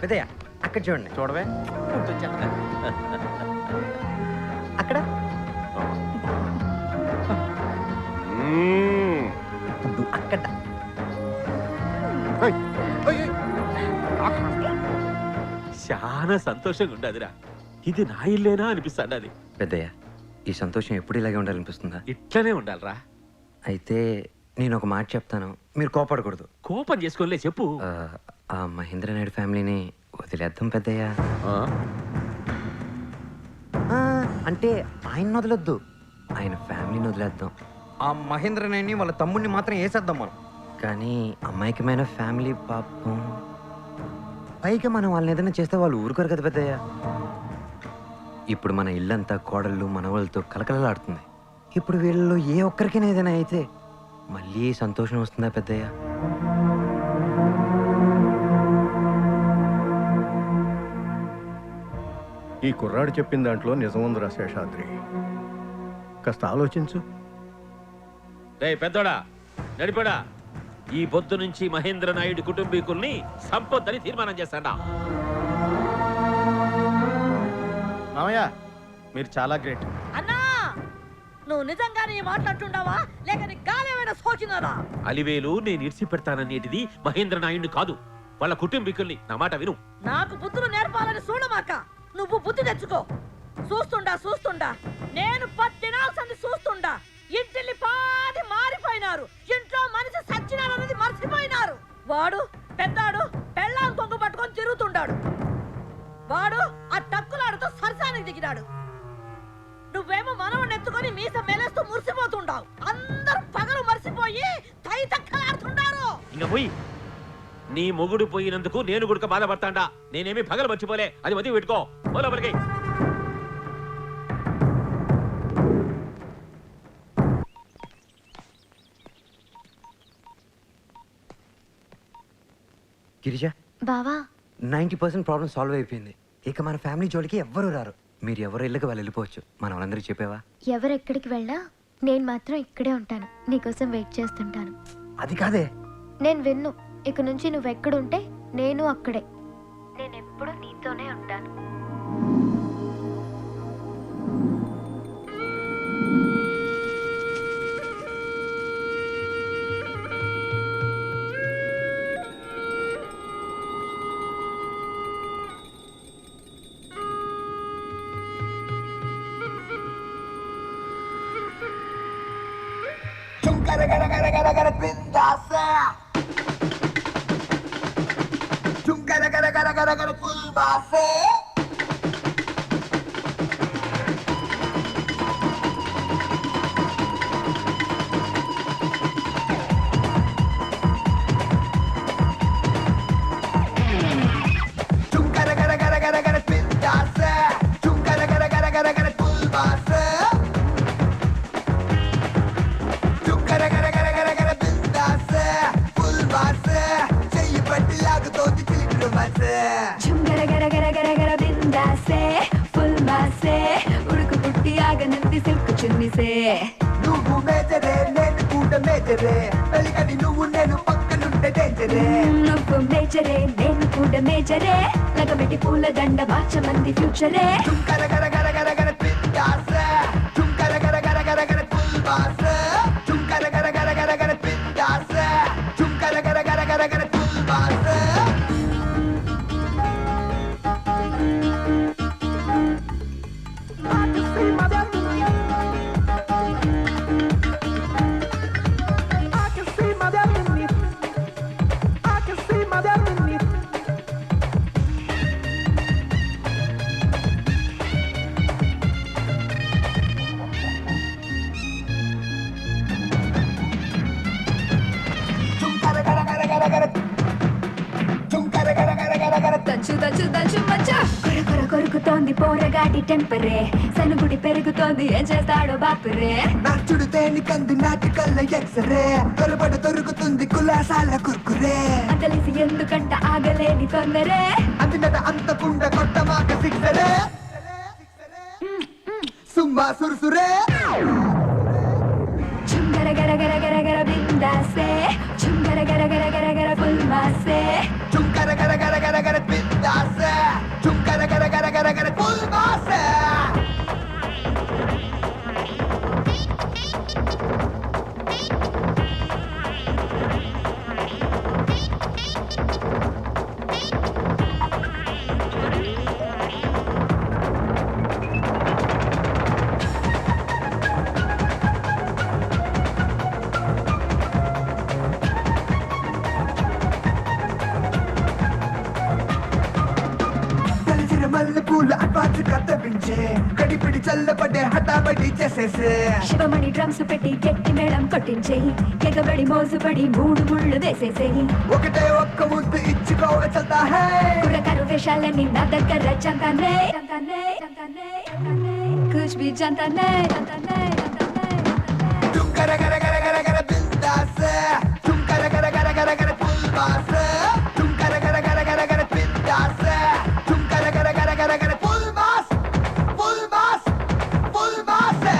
పెద్దయ్య, అక్కడ చూడండి. చూడవే అక్కడ అక్కడ చాలా సంతోషంగా ఉండదురా. ఇది నా ఇల్లేనా అనిపిస్తాడు. అది పెద్దయ్య, ఈ సంతోషం ఎప్పుడు ఇలాగే ఉండాలనిపిస్తుందా? ఇట్లనే ఉండాలిరా. అయితే నేను ఒక మాట చెప్తాను, మీరు కోపడకూడదు. కోపం చేసుకోలే, చెప్పు. ఆ మహేంద్ర నాయుడు ఫ్యామిలీని వదిలేద్దాం పెద్దయ్య. అంటే ఆయన వదిలేద్దు, ఆయన ఫ్యామిలీని వదిలేద్దాం. ఆ మహేంద్ర నాయుడిని వాళ్ళ తమ్ముడిని మాత్రం వేసేద్దాం మనం. కానీ అమాయకమైన ఫ్యామిలీ పాపం. పైగా మనం వాళ్ళని ఏదైనా చేస్తే వాళ్ళు ఊరుకోరు కదా పెద్దయ్య. ఇప్పుడు మన ఇల్లంతా కోడళ్ళు మనవాళ్ళతో కలకలలాడుతుంది. ఇప్పుడు వీళ్ళలో ఏ ఒక్కరికైనా ఏదైనా అయితే మళ్ళీ సంతోషం వస్తుందా పెద్దయ్య? ఈ కుర్రాడు చెప్పిన దాంట్లో నిజం ఉందిరా శేషాద్రి. కాస్త ఆలోచించు. రే పెద్దోడా, నడిపడా, ఈ పొద్దు నుంచి మహేంద్ర నాయుడు కుటుంబీకుల్ని సంపొద్దని తీర్మానం చేస్తాడా? మామయ్య, మీరు చాలా గ్రేట్. అన్నా, నువ్వు నిజంగానే మాట్లాడుతుండావా లేక నీ గాలేమైనా సోకినారా? అలివేలు నేను ఇడిచి పెడతాననేటిది మహేంద్ర నాయుడిని కాదు, వాళ్ళ కుటుంబీకుల్ని. నా మాట విను. నాకు బుద్ధులు నేర్పాలని చూడమాక. నువ్వు బుద్ధి తెచ్చుకో. చూస్తుండా నేను 10 దినాల సంది చూస్తుండా. ఇంటిల్లి పాది మారిపోయినారు. ఇంట్లో మనిషి సచ్చినారన్నది మర్చిపోయినారు. వాడు పెద్దాడు పెళ్ళాం కొంగు పట్టుకొని తిరుగుతుండాడు. వాడు ఆ టక్కులాడుతో సరసానికి దిగినాడు. నువ్వేమో మనవని ఎత్తుకొని మీస మెలేస్తూ మురిసిపోతుండావు. అందరూ పగలు మర్చిపోయి తైతక్కలాడుతుండారు. ఇంకా పోయి నీ మొగుడు పోయినందుకు నేను గుడక బాధపడతాండా. నేనేమి పగలు మర్చిపోలే, అది మధ్య పెట్టుకో. లోపలికి గిరిజ, బావా 90% ప్రాబ్లం సాల్వ్ అయిపోయింది. ఇక మన ఫ్యామిలీ జోలికి ఎవ్వరూ రారు. మీరు ఎవరు ఇళ్ళకి వాళ్ళు వెళ్ళిపోవచ్చు. మనం వాళ్ళందరికీ చెప్పావా? ఎవరెక్కడికి వెళ్ళా నేను మాత్రం ఇక్కడే ఉంటాను. నీకోసం వెయిట్ చేస్తుంటాను. అది కాదే, నేను విన్ను. ఇక నుంచి నువ్వెక్కడుంటే నేను అక్కడే. నేనెప్పుడు నీతోనే ఉంటాను. నువ్వు మేజరే నేను కూడా మేజరే పెళ్ళికని నువ్వు నేను పక్కనుంటే డేంజరే నువ్వు మేజరే నేను కూడా మేజరే లగబెట్టి పూల దండ బాచమంది ఫ్యూచరే చుంకర గర గర గర గర పిండాసే చుంకర గర గర గర గర పుల్బాసే చుంకర గర గర గర గర పిండాసే చుంకర గర గర గర గర పుల్బాసే కొరుకుతోంది పోరగాడి టెంపరే సనుగుడి పెరుగుతోంది ఏం చేస్తాడో బాపురే నచ్చుడు తేని కంది నాటికల్ల ఎక్సరే తొలబడి దొరుకుతుంది కులాసాల కుర్కురే అంతలిసి ఎందుకంట ఆగలేని తొందరే అందినట అంతకుండ కొట్ట మాక సిక్సరే సుమ్మా సురుసురే చుంగర గర గర గర గర బిందాసే చుంగర గర గర గర గర పుల్మాసే చుంకర గర గర గర గర బిందాసే చుంకర గర గర గర గర పుల్మాసే మల్లె పూల అడ్వాన్స్ కత్తపించే కడిపిడి చల్లబడ్డే హఠాబడి చేసేసే శివమణి డ్రమ్స్ పెట్టి గట్టి మేళం కొట్టించేయి ఎగబడి మోసుపడి మూడు ముళ్ళు వేసేసేయి ఒకటే ఒక్క ముద్దు ఇచ్చుకోవ చల్తా హే కుర్రకారు వేషాలన్నీ నా దగ్గర జంతానే కుచ్ బి జంతానే చుంకర గర గర గర గర బిందాసే చుంకర గర గర గర గర పుల్బాసే చుంకర గర గర గర గర బిందాసే చుంకర గర గర గర గర పుల్బాస్ పుల్బాస్ పుల్బాసే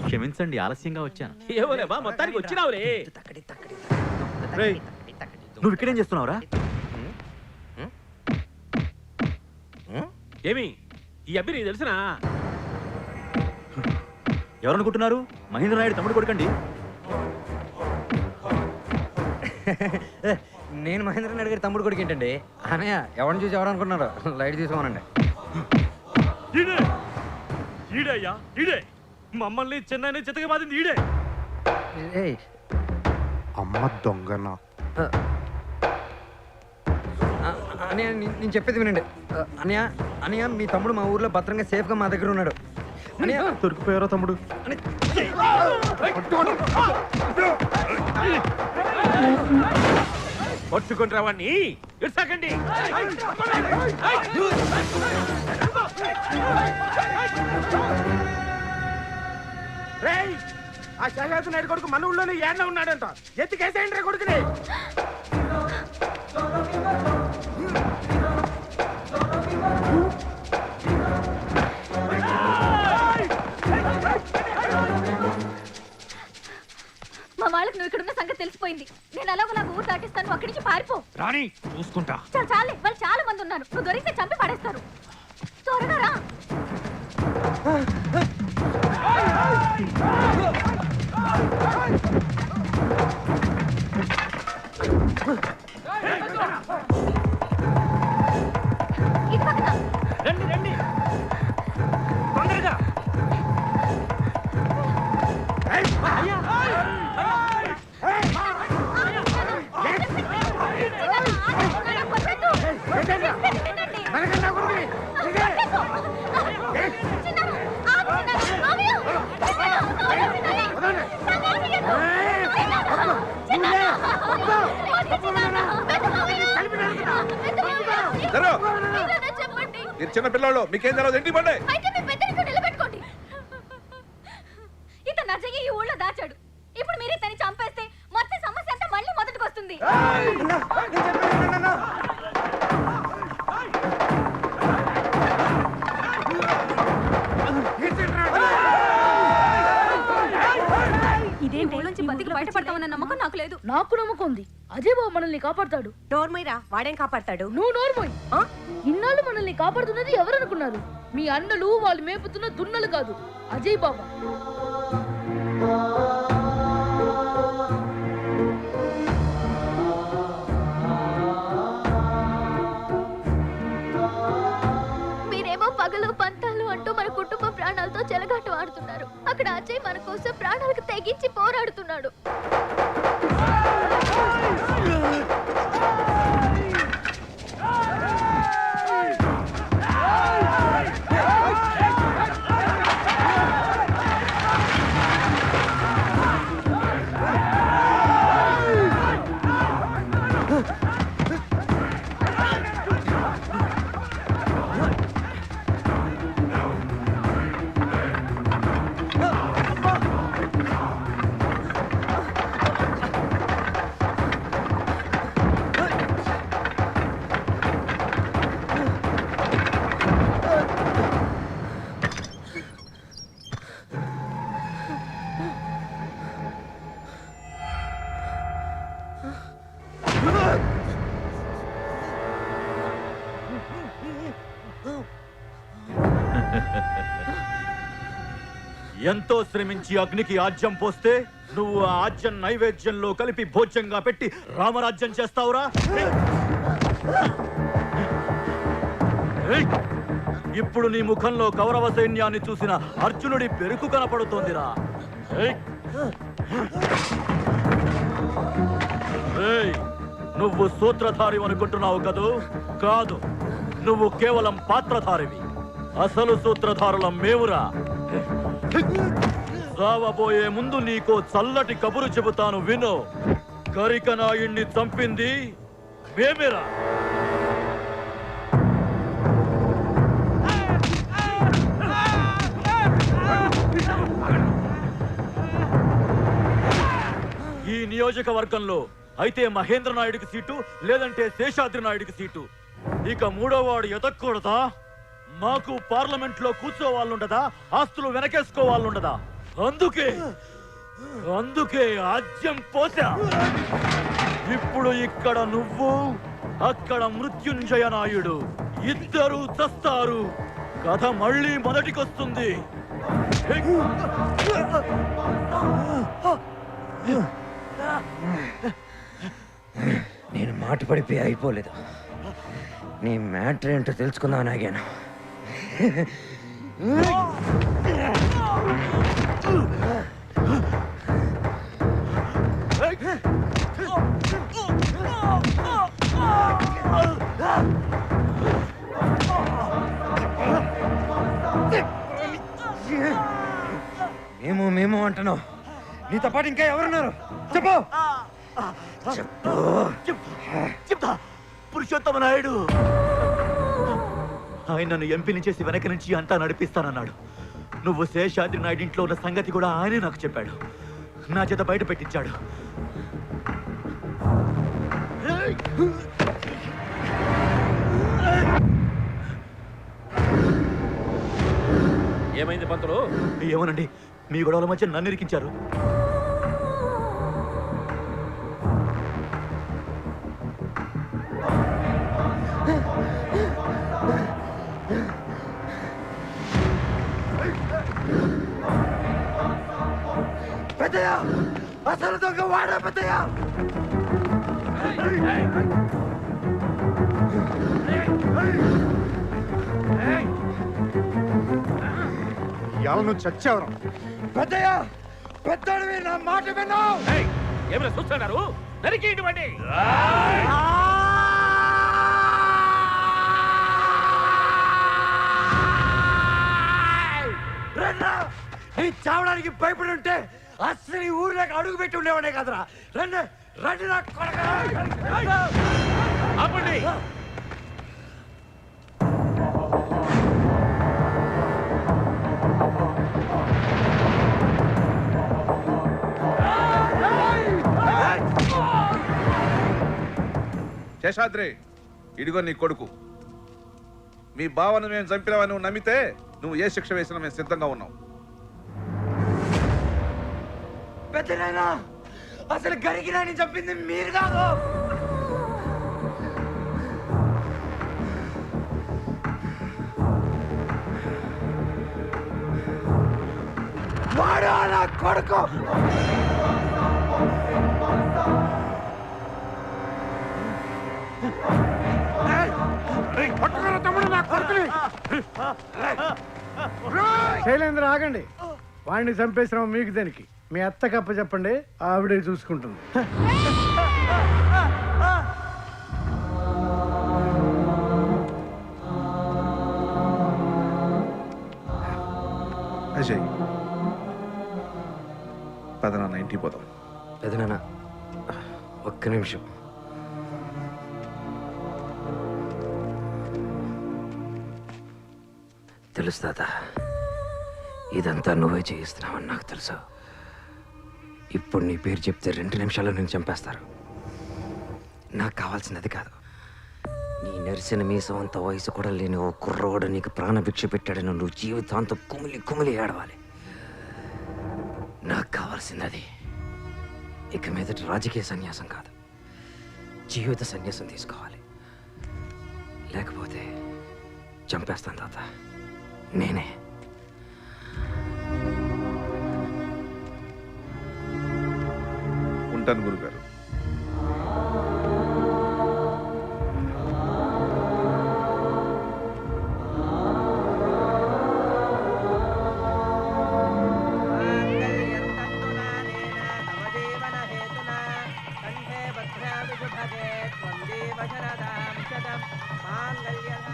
క్షమించండి ఆలస్యంగా వచ్చాను. ఏమోలేమా మొత్తానికి వచ్చినావురే. నువ్వు ఇక్కడేం చేస్తున్నావురా? ఏమి ఈ అబ్బి నీకు తెలుసునా? ఎవరనుకుంటున్నారు? మహేంద్ర నాయుడు తమ్ముడు కొడుకండి. నేను మహేంద్ర నాయుడు గారి తమ్ముడు కొడుకు ఏంటండి? అనయ్య ఎవరిని చూసి ఎవరు అనుకున్నారు? లైట్ తీసుకోమనండి. ఈడయ్యా ఈడే మమ్మల్ని చెన్నైని చితక బాధింది ఈడే. అమ్మ దొంగన అనయ్య నేను చెప్పేది వినండి. అనయ్య అనయ్య మీ తమ్ముడు మా ఊర్లో భద్రంగా సేఫ్గా మా దగ్గర ఉన్నాడు. అనయ్య దొరికిపోయారో తమ్ముడు. పట్టుకుంటారా వాడిని? ఇడ్సాకండి. ఆ శేషాద్రి నాయుడు కొడుకు మన ఊళ్ళోనే ఏడ ఉన్నాడంట. ఎత్తికేసేయండి రా కొడుకుని. మా వాళ్ళకి నువ్వు ఇక్కడున్న సంగతి తెలిసిపోయింది. నేను అలాగ ఊరు దాటిస్తాను. అక్కడి నుంచి పారిపో. రాణి చూసుకుంటా. చాలే వాళ్ళు చాలా మంది ఉన్నారు. నువ్వు దొరికితే చంపి పడేస్తారు. త్వరగా రా. రండి రండి తొందరగా. మీరు చిన్న పిల్లలు మీకేం తెలియదు ఏంటి పండే నిలబెట్టుకోండి. ఇతను నా చెయ్యి ఈ ఊళ్ళో దాచాడు. ఇప్పుడు మీరే తని చంపేస్తే మొత్తం సమస్య అంతా మళ్ళీ మొదటికి వస్తుంది. ఇదేంటి నుంచి బతికి బయటపడతామన్న నమ్మకం నాకు లేదు. నాకు నమ్మకం ఉంది. అజయ్ బాబు మనల్ని కాపాడతాడు. నోర్మయ్యరా, వాడేం కాపాడతాడు? నువ్వు నోర్మోయ్. ఇన్నాళ్ళు మనల్ని కాపాడుతున్నది ఎవరనుకున్నారు? మీ అన్నలు వాళ్ళు మేపుతున్న దున్నలు కాదు, అజయ్ బాబా. మీరేమో పగలు పంతాలు అంటూ మన కుటుంబ ప్రాణాలతో చెలగాట ఆడుతున్నారు. అక్కడ అజయ్ మన కోసం ప్రాణాలకు తెగించి పోరాడుతున్నాడు. ఎంతో శ్రమించి అగ్నికి ఆజ్యం పోస్తే నువ్వు ఆ ఆజ్యం నైవేద్యంలో కలిపి భోజ్యంగా పెట్టి రామరాజ్యం చేస్తావురా? ఇప్పుడు నీ ముఖంలో కౌరవ సైన్యాన్ని చూసిన అర్జునుడి పెరుకు కనపడుతోందిరా. నువ్వు సూత్రధారి అనుకుంటున్నావు కదూ? కాదు, నువ్వు కేవలం పాత్రధారివి. అసలు సూత్రధారుల మేవురా. రావబోయే ముందు నీకో చల్లటి కబురు చెబుతాను విను. కరికనాయుణ్ణి చంపింది మేమేరా. ఈ నియోజకవర్గంలో అయితే మహేంద్ర నాయుడికి సీటు, లేదంటే శేషాద్రి నాయుడికి సీటు. ఇక మూడోవాడు ఎతక్కూడదా? మాకు పార్లమెంట్ లో కూర్చోవాళ్ళుండదా? ఆస్తులు వెనకేసుకోవాళ్ళుండదా? అందుకే ఆజ్యం పోసా. ఇప్పుడు ఇక్కడ నువ్వు, అక్కడ మృత్యుంజయ నాయుడు, ఇద్దరు చస్తారు. కథ మళ్ళీ మొదటికొస్తుంది. నేను మాట పడిపోయి అయిపోలేదు. నీ మ్యాటర్ ఏంటో తెలుసుకుందాం ఆగాను. మేము అంటున్నావు. నీతో పాటు ఇంకా ఎవరున్నారు? చెప్పు. చెప్తా. పురుషోత్తమ నాయుడు ఆయన నన్ను ఎంపీని చేసి వెనక నుంచి అంతా నడిపిస్తానన్నాడు. నువ్వు శేషాద్రి నాయుడు ఇంట్లో ఉన్న సంగతి కూడా ఆయనే నాకు చెప్పాడు. నా చేత బయట పెట్టించాడు. ఏమైంది పంతులు? ఏమోనండి, మీ గొడవల మధ్య నన్ను ఇరికించారు. పెద్దయ్య, అసలు దొంగ వాడా పెద్దయ్య? ఇవాళ నువ్వు చచ్చావురా పెద్దయ్య. పెద్దడివి, నా మాట విన్నావు? ఏమైనా చూస్తున్నారు? నరికేయండి. చావడానికి భయపడి ఉంటే అసలు ఈ ఊర్లోకి అడుగు పెట్టి ఉండేవాడే కదరా. రండి రండి నా కొడకా. ఆపండి. శేషాద్రి, ఇదిగో నీ కొడుకు. మీ బావను మేము చంపినావని నువ్వు నమ్మితే నువ్వు ఏ శిక్ష వేసినా మేము సిద్ధంగా ఉన్నాం. పెద్దనాయనా, అసలు గరికినాని చంపింది మీరు కాదు. వాడు నా కొడుకు. శైలేంద్ర ఆగండి. వాడిని చంపేసినాం మీకు దానికి. మీ అత్త కప్ప చెప్పండి, ఆవిడే చూసుకుంటుంది. అజయ్, పదనాన్న ఇంటికి పోదాం. పెదనాన్న ఒక్క నిమిషం. తెలుసు తాత, ఇదంతా నువ్వే చేయిస్తున్నావని నాకు తెలుసు. ఇప్పుడు నీ పేరు చెప్తే 2 నిమిషాల్లో నేను చంపేస్తారు. నాకు కావాల్సినది కాదు, నీ నెరిసిన మీసం అంత వయసు కూడా లేని ఓ కుర్రోడు నీకు ప్రాణభిక్ష పెట్టాడని నువ్వు జీవితాంతం కుమిలి కుమిలి ఏడవాలి. నాకు కావాల్సినది ఇక మీదటి రాజకీయ సన్యాసం కాదు, జీవిత సన్యాసం తీసుకోవాలి. లేకపోతే చంపేస్తాను తాత, నేనే. ఉంటాను గురుగారు.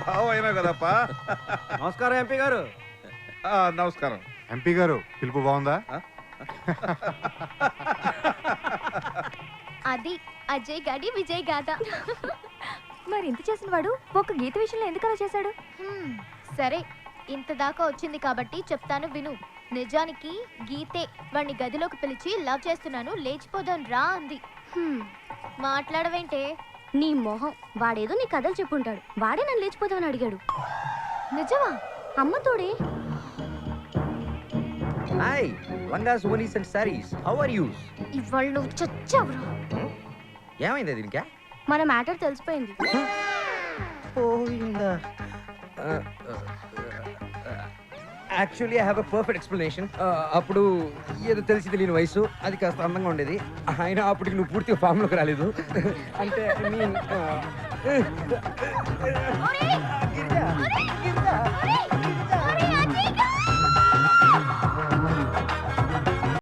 బావ అయినా కదప్పా. నమస్కారం ఎంపీ గారు. నమస్కారం ఎంపీ గారు. పిలుపు బాగుందా? అది అజయ్ గాడి విజయ్ గాథ. మరి ఇంత చేసిన వాడు ఒక గీత విషయంలో ఎందుకలా చేశాడు? సరే, ఇంత దాకా వచ్చింది కాబట్టి చెప్తాను విను. నిజానికి గీతే వాడిని గదిలోకి పిలిచి లవ్ చేస్తున్నాను లేచిపోదాం రా అంది. మాట్లాడవేంటే? నీ మొహం. వాడేదో నీ కథలు చెప్పుంటాడు, వాడే నన్ను లేచిపోదామని అడిగాడు. నిజమా? అమ్మతోడే. హాయ్ లంగాస్, ఓనీస్ and saris. How are you? ఇవాళ నువ్వు చచ్చావురా. ఏమైంది దీనికా? మన మ్యాటర్ తెలిసిపోయింది. Actually I have a perfect explanation. అప్పుడు ఏదో తెలిసి తెలియని వయసు, అది కాస్త అందంగా ఉండేది. అయినా అప్పటికి నువ్వు పూర్తిగా ఫామ్లోకి రాలేదు. అంటే ఐ మీన్